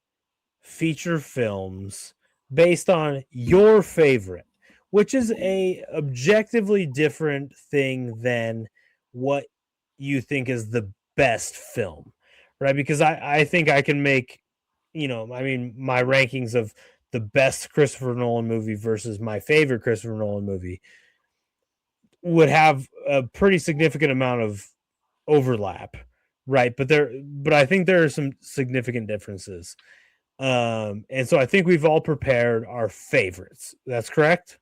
feature films based on your favorite, which is a objectively different thing than what you think is the best film, right? Because I think I can make, my rankings of the best Christopher Nolan movie versus my favorite Christopher Nolan movie would have a pretty significant amount of overlap, right? But I think there are some significant differences. And so I think we've all prepared our favorites. That's correct?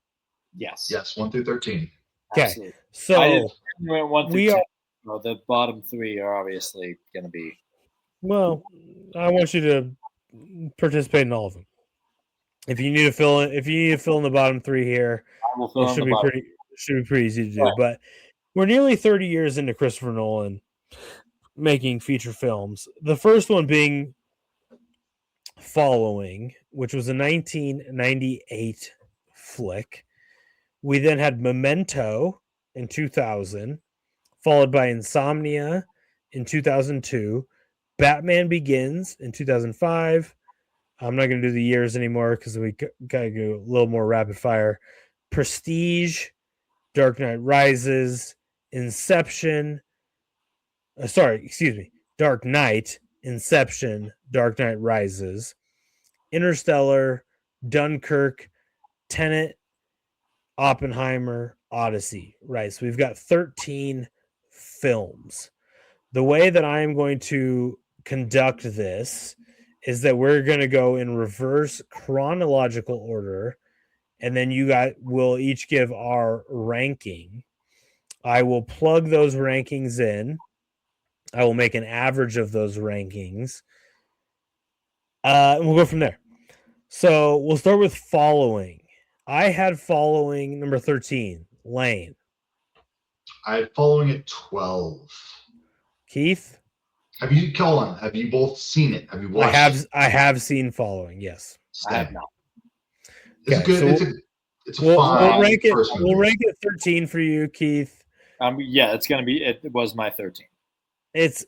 Yes. Yes, 1 through 13. Okay. Absolutely. So went 1 through we 10. are, Well, the bottom 3 are obviously going to be. well, I want you to participate in all of them. If you need to fill in the bottom 3 here, I will fill it in should the be bottom. pretty easy to do. Right. But we're nearly 30 years into Christopher Nolan making feature films. The first one being Following, which was a 1998 flick. We then had Memento in 2000, followed by Insomnia in 2002, Batman Begins in 2005. I'm not going to do the years anymore because we got to go a little more rapid fire. Prestige, Dark Knight Rises, Inception. Dark Knight, Inception, Dark Knight Rises, Interstellar, Dunkirk, Tenet, Oppenheimer, Odyssey. Right. So we've got 13 films. The way that I am going to conduct this is that we're going to go in reverse chronological order, and then you guys will each give our ranking. I will plug those rankings in. I will make an average of those rankings. And we'll go from there. So we'll start with Following. I had Following number 13, Lane. I had Following at 12. Keith? Have you both seen it? Have you watched it? I have seen Following, yes. I have not. It's Okay, good. so it's a fine we'll rank it. first movie. We'll rank it 13 for you, Keith. Yeah, it's gonna be. It was my 13. It's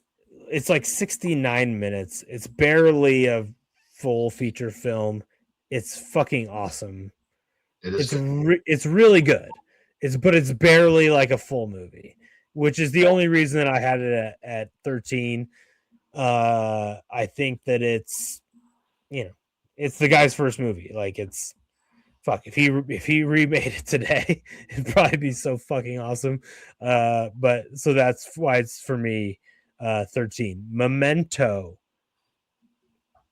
like 69 minutes. It's barely a full feature film. It's fucking awesome. It's really good. But it's barely like a full movie, which is the only reason that I had it at 13. I think that it's it's the guy's first movie. Like it's fuck if he remade it today, it'd probably be so fucking awesome. But so that's why it's for me 13. Memento.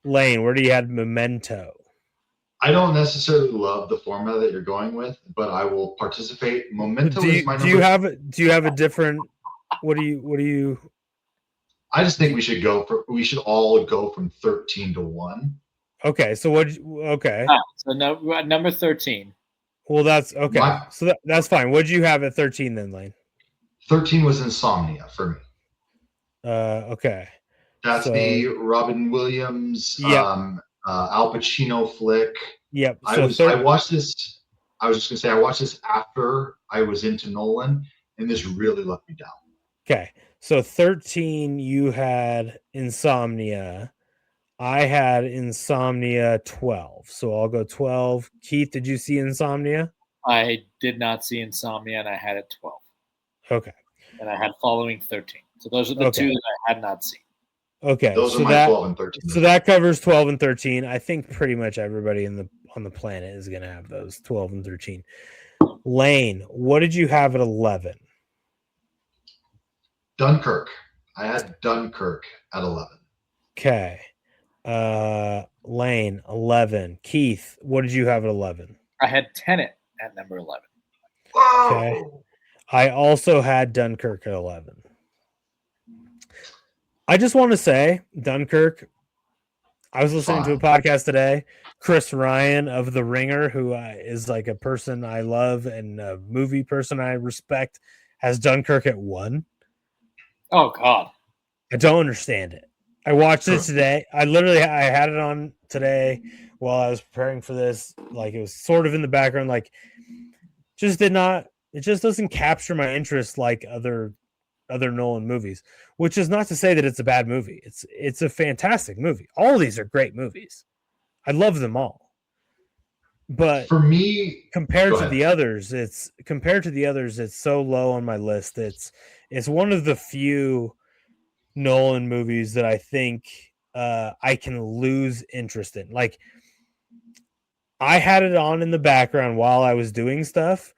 Lane, where do you have Memento? I don't necessarily love the format that you're going with, but I will participate. Memento is my number. Do you have a different? What do you? I just think we should all go from 13 to 1. Okay, so okay. So number 13. Well, that's okay. So that's fine. What'd you have at 13 then, Lane? 13 was Insomnia for me. Okay. That's the Robin Williams, Al Pacino flick. Yep. So I watched this. I was just gonna say I watched this after I was into Nolan, and this really let me down. Okay. So 13, you had Insomnia. I had Insomnia 12. So I'll go 12. Keith, did you see Insomnia? I did not see Insomnia, and I had it 12. Okay. And I had Following 13. So those are the two that I had not seen. Okay. Those are my 12 and 13. So that covers 12 and 13. I think pretty much everybody on the planet is going to have those 12 and 13. Lane, what did you have at 11? Dunkirk. I had Dunkirk at 11. Okay. Lane, 11. Keith, what did you have at 11? I had Tenet at number 11. Whoa! Okay. I also had Dunkirk at 11. I just want to say, Dunkirk, I was listening to a podcast today. Chris Ryan of The Ringer, who is like a person I love and a movie person I respect, has Dunkirk at 1. Oh, God. I don't understand it. I watched it today. I had it on today while I was preparing for this. Like it was sort of in the background, like it just doesn't capture my interest like other, other Nolan movies, which is not to say that it's a bad movie. It's a fantastic movie. All of these are great movies. I love them all. But For me, compared go to ahead. the others, it's so low on my list. It's one of the few Nolan movies that I think I can lose interest in. Like, I had it on in the background while I was doing stuff.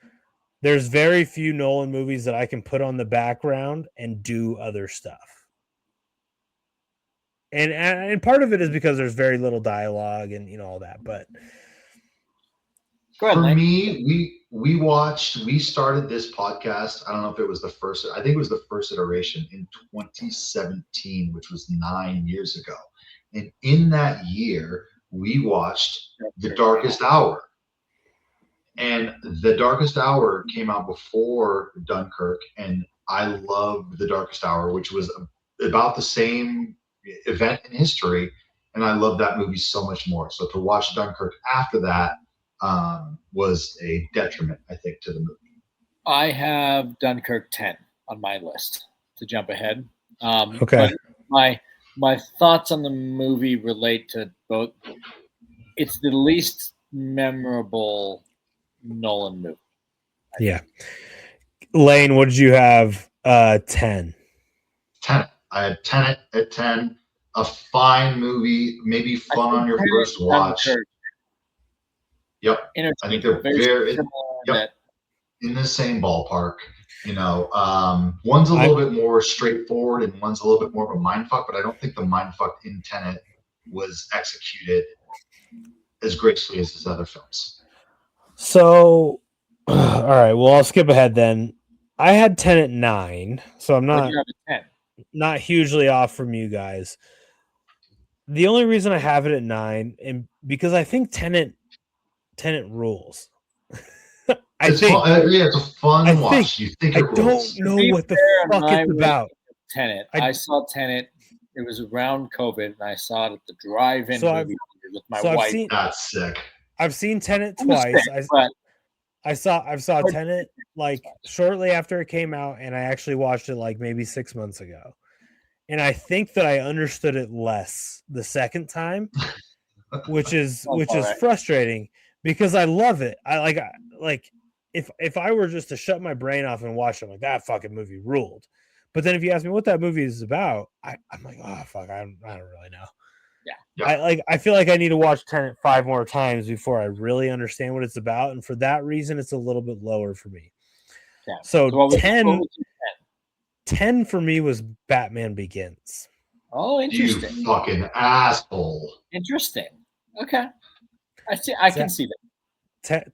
There's very few Nolan movies that I can put on the background and do other stuff. And part of it is because there's very little dialogue and all that. But Go ahead, For Lane. me, we started this podcast. I don't know if it was the first. I think it was the first iteration in 2017, which was 9 years ago. And in that year, we watched The Darkest Hour. And The Darkest Hour came out before Dunkirk, and I loved The Darkest Hour, which was about the same event in history, and I love that movie so much more. So to watch Dunkirk after that was a detriment, I think, to the movie. I have Dunkirk 10 on my list to jump ahead. Okay. But my thoughts on the movie relate to both. It's the least memorable Nolan movie. yeah. Lane, what did you have? 10. Tenet. I had Tenet at 10. A fine movie, maybe fun on your first watch. Dunkirk, Yep. I think they're very similar. yep, in the same ballpark. One's a little bit more straightforward and one's a little bit more of a mindfuck, but I don't think the mindfuck in Tenet was executed as gracefully as his other films. So, all right. Well, I'll skip ahead then. I had 10 at 9, so I'm not hugely off from you guys. The only reason I have it at 9, and because I think Tenet rules. It's a fun watch. You think it rules. I don't know what the fuck it's about. Tenet. I saw Tenet. It was around COVID, and I saw it at the drive-in movie with my wife. That's sick. I've seen Tenet twice. I saw Tenet like shortly after it came out, and I actually watched it like maybe 6 months ago. And I think that I understood it less the second time, which is frustrating because I love it. I like if I were just to shut my brain off and watch it, I'm like, that fucking movie ruled. But then if you ask me what that movie is about, I'm like, oh fuck, I don't really know. Yeah. I feel like I need to watch Tenet 5 more times before I really understand what it's about, and for that reason, it's a little bit lower for me. Yeah. So 10 for me was Batman Begins. Oh, interesting. You fucking asshole. Interesting. Okay. I can see that.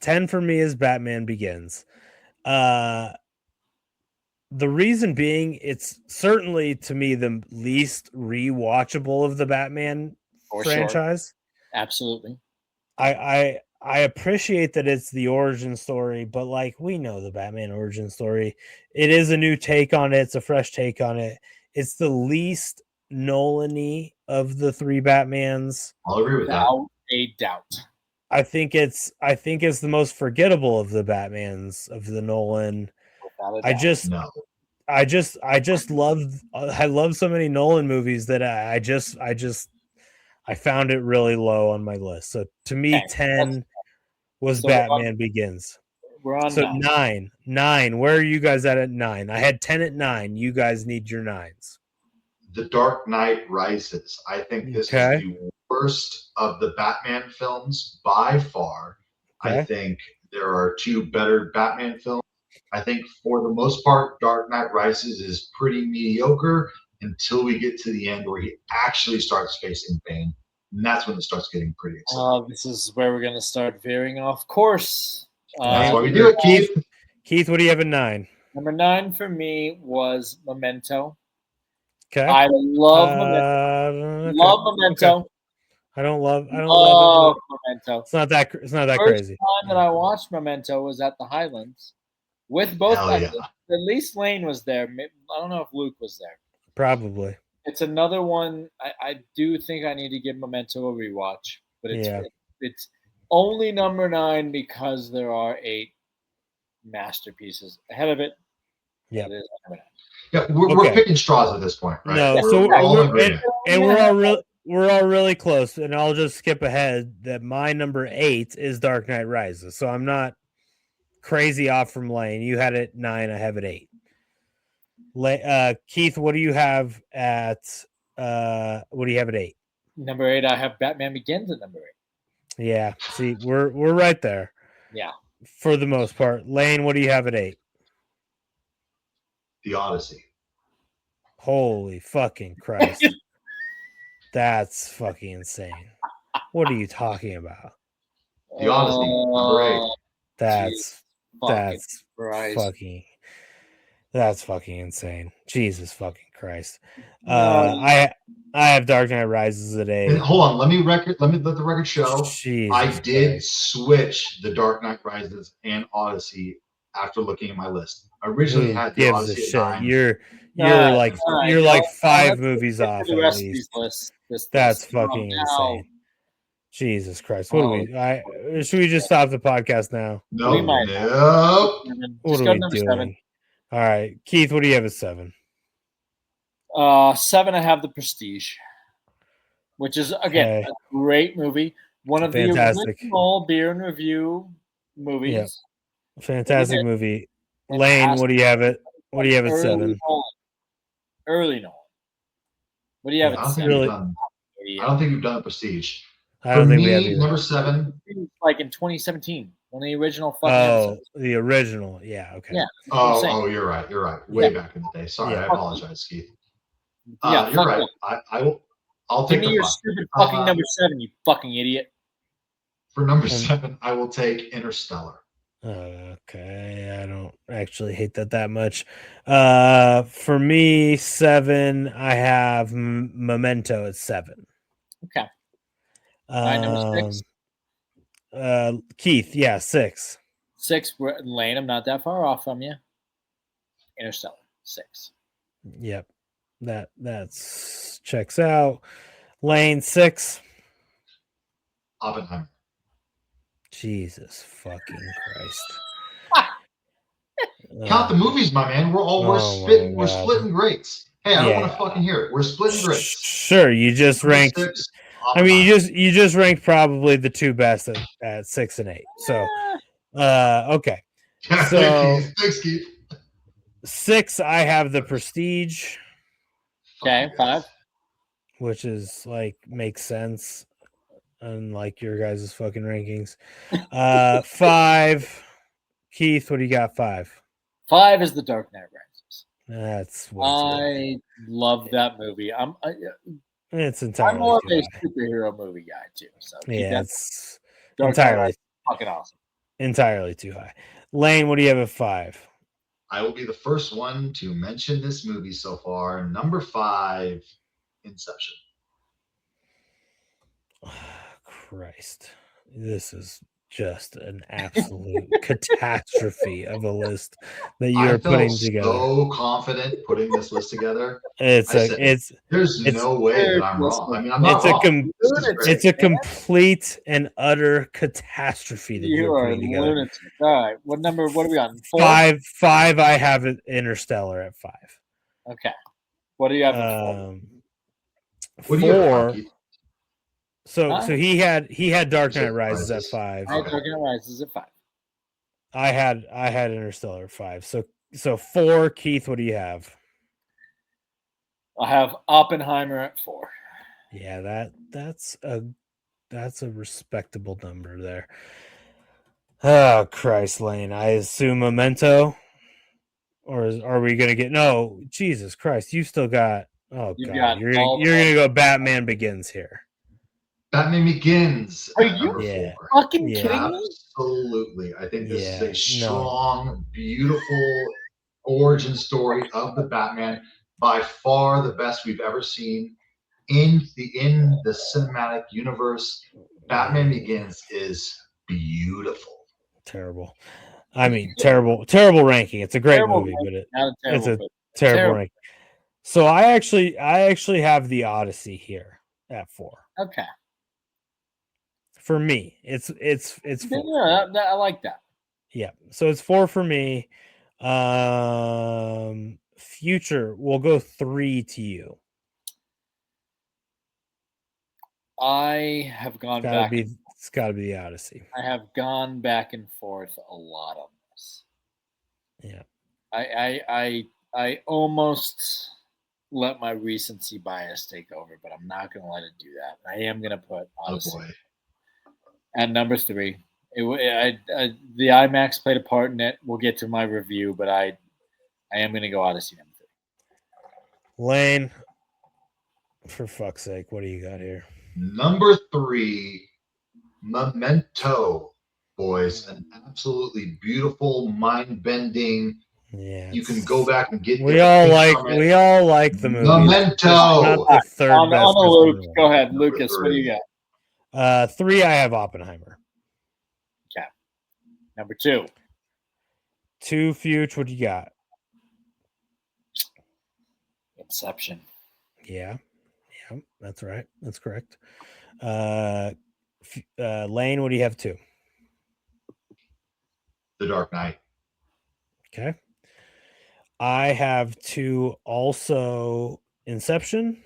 10 for me is Batman Begins. The reason being, it's certainly to me the least rewatchable of the Batman franchise. Sure. Absolutely. I appreciate that it's the origin story, but like we know the Batman origin story. It is a new take on it. It's a fresh take on it. It's the least Nolan-y of the 3 Batmans. I'll agree with that. Without a doubt. I think it's the most forgettable of the Batmans of the Nolan. I love so many Nolan movies that I found it really low on my list. So to me, 10 was Batman Begins. We're on 9. 9. Where are you guys at 9? I had 10 at 9. You guys need your 9s. The Dark Knight Rises. I think this is the worst of the Batman films by far. Okay. I think there are 2 better Batman films. I think for the most part, Dark Knight Rises is pretty mediocre until we get to the end where he actually starts facing Bane. And that's when it starts getting pretty exciting. This is where we're going to start veering off course. That's why we do it, Keith. Keith, what do you have at 9? Number 9 for me was Memento. Okay. I love Memento. Love Memento. Okay. I don't love Memento. It's not that crazy. The time that I watched Memento was at the Highlands with both. At least Lane was there. I don't know if Luke was there. Probably. It's another one. I do think I need to give Memento a rewatch, but it's only number 9 because there are 8 masterpieces ahead of it. Yeah. Yeah, we're Okay. picking straws at this point, right? No, we're all in agreement. we're all really close, and I'll just skip ahead that my number 8 is Dark Knight Rises. So I'm not crazy off from Lane. You had it 9, I have it 8. Keith, what do you have at 8? Number 8, I have Batman Begins at number 8. Yeah, see, we're right there. Yeah. For the most part. Lane, what do you have at 8? The Odyssey. Holy fucking Christ. That's fucking insane. What are you talking about? The Odyssey, number 8. That's Christ. That's fucking insane. Jesus fucking Christ. I have Dark Knight Rises at 8. And hold on, let me let the record show. Jesus I did Christ. switch the Dark Knight Rises and Odyssey after looking at my list. I originally Who had the gives Odyssey a at shit? 9. You're like Well, 5 let's movies get off to the at rest of least. these lists. That's list. fucking Now, insane. Jesus Christ. What do we should we just stop the podcast now? No, We might no. What Just are go we to number doing? 7. All right. Keith, what do you have at 7? 7, I have The Prestige, which is, again, a great movie. One of Fantastic. the original beer and review movies. Yep. Fantastic movie. Lane, what do you have at 7? Early Nolan. What do you have I at don't think 7? we've done. I don't think we've done Prestige. I don't For think me, we have either. number 7. Like in 2017, one of the original fucking Oh, episodes. the original. Yeah, okay. Yeah. Oh, you're right. You're right. Way back in the day. Sorry, Yeah. I apologize, Keith. Yeah, you're right. I'll Give take me the your fun. stupid fucking number 7, you fucking idiot. For number 7, I will take Interstellar. Okay, I don't actually hate that much. For me, 7, I have Memento at 7. Okay. Number 6. Keith, yeah, 6. 6, Lane, I'm not that far off from you. Interstellar, 6. Yep, that's checks out. Lane, 6. Oppenheimer. Jesus fucking Christ. Count the movies, my man. We're splitting greats. Hey, I don't want to fucking hear it. We're splitting greats. Sure, you just ranked. 6, I mean, you just ranked probably the 2 best at 6 and 8. So, okay. So thanks, Keith. 6, I have The Prestige. Okay, 5. Which is like makes sense, unlike your guys' fucking rankings. 5. Keith, what do you got? 5. 5 is The Dark Knight Rises. That's I love that movie. it's entirely I'm more of too a high. superhero movie guy too. So Yeah, it's Dark Knight entirely Rises, fucking awesome. Entirely too high. Lane, what do you have at 5? I will be the first one to mention this movie so far. Number 5, Inception. Christ, this is just an absolute catastrophe of a list that you are putting together. So confident putting this list together. There's no way that I'm wrong. I mean, I'm not wrong. It's a complete and utter catastrophe that you you're are putting together. Lunatic. All right, what number? What are we on? 4? 5. I have it Interstellar at 5. Okay. What do you have at 4? What do you have at 5? So he had Dark Knight Rises at 5. I had Dark Knight Rises at 5. I had Interstellar at 5. So 4, Keith, what do you have? I have Oppenheimer at 4. Yeah, that's a respectable number there. Oh Christ, Lane. I assume Memento, or are we gonna get no? Jesus Christ, you still got. Oh God, you're gonna go Batman Begins here. Batman Begins. Are you fucking kidding me? Absolutely. I think this is a strong, beautiful origin story of the Batman. By far the best we've ever seen in the cinematic universe. Batman Begins is beautiful. Terrible. I mean, terrible ranking. It's a great movie, but it's a terrible ranking. So I actually have the Odyssey here at 4. Okay. For me, it's 4. Yeah, I like that. Yeah. So it's 4 for me. Future, we'll go 3 to you. I have gone back. It's got to be the Odyssey. I have gone back and forth a lot on this. Yeah. I almost let my recency bias take over, but I'm not going to let it do that. I am going to put Odyssey at number 3. The IMAX played a part in it. We'll get to my review, but I am going to go Odyssey number 3. Lane, for fuck's sake, what do you got here? Number 3, Memento, boys. An absolutely beautiful, mind-bending. Yeah, you can go back and get. We all like the movie. Memento. Not the third best. Luke. Go ahead, Lucas. What do you got? 3. I have Oppenheimer. Okay. Number 2. 2, Future. What do you got? Inception. Yeah, that's right. That's correct. Lane, what do you have 2? The Dark Knight. Okay. I have 2 also Inception.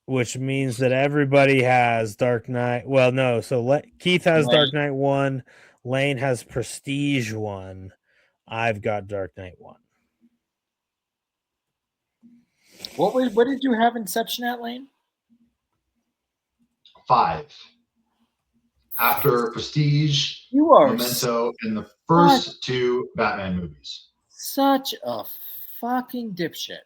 Which means that everybody has Dark Knight. Well, no. So Keith has Dark Knight 1. Lane has Prestige 1. I've got Dark Knight 1. What did you have Inception at, Lane? 5. After Prestige, Memento, and the first 2 Batman movies. Such a fucking dipshit.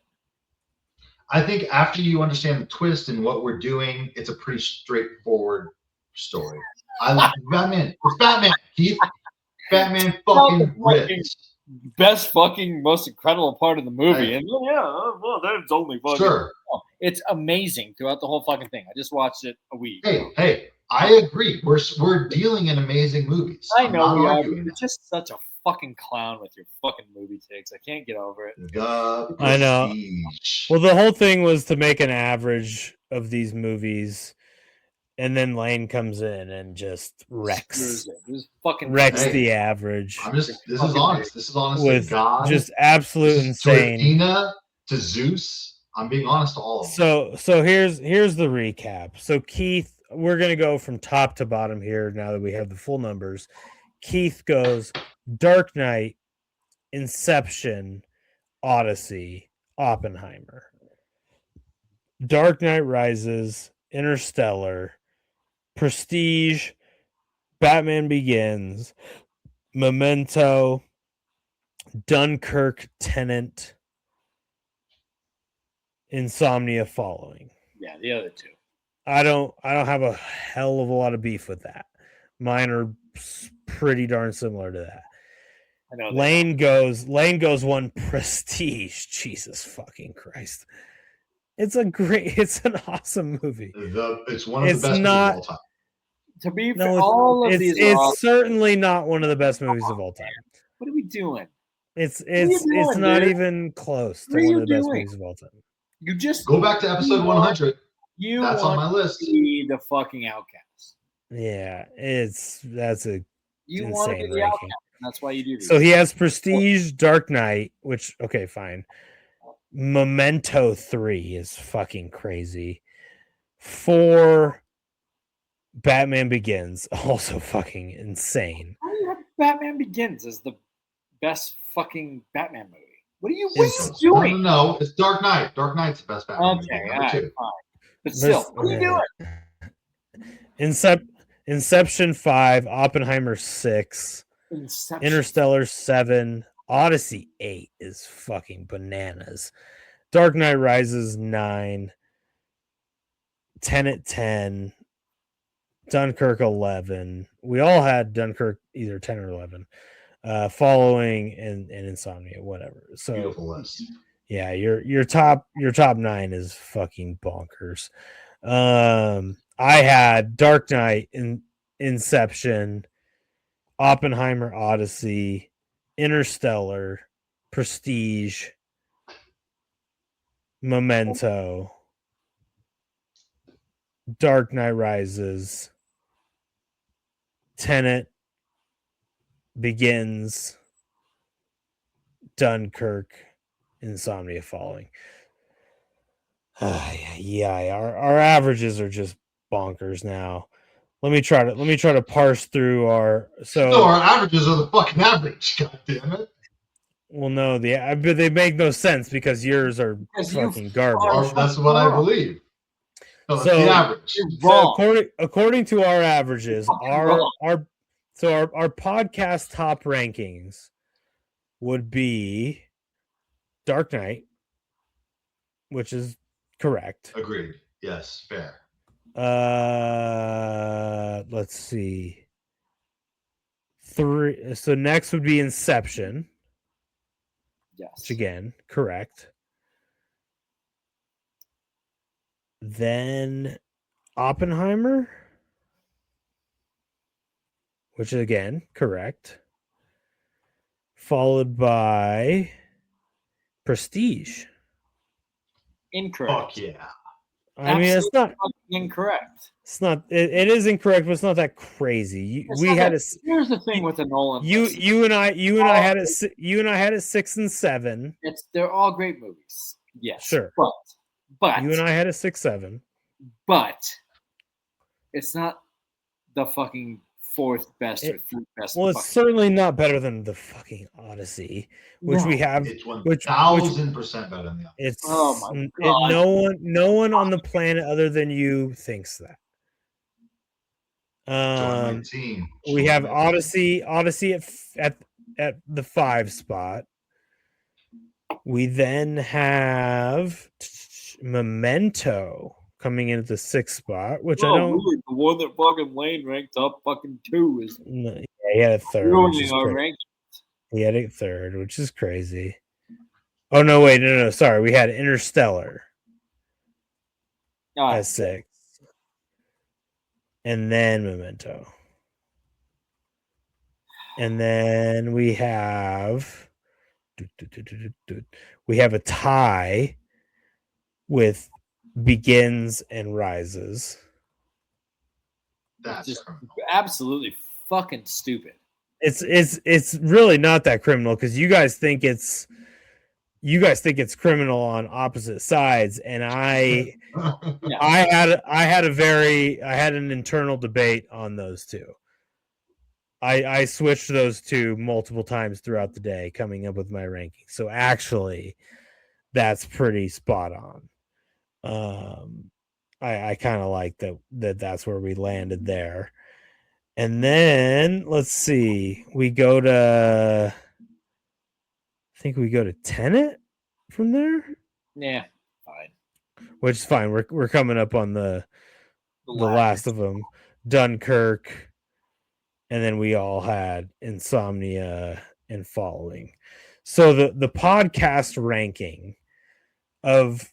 I think after you understand the twist and what we're doing, it's a pretty straightforward story. I like Batman. It's Batman, Keith. Batman fucking rips. Best fucking most incredible part of the movie. And that's only fucking. Sure. It's amazing throughout the whole fucking thing. I just watched it a week. Hey, I agree. We're dealing in amazing movies. I know we are. You're just such a fucking clown with your fucking movie takes. I can't get over it. I know. Well, the whole thing was to make an average of these movies, and then Lane comes in and just wrecks the average. This is honest. This is honest with God. Just absolute insane. To Athena, to Zeus. I'm being honest to all of them. So here's the recap. So Keith, we're gonna go from top to bottom here now that we have the full numbers. Keith goes Dark Knight, Inception, Odyssey, Oppenheimer. Dark Knight Rises, Interstellar, Prestige, Batman Begins, Memento, Dunkirk, Tenet, Insomnia following. Yeah, the other 2. I don't have a hell of a lot of beef with that. Mine are pretty darn similar to that. I know Lane goes 1 Prestige. Jesus fucking Christ. It's an awesome movie. It's one of the best movies of all time. To be all of these it's certainly not one of the best movies of all time. What are we doing? It's not even close to one of the best movies of all time. You just go back to episode 100. That's on my list. Be the fucking outcast. Yeah, that's a you want to be the outcast. That's why you do this. So he has Prestige, Dark Knight, which okay, fine. Memento 3 is fucking crazy. 4 Batman Begins, also fucking insane. How do you have Batman Begins as the best fucking Batman movie? What are you doing? No, it's Dark Knight. Dark Knight's the best Batman movie. Okay, all right, fine. But still, what are you doing? Inception 5, Oppenheimer 6, Interstellar 7, Odyssey 8 is fucking bananas. Dark Knight Rises 9, Tenet 10, Dunkirk 11. We all had Dunkirk either 10 or 11. Following and Insomnia, whatever. So beautiful list. Yeah, your top 9 is fucking bonkers. I had Dark Knight, Inception, Oppenheimer, Odyssey, Interstellar, Prestige, Memento, Dark Knight Rises, Tenet, Begins, Dunkirk, Insomnia Falling. Yeah, our averages are just bonkers now. Let me try to parse through our No, our averages are the fucking average. God damn it. Well, no, but they make no sense because yours are fucking garbage. That's what I believe. No, it's the So, average. according to our averages, You're our podcast top rankings would be Dark Knight, which is correct. Agreed. Yes, fair. Let's see. 3. So next would be Inception. Yes. Which again, correct. Then Oppenheimer, which again, correct. Followed by Prestige. Incorrect. Fuck yeah. I mean, it's not incorrect. It's not. It is incorrect, but it's not that crazy. Here's the thing with the Nolan. You and I had it. You and I had it 6 and 7. They're all great movies. Yes, sure. But you and I had a 6-7. But it's not the fucking fourth best or third best. Well, it's certainly not better than the fucking Odyssey, which we have. It's 1,000% better than the Odyssey. It's my God. No one on the planet other than you thinks that. We have Odyssey at the 5 spot. We then have Memento coming in at the 6th spot, which I don't. Really, the one that fucking Lane ranked up fucking 2 is. No, yeah, he had a 3rd. Ruining our rankings. He had a 3rd, which is crazy. Oh no! Wait, no. Sorry, we had Interstellar at 6, and then Memento, and then we have a tie with Begins and Rises. That's just absolutely fucking stupid. It's really not that criminal because you guys think it's criminal on opposite sides, and I had an internal debate on those two. I switched those two multiple times throughout the day, coming up with my ranking. So actually, that's pretty spot on. I kind of like that's where we landed there. And then let's see, I think we go to Tenet from there. Yeah, fine. Which is fine. We're coming up on the last of them, Dunkirk, and then we all had Insomnia and Falling. So the podcast ranking of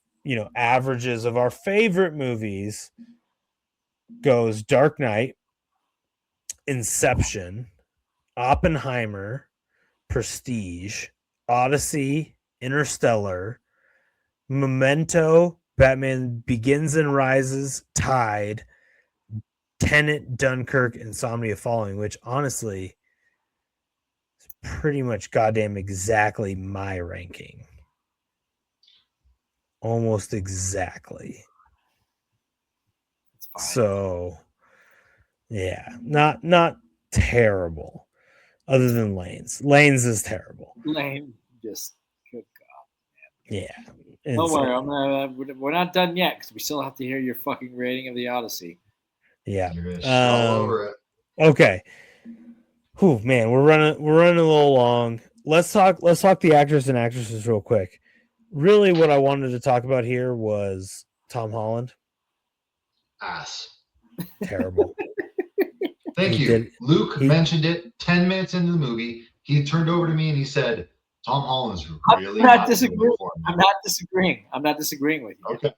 averages of our favorite movies goes Dark Knight, Inception, Oppenheimer, Prestige, Odyssey, Interstellar, Memento, Batman Begins and Rises, tied, Tenet, Dunkirk, Insomnia Falling, which honestly is pretty much goddamn exactly my ranking. Almost exactly. So, yeah, not terrible. Other than Lane's. Lane's is terrible. Lane just good God. Man. Yeah. Don't worry, we're not done yet because we still have to hear your fucking rating of the Odyssey. Yeah. All over it. Okay. Whew, man, we're running a little long. Let's talk the actors and actresses real quick. Really, what I wanted to talk about here was Tom Holland. Ass. Terrible. Thank you. Luke mentioned it 10 minutes into the movie. He turned over to me and he said, Tom Holland's really I'm not disagreeing. I'm not disagreeing with you. Okay.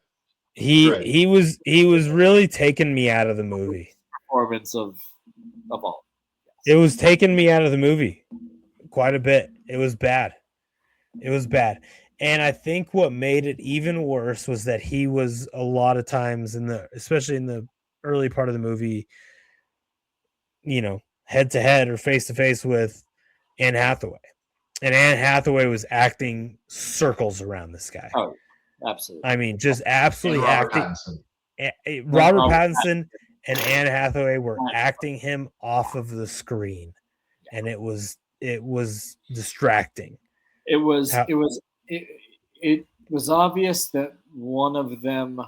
He was really taking me out of the movie. Performance of all. It was taking me out of the movie quite a bit. It was bad. And I think what made it even worse was that he was a lot of times especially in the early part of the movie, head to head or face to face with Anne Hathaway. and Anne Hathaway was acting circles around this guy. Oh, absolutely. I mean, just And absolutely Robert acting. Pattinson. Robert Pattinson and Anne Hathaway were acting him off of the screen, and it was distracting. It was obvious that one of them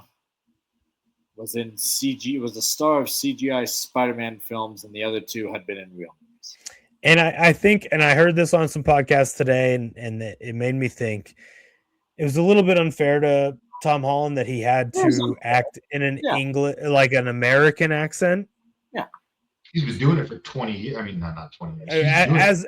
was in CG. Was the star of CGI Spider-Man films, and the other two had been in real movies. And I think, and I heard this on some podcasts today, and it made me think it was a little bit unfair to Tom Holland that he had to act in an English, like an American accent. Yeah, he's been doing it for 20 years. I mean, not 20 years.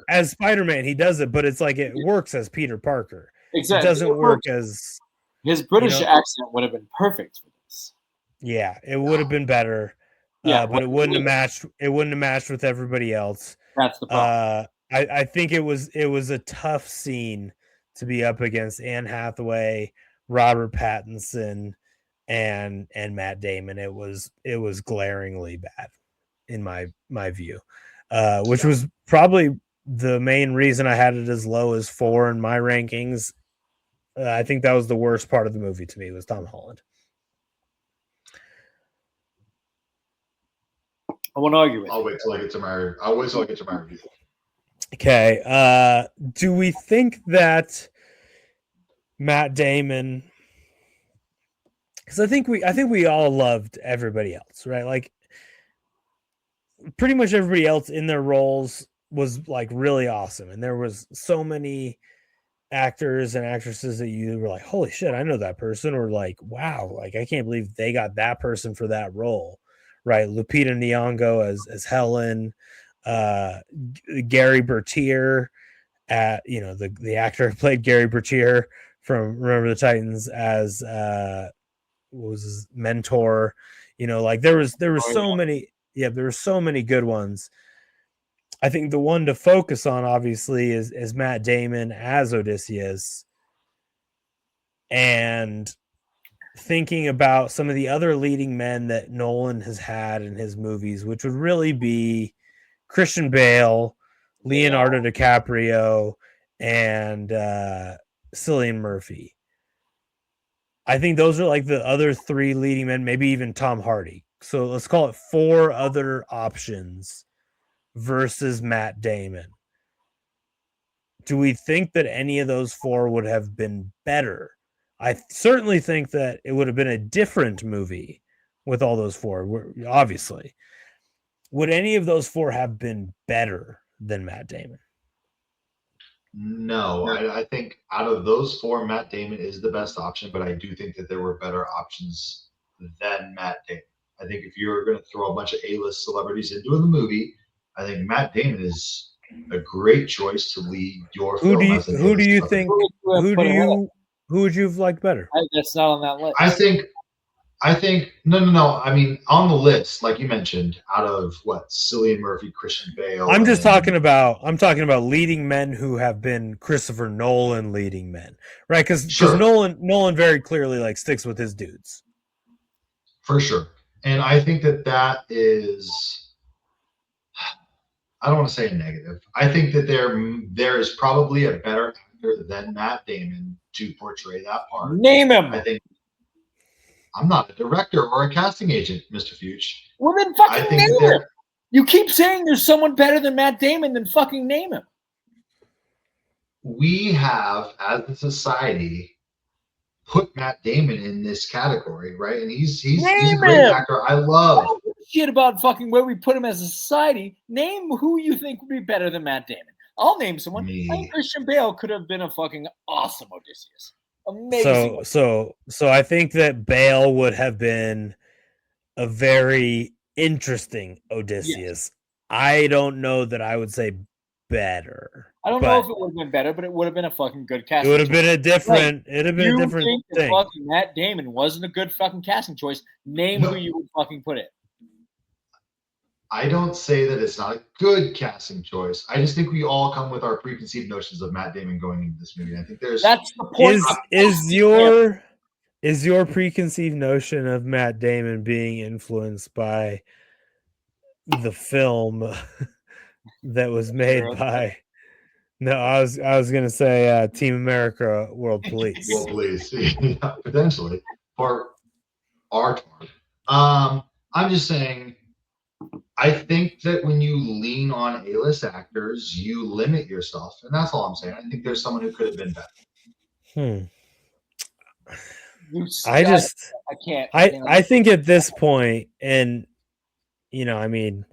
As Spider-Man, he does it, but it's like it works as Peter Parker. Exactly. It doesn't work as his British accent would have been perfect for this. Yeah, it would have been better. Yeah, but it wouldn't have matched. It wouldn't have matched with everybody else. That's the problem. I think it was a tough scene to be up against Anne Hathaway, Robert Pattinson, and Matt Damon. It was glaringly bad in my view, which was probably the main reason I had it as low as 4 in my rankings. I think that was the worst part of the movie to me, was Tom Holland. I won't argue with I'll wait till I get to my review. Okay. Do we think that Matt Damon? Because I think we all loved everybody else, right? Like, pretty much everybody else in their roles was like really awesome, and there was so many actors and actresses that you were like, holy shit, I know that person, or like, wow, like I can't believe they got that person for that role, right? Lupita Nyong'o as Helen, Gary Bertier, the actor who played Gary Bertier from Remember the Titans as what was his mentor, like there was so many, there were so many good ones. I think the one to focus on, obviously, is Matt Damon as Odysseus, and thinking about some of the other leading men that Nolan has had in his movies, which would really be Christian Bale, Leonardo DiCaprio, and Cillian Murphy. I think those are like the other 3 leading men, maybe even Tom Hardy. So let's call it 4 other options versus Matt Damon. Do we think that any of those 4 would have been better? I certainly think that it would have been a different movie with all those 4, obviously. Would any of those 4 have been better than Matt Damon? No, I think out of those 4, Matt Damon is the best option, but I do think that there were better options than Matt Damon. I think if you're going to throw a bunch of A-list celebrities into the movie, I think Matt Damon is a great choice to lead your film. Who would you have liked better? That's not on that list. I think no. I mean, on the list, like you mentioned, out of Cillian Murphy, Christian Bale. I'm talking about leading men who have been Christopher Nolan leading men, right? Because Nolan very clearly like sticks with his dudes. For sure. And I think that is, I don't want to say a negative. I think that there is probably a better actor than Matt Damon to portray that part. Name him. I think I'm not a director or a casting agent, Mr. Fuchs. Well, then fucking name him. You keep saying there's someone better than Matt Damon, then fucking name him. We have, as a society, put Matt Damon in this category, right? And he's a great actor. I love. I don't give a shit about fucking where we put him as a society. Name who you think would be better than Matt Damon. I'll name someone. I think Christian Bale could have been a fucking awesome Odysseus. Amazing. So I think that Bale would have been a very interesting Odysseus. Yes. I don't know that I would say better. I don't know if it would have been better, but it would have been a fucking good casting. It would have been a different. It'd have been a different thing. That fucking Matt Damon wasn't a good fucking casting choice. Name who you would fucking put it. I don't say that it's not a good casting choice. I just think we all come with our preconceived notions of Matt Damon going into this movie. I think that's the point. Is your preconceived notion of Matt Damon being influenced by the film that was made by No, I was gonna say Team America, World Police. Well, please, yeah, potentially for our part. I'm just saying. I think that when you lean on A-list actors, you limit yourself, and that's all I'm saying. I think there's someone who could have been better. I just I can't. I think at this point, and I mean,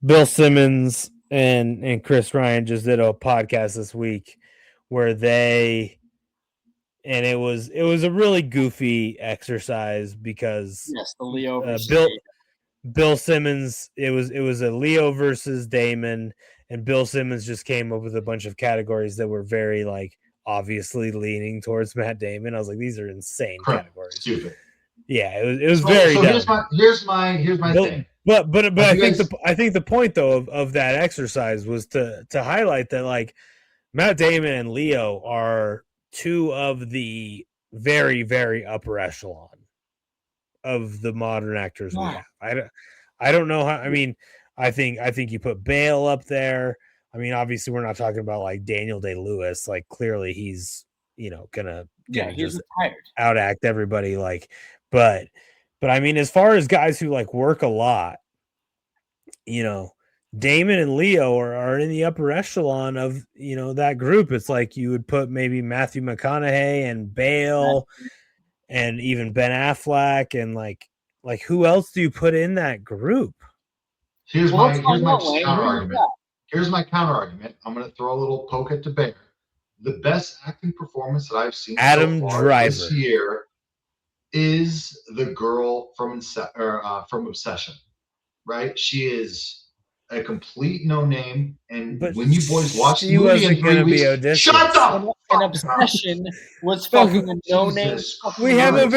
Bill Simmons and Chris Ryan just did a podcast this week where it was a really goofy exercise because Yes, the Leo versus Bill Simmons, it was a Leo versus Damon, and Bill Simmons just came up with a bunch of categories that were very like obviously leaning towards Matt Damon. I was like, these are insane categories. Stupid. Yeah, it was very dumb. Here's my thing. But I think the point though of that exercise was to highlight that like Matt Damon and Leo are two of the very, very upper echelon of the modern actors we have. I don't know how. I mean, I think you put Bale up there. I mean, obviously, we're not talking about like Daniel Day-Lewis. Like, clearly, he's gonna he's retired, outact everybody. Like, but I mean, as far as guys who like work a lot, Damon and Leo are in the upper echelon of that group. It's like you would put maybe Matthew McConaughey and Bale. And even Ben Affleck and like who else do you put in that group? Here's my counter argument. Here's my counter argument. I'm going to throw a little poke at the bear. The best acting performance that I've seen Adam so far Driver this year is the girl from Obsession, right? She is a complete no name, and when you boys watch the movie in 3 weeks, shut up. An Obsession was fucking a no name. We have a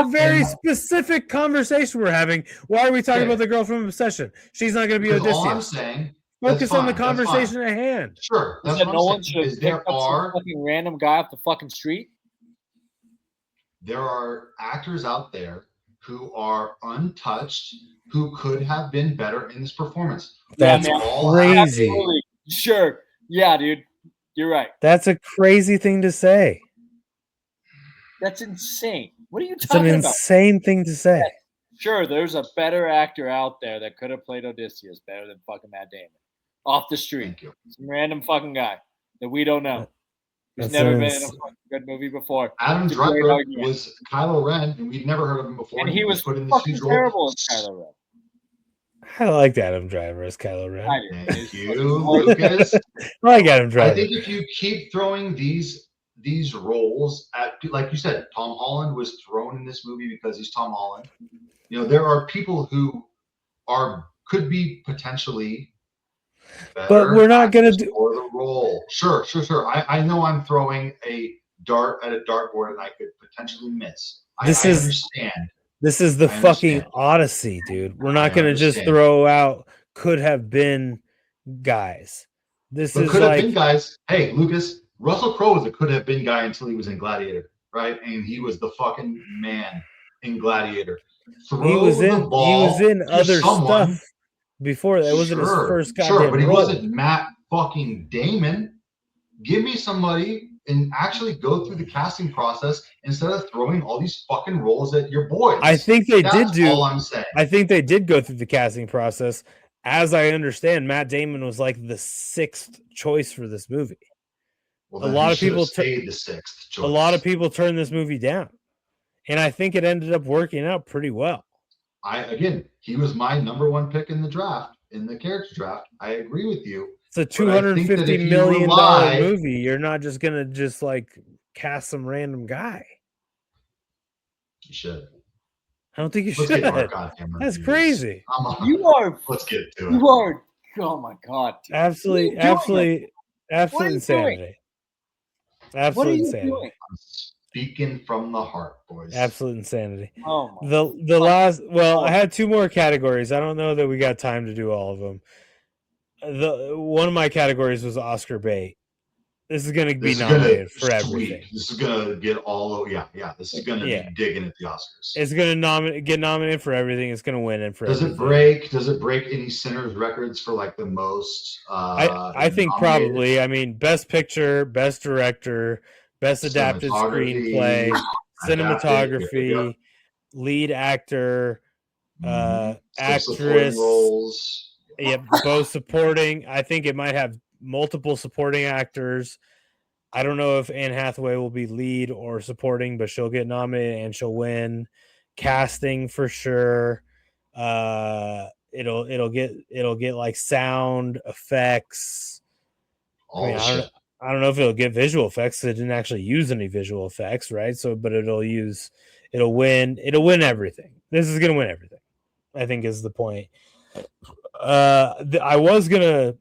very specific conversation we're having. Why are we talking about the girl from Obsession? She's not going to be Odysseus. All I'm saying, focus on the conversation at hand. Sure, that's what Nolan should pick up some fucking random guy off the fucking street. There are actors out there who are untouched, who could have been better in this performance. That's crazy. Absolutely. Sure. Yeah, dude. You're right. That's a crazy thing to say. That's insane. What are you talking about? It's an insane thing to say. Sure, there's a better actor out there that could have played Odysseus better than fucking Matt Damon. Off the street. Some random fucking guy that we don't know. He's never been in a fucking good movie before. Adam Driver was Kylo Ren, and we'd never heard of him before. And he was fucking terrible as Kylo Ren. I liked Adam Driver as Kylo Ren. Thank you, Lucas. I like Adam Driver. I think if you keep throwing these roles at, like you said, Tom Holland was thrown in this movie because he's Tom Holland. There are people who could be potentially better, but we're not going to do for the role. Sure. I know I'm throwing a dart at a dartboard and I could potentially miss. I understand. This is the fucking Odyssey, dude. We're not going to just throw out could have been guys. This is could like have been guys. Hey, Lucas, Russell Crowe was a could have been guy until he was in Gladiator, right? And he was the fucking man in Gladiator. He was in other stuff before that. It wasn't his first goddamn Sure, but he role. wasn't Matt fucking Damon. Give me somebody and actually go through the casting process instead of throwing all these fucking roles at your boys. I think they did do. All I'm saying. I think they did go through the casting process. As I understand, Matt Damon was like the sixth choice for this movie. Well, a lot of people stayed the sixth choice. A lot of people turned this movie down, and I think it ended up working out pretty well. He was my number one pick in the draft, in the character draft. I agree with you. It's a $250 million movie. You're not just gonna like cast some random guy. You should. I don't think you should. That's crazy. You are. Let's get to it. You are. Oh my god. Dude. Absolutely insanity. Absolute insanity. I'm speaking from the heart, boys. Absolute insanity. Oh my. The last. Well, I had two more categories. I don't know that we got time to do all of them. One of my categories was Oscar bait, This is going to be nominated for everything. This is going to get all. Yeah. This is going to be digging at the Oscars. It's going to get nominated for everything. It's going to win and for everything. Does it break any Sinners records for like the most? I think nominated? probably. I mean, Best Picture, Best Director, Best Adapted Screenplay, Cinematography, Lead Actor, Actress. Roles. Yep, both supporting. I think it might have multiple supporting actors. I don't know if Anne Hathaway will be lead or supporting, but she'll get nominated and she'll win. Casting for sure. It'll get like sound effects. I don't know if it'll get visual effects. It didn't actually use any visual effects, right? So, but it'll win everything. This is gonna win everything, I think is the point. I was gonna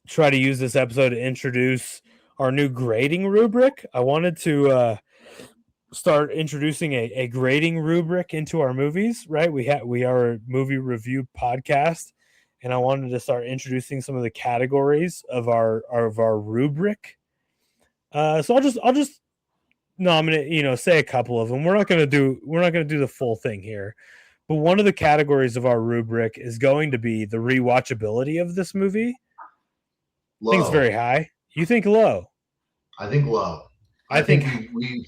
try to use this episode to introduce our new grading rubric. I wanted to start introducing a grading rubric into our movies, right? We are a movie review podcast, and I wanted to start introducing some of the categories of our rubric. So I'll just nominate, say a couple of them. We're not gonna do the full thing here. But one of the categories of our rubric is going to be the rewatchability of this movie. Low. I think it's very high. You think low? I think low. I think we've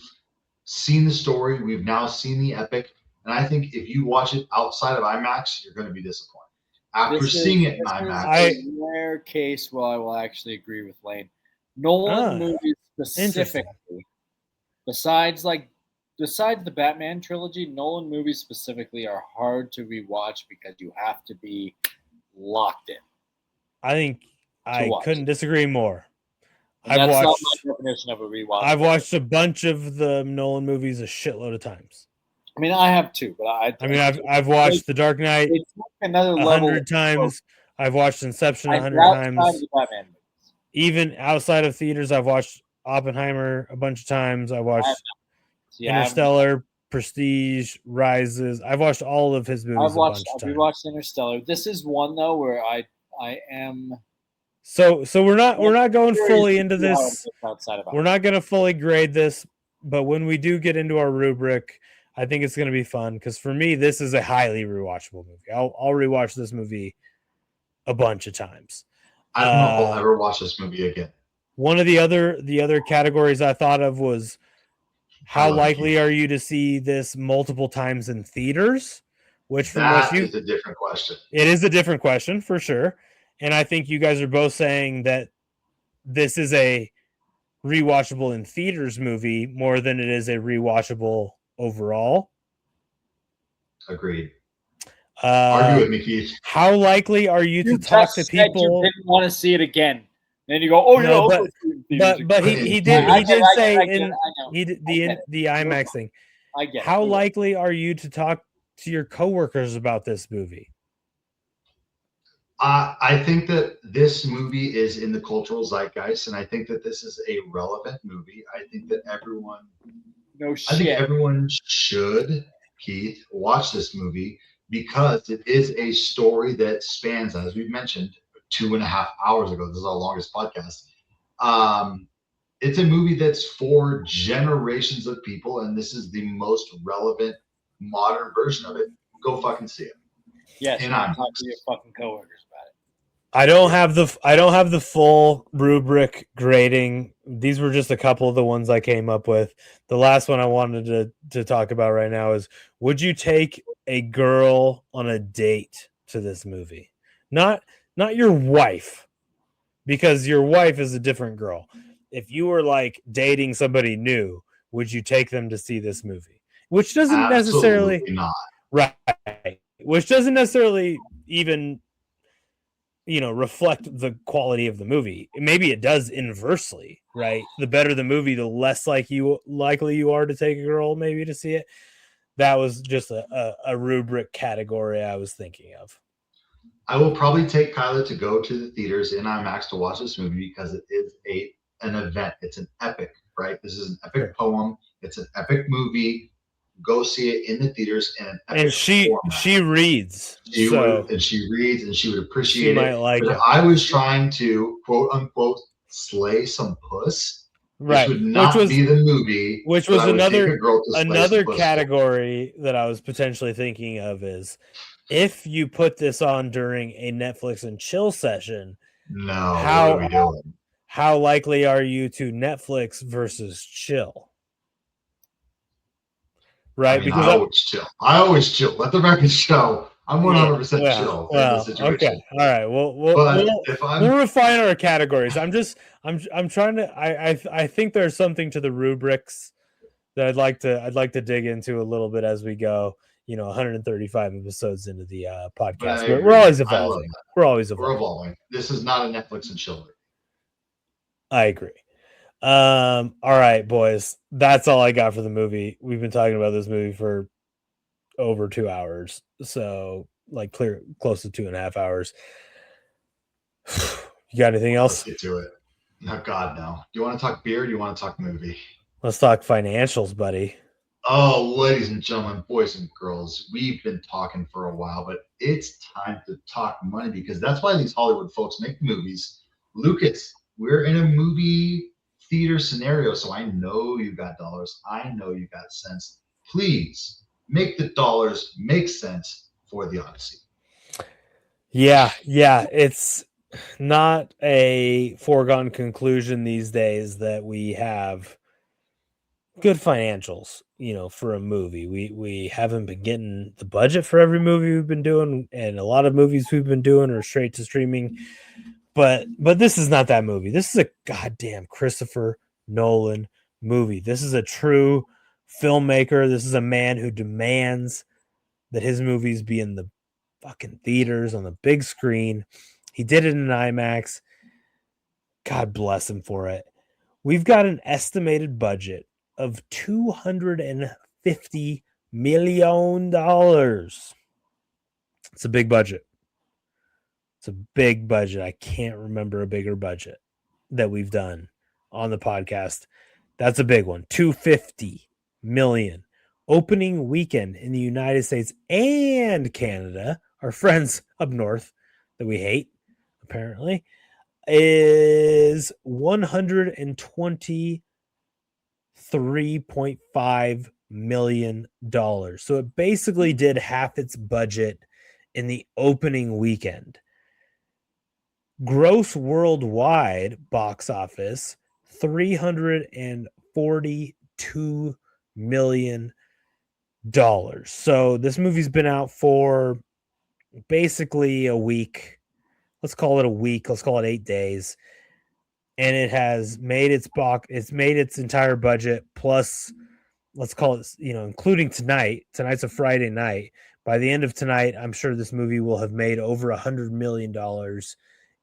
seen the story. We've now seen the epic. And I think if you watch it outside of IMAX, you're going to be disappointed. After seeing it in IMAX. It's a rare case where I will actually agree with Lane. Nolan movies specifically, besides the Batman trilogy, Nolan movies specifically are hard to rewatch because you have to be locked in. I think I couldn't disagree more. That's not my definition of a rewatch. I've watched a bunch of the Nolan movies a shitload of times. I mean, I have too, but I've watched The Dark Knight another 100 times. I've watched Inception 100 times. Even outside of theaters, I've watched Oppenheimer a bunch of times. I watched Interstellar, Prestige, Rises. I've watched all of his movies. I've rewatched Interstellar. This is one though where I am. So we're not going fully into this. We're not going to fully grade this, but when we do get into our rubric, I think it's going to be fun because for me, this is a highly rewatchable movie. I'll rewatch this movie a bunch of times. I don't know if I'll ever watch this movie again. One of the other categories I thought of was how likely are you to see this multiple times in theaters? Which from that is a different question. It is a different question for sure. And I think you guys are both saying that this is a rewatchable in theaters movie more than it is a rewatchable overall. Agreed. Argue with me, Keith. How likely are you to talk to people? You didn't want to see it again. Then you go, oh no, but he did say in the IMAX thing. I get. How likely are you to talk to your coworkers about this movie? I think that this movie is in the cultural zeitgeist, and I think that this is a relevant movie. I think that everyone should, Keith, watch this movie because it is a story that spans, as we mentioned 2.5 hours ago. This is our longest podcast. It's a movie that's for generations of people, and this is the most relevant modern version of it. Go fucking see it. Yes, and I'm talking to your fucking coworkers about it. I don't have the full rubric grading. These were just a couple of the ones I came up with. The last one I wanted to talk about right now is: would you take a girl on a date to this movie? Not your wife, because your wife is a different girl. If you were like dating somebody new, would you take them to see this movie? Which doesn't necessarily not. Right. Which doesn't necessarily even, reflect the quality of the movie. Maybe it does inversely, right? The better the movie, the less likely you are to take a girl maybe to see it. That was just a rubric category I was thinking of. I will probably take Kyla to go to the theaters in IMAX to watch this movie because it is an event. It's an epic, right? This is an epic poem. It's an epic movie. Go see it in the theaters and she reads. She reads and she would appreciate it. Might like it. I was trying to quote unquote Slay Some Puss. Right. This would not be the movie which that was I would take another a girl to slay some another puss category that I was potentially thinking of is if you put this on during a Netflix and chill session, for. No, what are we doing? how likely are you to Netflix versus chill? Right? I mean, Because I always chill. Let the record show. I'm 100% chill in this situation. Okay. All right. We'll refine our categories. I'm trying to I think there's something to the rubrics that I'd like to dig into a little bit as we go. 135 episodes into the podcast. We're always evolving. We're always evolving. We're evolving. This is not a Netflix and chill. I agree. All right, boys. That's all I got for the movie. We've been talking about this movie for over 2 hours. So close to 2.5 hours. You got anything else? Let's get to it. Oh God, no. Do you want to talk beer or do you want to talk movie? Let's talk financials, buddy. Oh, ladies and gentlemen, boys and girls, we've been talking for a while, but it's time to talk money because that's why these Hollywood folks make movies. Lucas, we're in a movie theater scenario, so I know you got dollars. I know you got cents. Please make the dollars make sense for the Odyssey. Yeah, it's not a foregone conclusion these days that we have good financials, for a movie. We haven't been getting the budget for every movie we've been doing, and a lot of movies we've been doing are straight to streaming. But this is not that movie. This is a goddamn Christopher Nolan movie. This is a true filmmaker. This is a man who demands that his movies be in the fucking theaters on the big screen. He did it in IMAX. God bless him for it. We've got an estimated budget of $250 million. It's a big budget. It's a big budget. I can't remember a bigger budget that we've done on the podcast. That's a big one. $250 million. Opening weekend in the United States and Canada, our friends up north that we hate, apparently, is $123.5 million. So it basically did half its budget in the opening weekend. Gross worldwide box office, $342 million. So this movie's been out for basically a week. Let's call it a week. Let's call it 8 days. And it has made its entire budget plus, let's call it, including tonight. Tonight's a Friday night. By the end of tonight, I'm sure this movie will have made over $100 million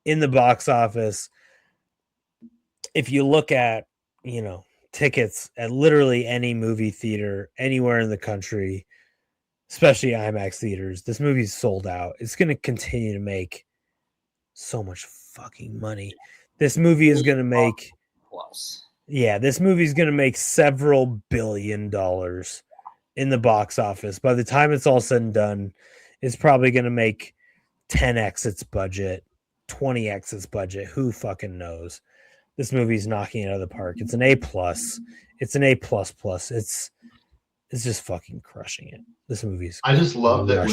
in the box office. If you look at, tickets at literally any movie theater anywhere in the country, especially IMAX theaters, this movie's sold out. It's going to continue to make so much fucking money. This movie is going to make this movie's going to make several $billion in the box office. By the time it's all said and done, it's probably going to make 10x its budget, 20x its budget. Who fucking knows? This movie's knocking it out of the park. It's an A+. It's an A++. It's just fucking crushing it. This movie's I just love that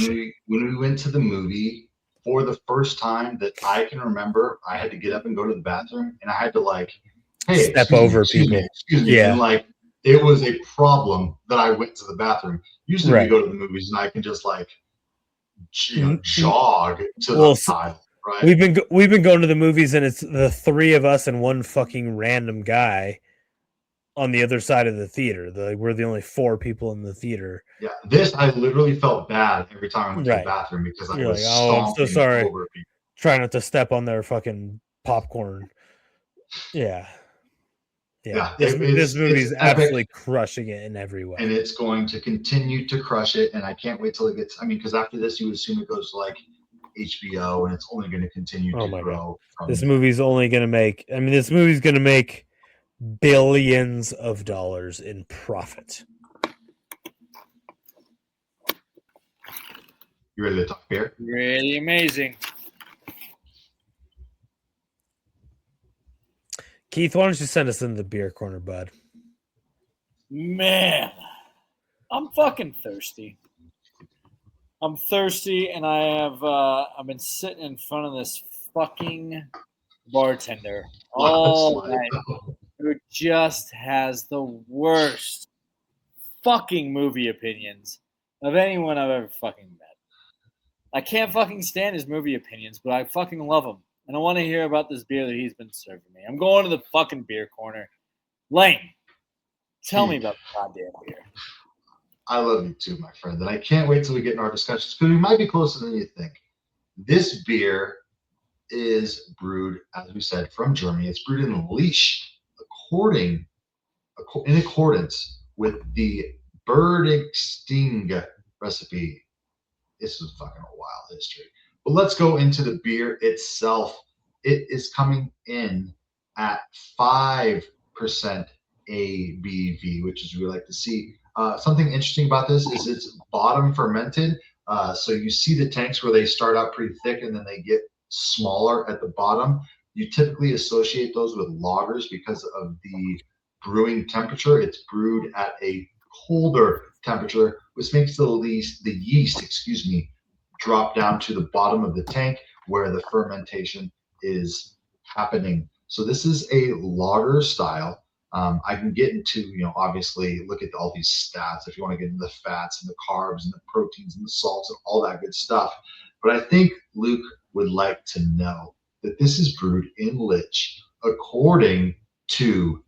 when we went to the movie, for the first time that I can remember, I had to get up and go to the bathroom, and I had to hey, step over people. Excuse me. Yeah. And it was a problem that I went to the bathroom. Usually we go to the movies and I can just jog to the aisle. Right. We've been going to the movies, and it's the three of us and one fucking random guy on the other side of the theater. We're the only 4 people in the theater. Yeah, this I literally felt bad every time I went to the bathroom because I was I'm so sorry. Over people. Try not to step on their fucking popcorn. Yeah. This movie's absolutely crushing it in every way, and it's going to continue to crush it. And I can't wait till it gets. I mean, because after this, you would assume it goes to HBO, and it's only going to continue to grow. This movie's only going to make. I mean, this movie's going to make billions of dollars in profit. You ready to talk beer? Really amazing. Keith, why don't you send us in the beer corner, bud? Man, I'm fucking thirsty. I'm thirsty, and I've been sitting in front of this fucking bartender all night, who just has the worst fucking movie opinions of anyone I've ever fucking met. I can't fucking stand his movie opinions, but I fucking love him. And I want to hear about this beer that he's been serving me. I'm going to the fucking beer corner. Lane, tell me about the goddamn beer. I love you too, my friend. And I can't wait till we get in our discussions because we might be closer than you think. This beer is brewed, as we said, from Germany. It's brewed in Leash, in accordance with the Berdigsting recipe. This is fucking a wild history. But let's go into the beer itself. It is coming in at 5% ABV, which is we like to see. Something interesting about this is it's bottom fermented. So you see the tanks where they start out pretty thick and then they get smaller at the bottom. You typically associate those with lagers because of the brewing temperature. It's brewed at a colder temperature, which makes the yeast, drop down to the bottom of the tank where the fermentation is happening. So this is a lager style. I can get into, obviously look at all these stats if you want to get into the fats and the carbs and the proteins and the salts and all that good stuff. But I think Luke would like to know that this is brewed in Lich according to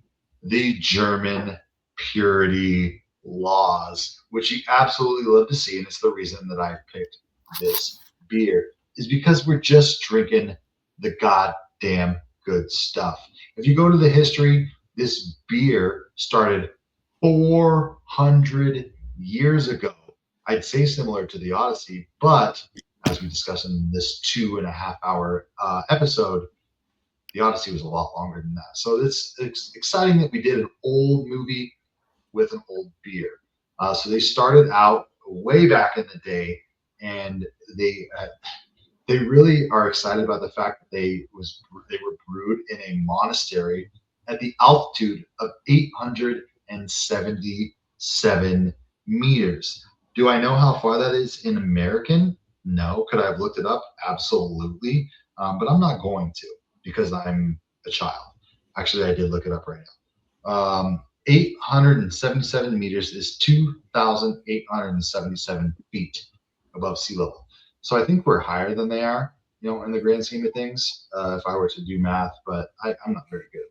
the German purity laws, which you absolutely love to see. And it's the reason that I picked this beer, is because we're just drinking the goddamn good stuff. If you go to the history, this beer started 400 years ago. I'd say similar to the Odyssey, but as we discussed in this 2.5 hour episode, the Odyssey was a lot longer than that. So it's exciting that we did an old movie with an old beer. So they started out way back in the day, and they really are excited about the fact that they were brewed in a monastery at the altitude of 877 meters. Do I know how far that is in American? No. Could I have looked it up? Absolutely. But I'm not going to because I'm a child. Actually, I did look it up right now. 877 meters is 2,877 feet above sea level. So I think we're higher than they are, in the grand scheme of things, if I were to do math, but I'm not very good at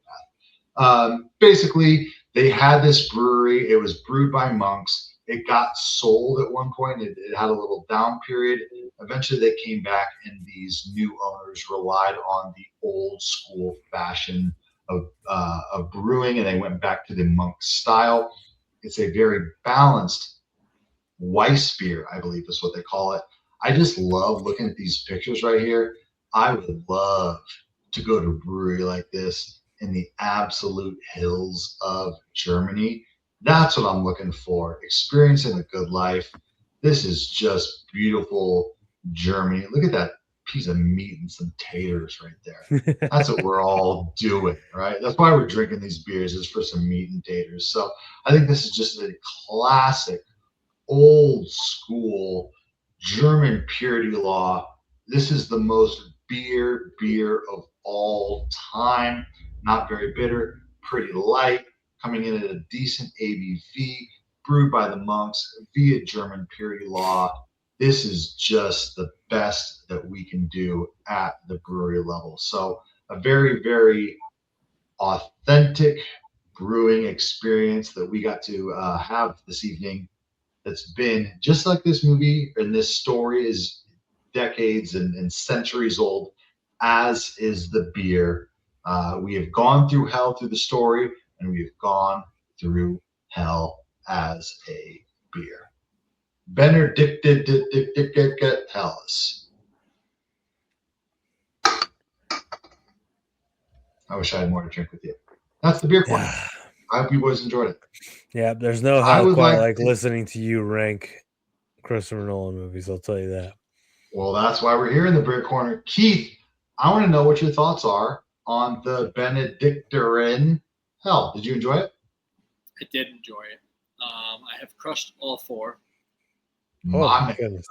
math. Basically, they had this brewery. It was brewed by monks. It got sold at one point. It had a little down period. Eventually, they came back, and these new owners relied on the old school fashion of brewing, and they went back to the monk style. It's a very balanced Weiss beer, I believe is what they call it. I just love looking at these pictures right here. I would love to go to a brewery like this in the absolute hills of Germany. That's what I'm looking for, experiencing a good life. This is just beautiful Germany. Look at that piece of meat and some taters right there. That's what we're all doing, right? That's why we're drinking these beers, is for some meat and taters. So I think this is just a classic, old school German purity law. This is the most beer of all time. Not very bitter, pretty light, coming in at a decent ABV, brewed by the monks via German purity law. This is just the best that we can do at the brewery level. So a very, very authentic brewing experience that we got to have this evening. That's been just like this movie, and this story is decades and centuries old, as is the beer. We have gone through hell through the story, and we have gone through hell as a beer. Benedicted Hellas. I wish I had more to drink with you. That's the beer corner. I hope you boys enjoyed it. Yeah, there's no hell quite like listening to you rank Christopher Nolan movies, I'll tell you that. Well, that's why we're here in the beer corner. Keith, I want to know what your thoughts are on the Benedictine. Hell, did you enjoy it? I did enjoy it. I have crushed all 4. Oh My my man. goodness.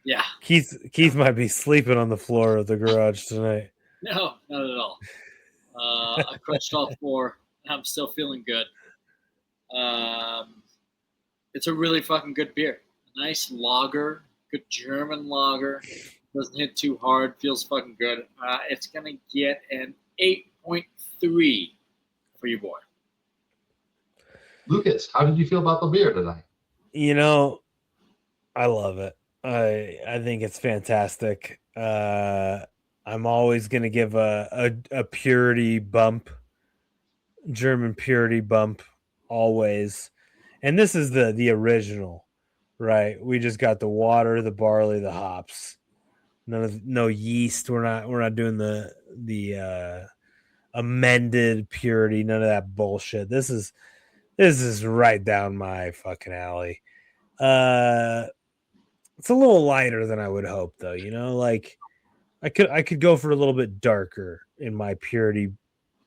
Yeah. Keith might be sleeping on the floor of the garage tonight. No, not at all. I crushed all 4. I'm still feeling good. It's a really fucking good beer. A nice lager, good German lager. Doesn't hit too hard. Feels fucking good. It's gonna get an 8.3 for you, boy. Lucas, how did you feel about the beer tonight? You know, I love it. I think it's fantastic. I'm always gonna give a purity bump, German purity bump, always. And this is the original, right? We just got the water, the barley, the hops. No yeast. We're not doing the amended purity. None of that bullshit. This is right down my fucking alley. It's a little lighter than I would hope, though. Like I could go for a little bit darker in my purity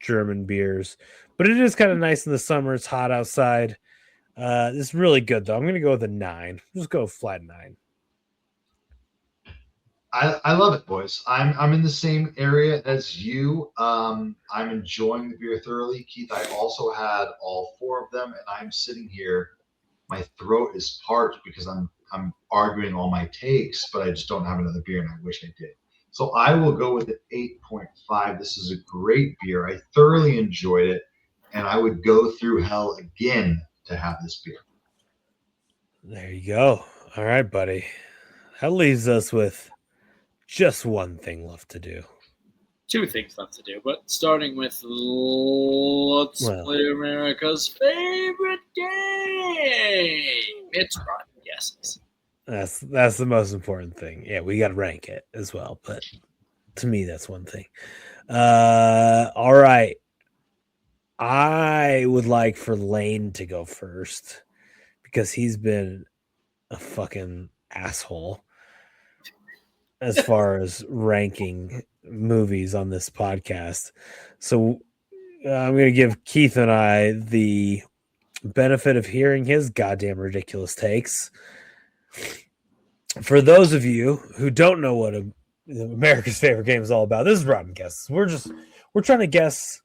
German beers, but it is kind of nice in the summer. It's hot outside. It's really good though. I'm gonna go with a 9. Just go flat 9. I love it, boys. I'm in the same area as you. I'm enjoying the beer thoroughly. Keith, I also had all 4 of them, and I'm sitting here. My throat is parched because I'm arguing all my takes, but I just don't have another beer, and I wish I did. So I will go with an 8.5. This is a great beer. I thoroughly enjoyed it, and I would go through hell again to have this beer. There you go. All right, buddy. That leaves us with just one thing left to do. 2 things left to do, but starting with let's play America's favorite game. It's Rotten Guesses. That's the most important thing. Yeah, we got to rank it as well, but to me, that's one thing. All right. I would like for Lane to go first because he's been a fucking asshole as far as ranking movies on this podcast. So I'm going to give Keith and I the benefit of hearing his goddamn ridiculous takes. For those of you who don't know what America's favorite game is all about, this is Rotten Guesses. We're trying to guess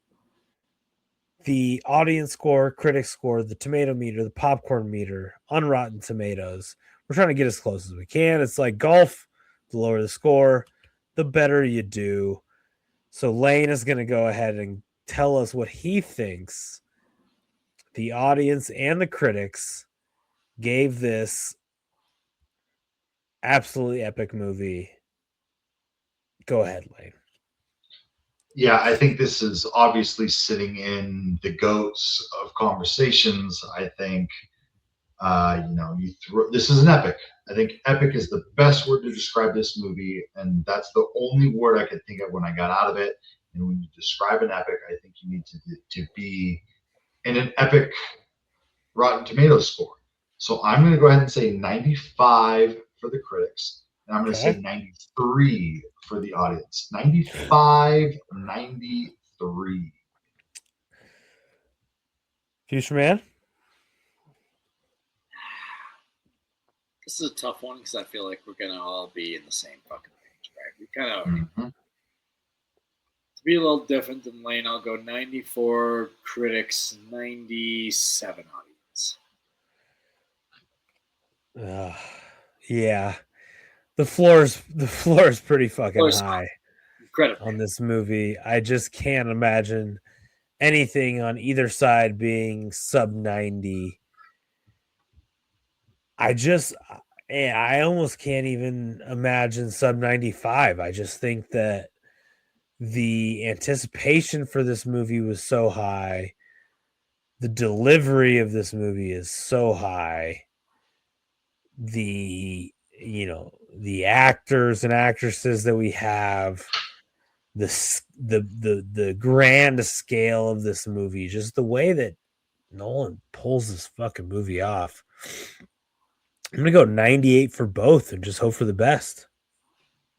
the audience score, critic score, the tomato meter, the popcorn meter on Rotten Tomatoes. We're trying to get as close as we can. It's like golf. The lower the score, the better you do. So Lane is going to go ahead and tell us what he thinks the audience and the critics gave this absolutely epic movie. Go ahead, Lane. Yeah, I think this is obviously sitting in the goats of conversations. I think, this is an epic. I think epic is the best word to describe this movie, and that's the only word I could think of when I got out of it. And when you describe an epic, I think you need to be in an epic Rotten Tomatoes score. So I'm going to go ahead and say 95 for the critics, and I'm going to say 93 for the audience. 95, 93. Future Man? This is a tough one because I feel like we're going to all be in the same fucking range, right? We kind of To be a little different than Lane, I'll go 94 critics, 97 audience. Yeah. The floor is pretty fucking high Incredible. On this movie. I just can't imagine anything on either side being sub 90. I almost can't even imagine sub 95. I just think that the anticipation for this movie was so high. The delivery of this movie is so high. The actors and actresses that we have, the grand scale of this movie, just the way that Nolan pulls this fucking movie off. I'm gonna go 98 for both and just hope for the best.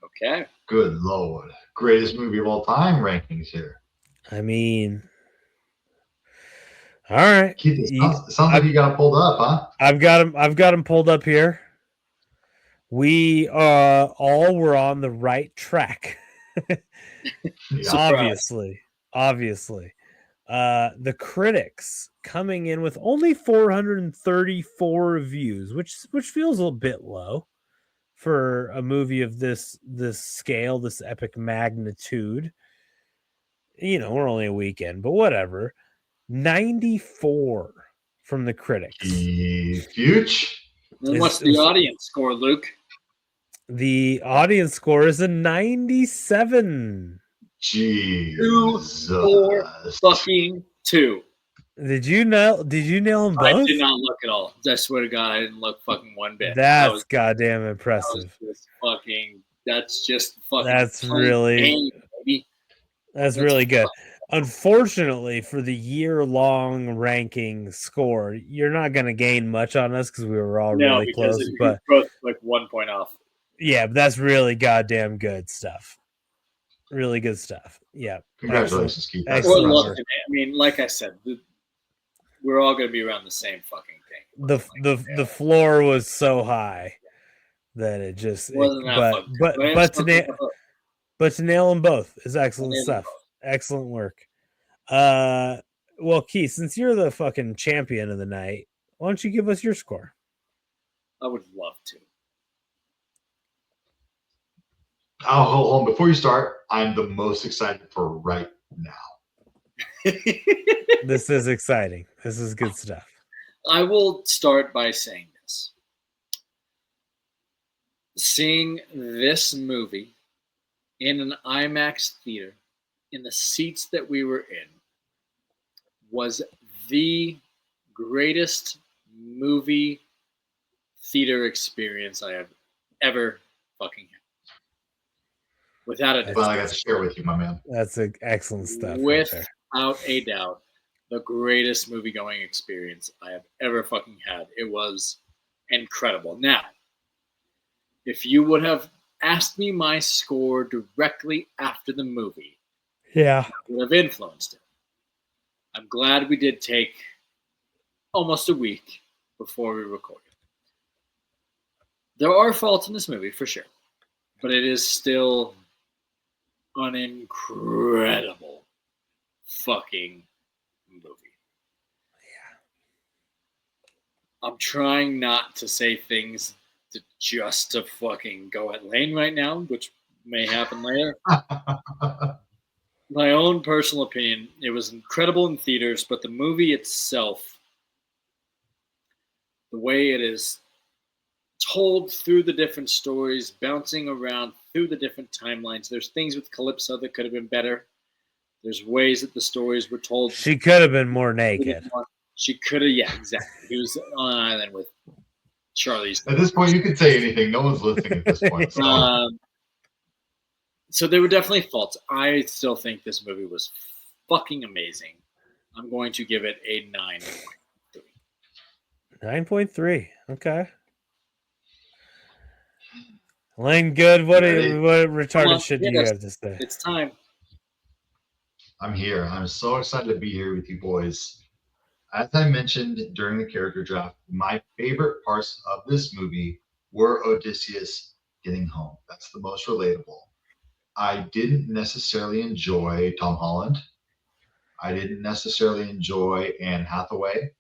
Okay. Good Lord. Greatest movie of all time rankings here. I mean, all right. Keith, it sounds like you got it pulled up, huh? I've got him pulled up here. We all were on the right track. Yeah. Obviously. The critics coming in with only 434 reviews, which feels a little bit low for a movie of this scale, this epic magnitude. You know, we're only a weekend, but whatever. 94 from the critics. Huge. And what's the audience score, Luke? The audience score is a 97. Jesus. 2. Did you nail them both? I did not look at all. I swear to God, I didn't look fucking one bit. That's goddamn impressive. That's just fucking. That's really good. Unfortunately, for the year-long ranking score, you're not going to gain much on us because we were all really close. But both like 1 point off. Yeah, but that's really goddamn good stuff. Really good stuff. Yeah. Congratulations, Keith. Excellent work. I mean, like I said, we're all going to be around the same fucking thing. The floor was so high that it just but to nail them both is excellent stuff. Excellent work. Well, Keith, since you're the fucking champion of the night, why don't you give us your score? I would love to. Hold on. Before you start, I'm the most excited for right now. This is exciting. This is good stuff. I will start by saying this. Seeing this movie in an IMAX theater, in the seats that we were in, was the greatest movie theater experience I have ever fucking had. Without a doubt. Well, I got to share with you, my man. That's excellent stuff. Without a doubt, the greatest movie-going experience I have ever fucking had. It was incredible. Now, if you would have asked me my score directly after the movie, yeah, it would have influenced it. I'm glad we did take almost a week before we recorded. There are faults in this movie, for sure, but it is still an incredible fucking movie. Yeah. I'm trying not to say things just to fucking go at Lane right now, which may happen later. My own personal opinion, it was incredible in theaters, but the movie itself, the way it is told through the different stories, bouncing around through the different timelines. There's things with Calypso that could have been better. There's ways that the stories were told. She could have been more naked. She could have, yeah, exactly. He was on an island with Charlie's. At this point, you can say anything. No one's listening at this point. So there were definitely faults. I still think this movie was fucking amazing. I'm going to give it a 9.3. 9.3. Okay. Lane, good. What retarded shit do you have to say? It's time. I'm here. I'm so excited to be here with you boys. As I mentioned during the character draft, my favorite parts of this movie were Odysseus getting home. That's the most relatable. I didn't necessarily enjoy Tom Holland. I didn't necessarily enjoy Anne Hathaway.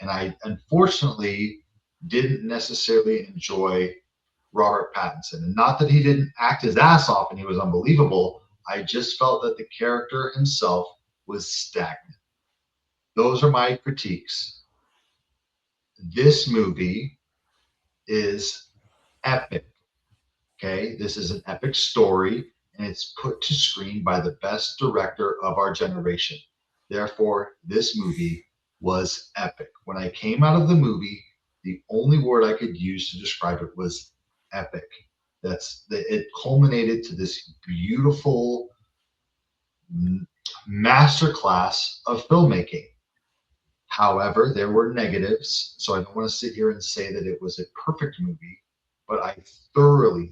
And I unfortunately didn't necessarily enjoy Robert Pattinson. And not that he didn't act his ass off and he was unbelievable. I just felt that the character himself was stagnant. Those are my critiques. This movie is epic. Okay, this is an epic story, and it's put to screen by the best director of our generation. Therefore, this movie was epic. When I came out of the movie, the only word I could use to describe it was epic. It culminated to this beautiful masterclass of filmmaking. However, there were negatives, so I don't want to sit here and say that it was a perfect movie. but I thoroughly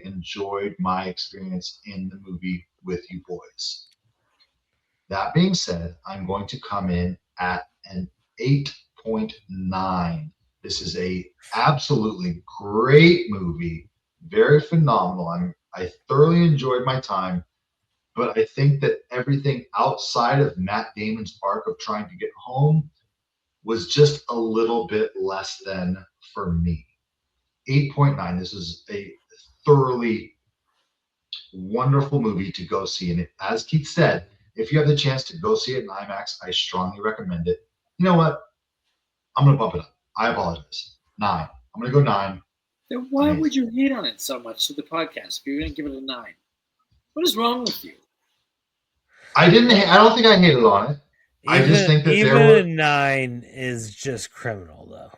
enjoyed my experience in the movie with you boys. That being said, I'm going to come in at an 8.9. This is a absolutely great movie, very phenomenal. I thoroughly enjoyed my time, but I think that everything outside of Matt Damon's arc of trying to get home was just a little bit less than for me. 8.9. This is a thoroughly wonderful movie to go see. And as Keith said, if you have the chance to go see it in IMAX, I strongly recommend it. You know what? I'm going to bump it up. I apologize. 9. I'm going to go 9. Then why would you hate on it so much to the podcast if you're going to give it a 9? What is wrong with you? I don't think I hated on it. I just think that even a 9 is just criminal, though.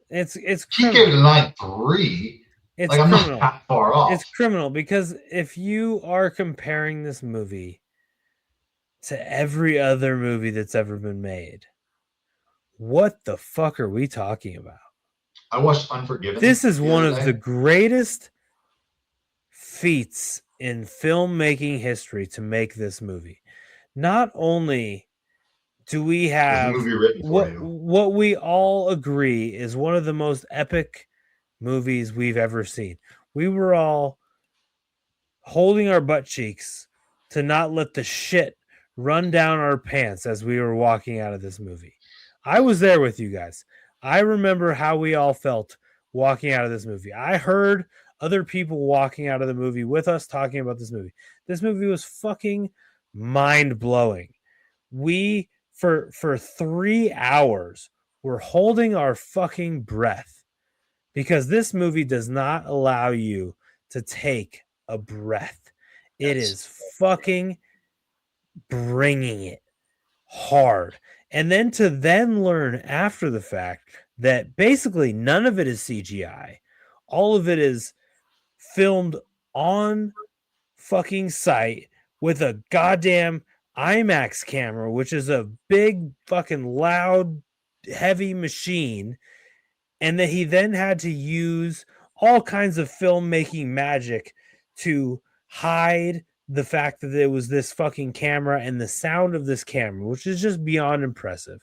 It's He criminal. gave it a 9.3. It's like, I'm criminal. not that far off. It's criminal because if you are comparing this movie to every other movie that's ever been made, what the fuck are we talking about? I watched Unforgiven. This is one of the greatest feats in filmmaking history to make this movie. Not only do we have what we all agree is one of the most epic movies we've ever seen. We were all holding our butt cheeks to not let the shit run down our pants as we were walking out of this movie. I was there with you guys. I remember how we all felt walking out of this movie. I heard other people walking out of the movie with us talking about this movie. This movie was fucking mind-blowing. We, for 3 hours, were holding our fucking breath because this movie does not allow you to take a breath. It is fucking bringing it hard. And then to learn after the fact that basically none of it is CGI. All of it is filmed on fucking site with a goddamn IMAX camera, which is a big fucking loud, heavy machine. And that he then had to use all kinds of filmmaking magic to hide the fact that there was this fucking camera and the sound of this camera, which is just beyond impressive.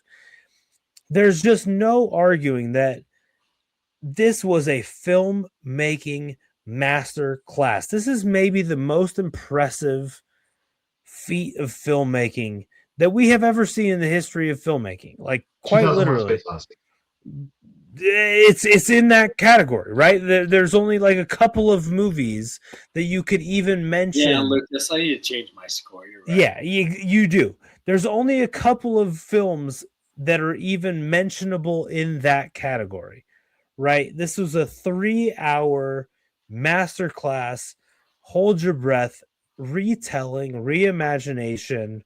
There's just no arguing that this was a filmmaking master class. This is maybe the most impressive feat of filmmaking that we have ever seen in the history of filmmaking. Like, quite literally. It's in that category, right? There's only like a couple of movies that you could even mention. Yeah, Lucas, I need to change my score. You're right. Yeah, you do. There's only a couple of films that are even mentionable in that category, right? This was a 3-hour masterclass, hold your breath, retelling, reimagination,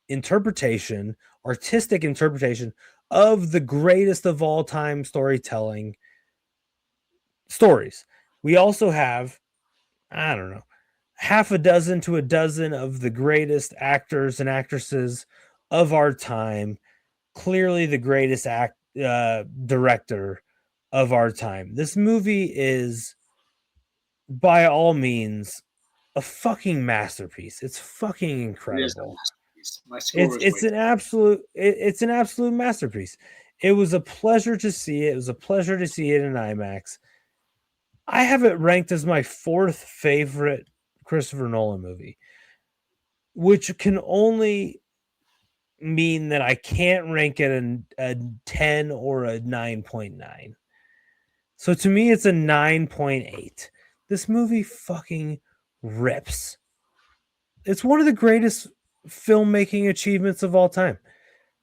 interpretation, artistic interpretation of the greatest of all time storytelling stories. We also have, I don't know, half a dozen to a dozen of the greatest actors and actresses of our time. Clearly the greatest director of our time. This movie is, by all means, a fucking masterpiece. It's fucking incredible. It's an absolute masterpiece. It was a pleasure to see it. It was a pleasure to see it in IMAX. I have it ranked as my 4th favorite Christopher Nolan movie, which can only mean that I can't rank it a 10 or a 9.9. So to me, it's a 9.8. This movie fucking rips. It's one of the greatest filmmaking achievements of all time.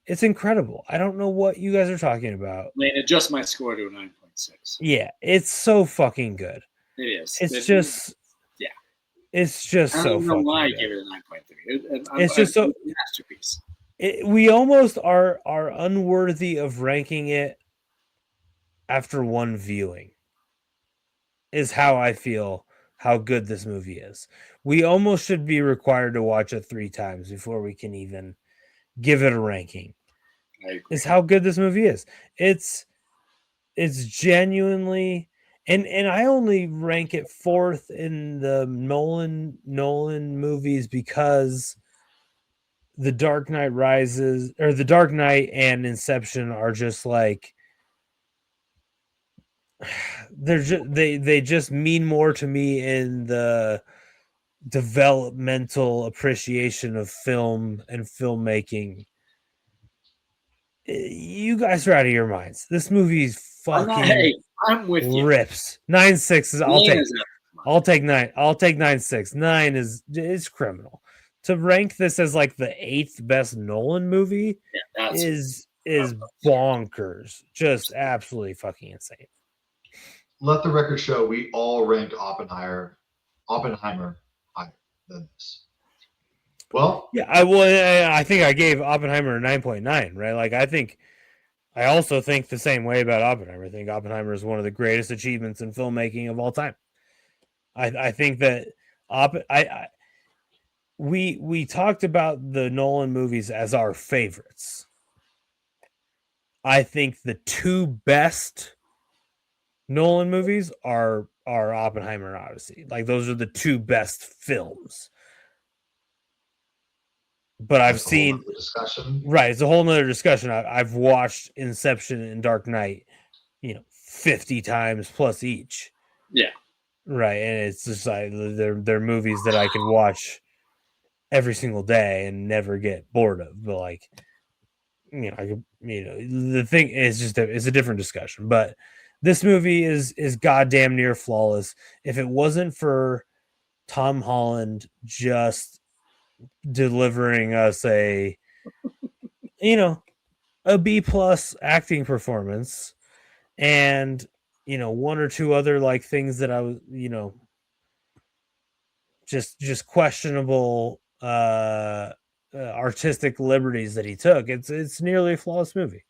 It's incredible. I don't know what you guys are talking about. Lane, adjust my score to a 9.6. Yeah, it's so fucking good. It is. It's just I don't know why I gave it a 9.3. It's just so masterpiece. We almost are unworthy of ranking it after one viewing. Is how I feel how good this movie is. We almost should be required to watch it 3 times before we can even give it a ranking. Is how good this movie is. It's it's genuinely, and I only rank it fourth in the Nolan movies because The Dark Knight Rises, or The Dark Knight and Inception, are just like, they're just they just mean more to me in the developmental appreciation of film and filmmaking. You guys are out of your minds. This movie's fucking I'm with you. rips. 9.6 is I'll take 9. I'll take 9.6. 9 is criminal. To rank this as like the 8th best Nolan movie is bonkers. Just absolutely fucking insane. Let the record show we all ranked Oppenheimer higher than this. Well, yeah, I think I gave Oppenheimer a 9.9, right? Like, I also think the same way about Oppenheimer. I think Oppenheimer is one of the greatest achievements in filmmaking of all time. I think that we talked about the Nolan movies as our favorites. I think the two best Nolan movies are Oppenheimer and Odyssey. Like, those are the two best films. But I've seen discussion. Right, it's a whole nother discussion. I've watched Inception and Dark Knight, 50 times plus each. Yeah. Right, and it's just like they're movies that I could watch every single day and never get bored of. But like, the thing is just it's a different discussion. But this movie is goddamn near flawless. If it wasn't for Tom Holland just delivering us a B+ acting performance, and one or two other like things that I was just questionable artistic liberties that he took, it's nearly a flawless movie.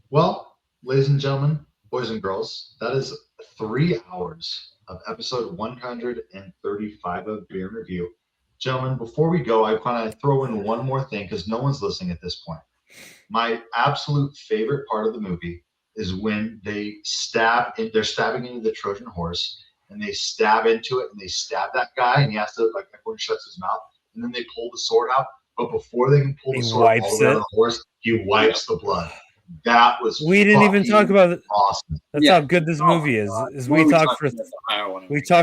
Well, ladies and gentlemen, boys and girls, that is 3 hours of episode 135 of Beer and Review. Gentlemen, before we go, I kind of throw in one more thing because no one's listening at this point. My absolute favorite part of the movie is when they're stabbing into the Trojan horse, and they stab into it, and they stab that guy, and he has to, like, everyone shuts his mouth, and then they pull the sword out. But before they can pull the sword all the way out of the horse, he wipes the blood. That was we didn't even talk about it. Awesome. That's how good this movie is. We talked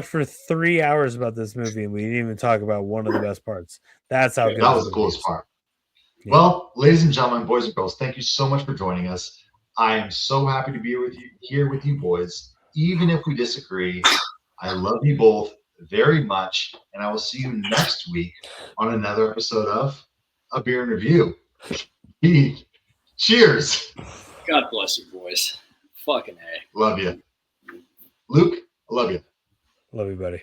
for 3 hours about this movie, and we didn't even talk about one of the best parts. That's how good that was the coolest part. Yeah. Well, ladies and gentlemen, boys and girls, thank you so much for joining us. I am so happy to be here with you boys. Even if we disagree, I love you both very much, and I will see you next week on another episode of A Beer and Review. Cheers. God bless you, boys. Fucking A. Love you. Luke, I love you. Love you, buddy.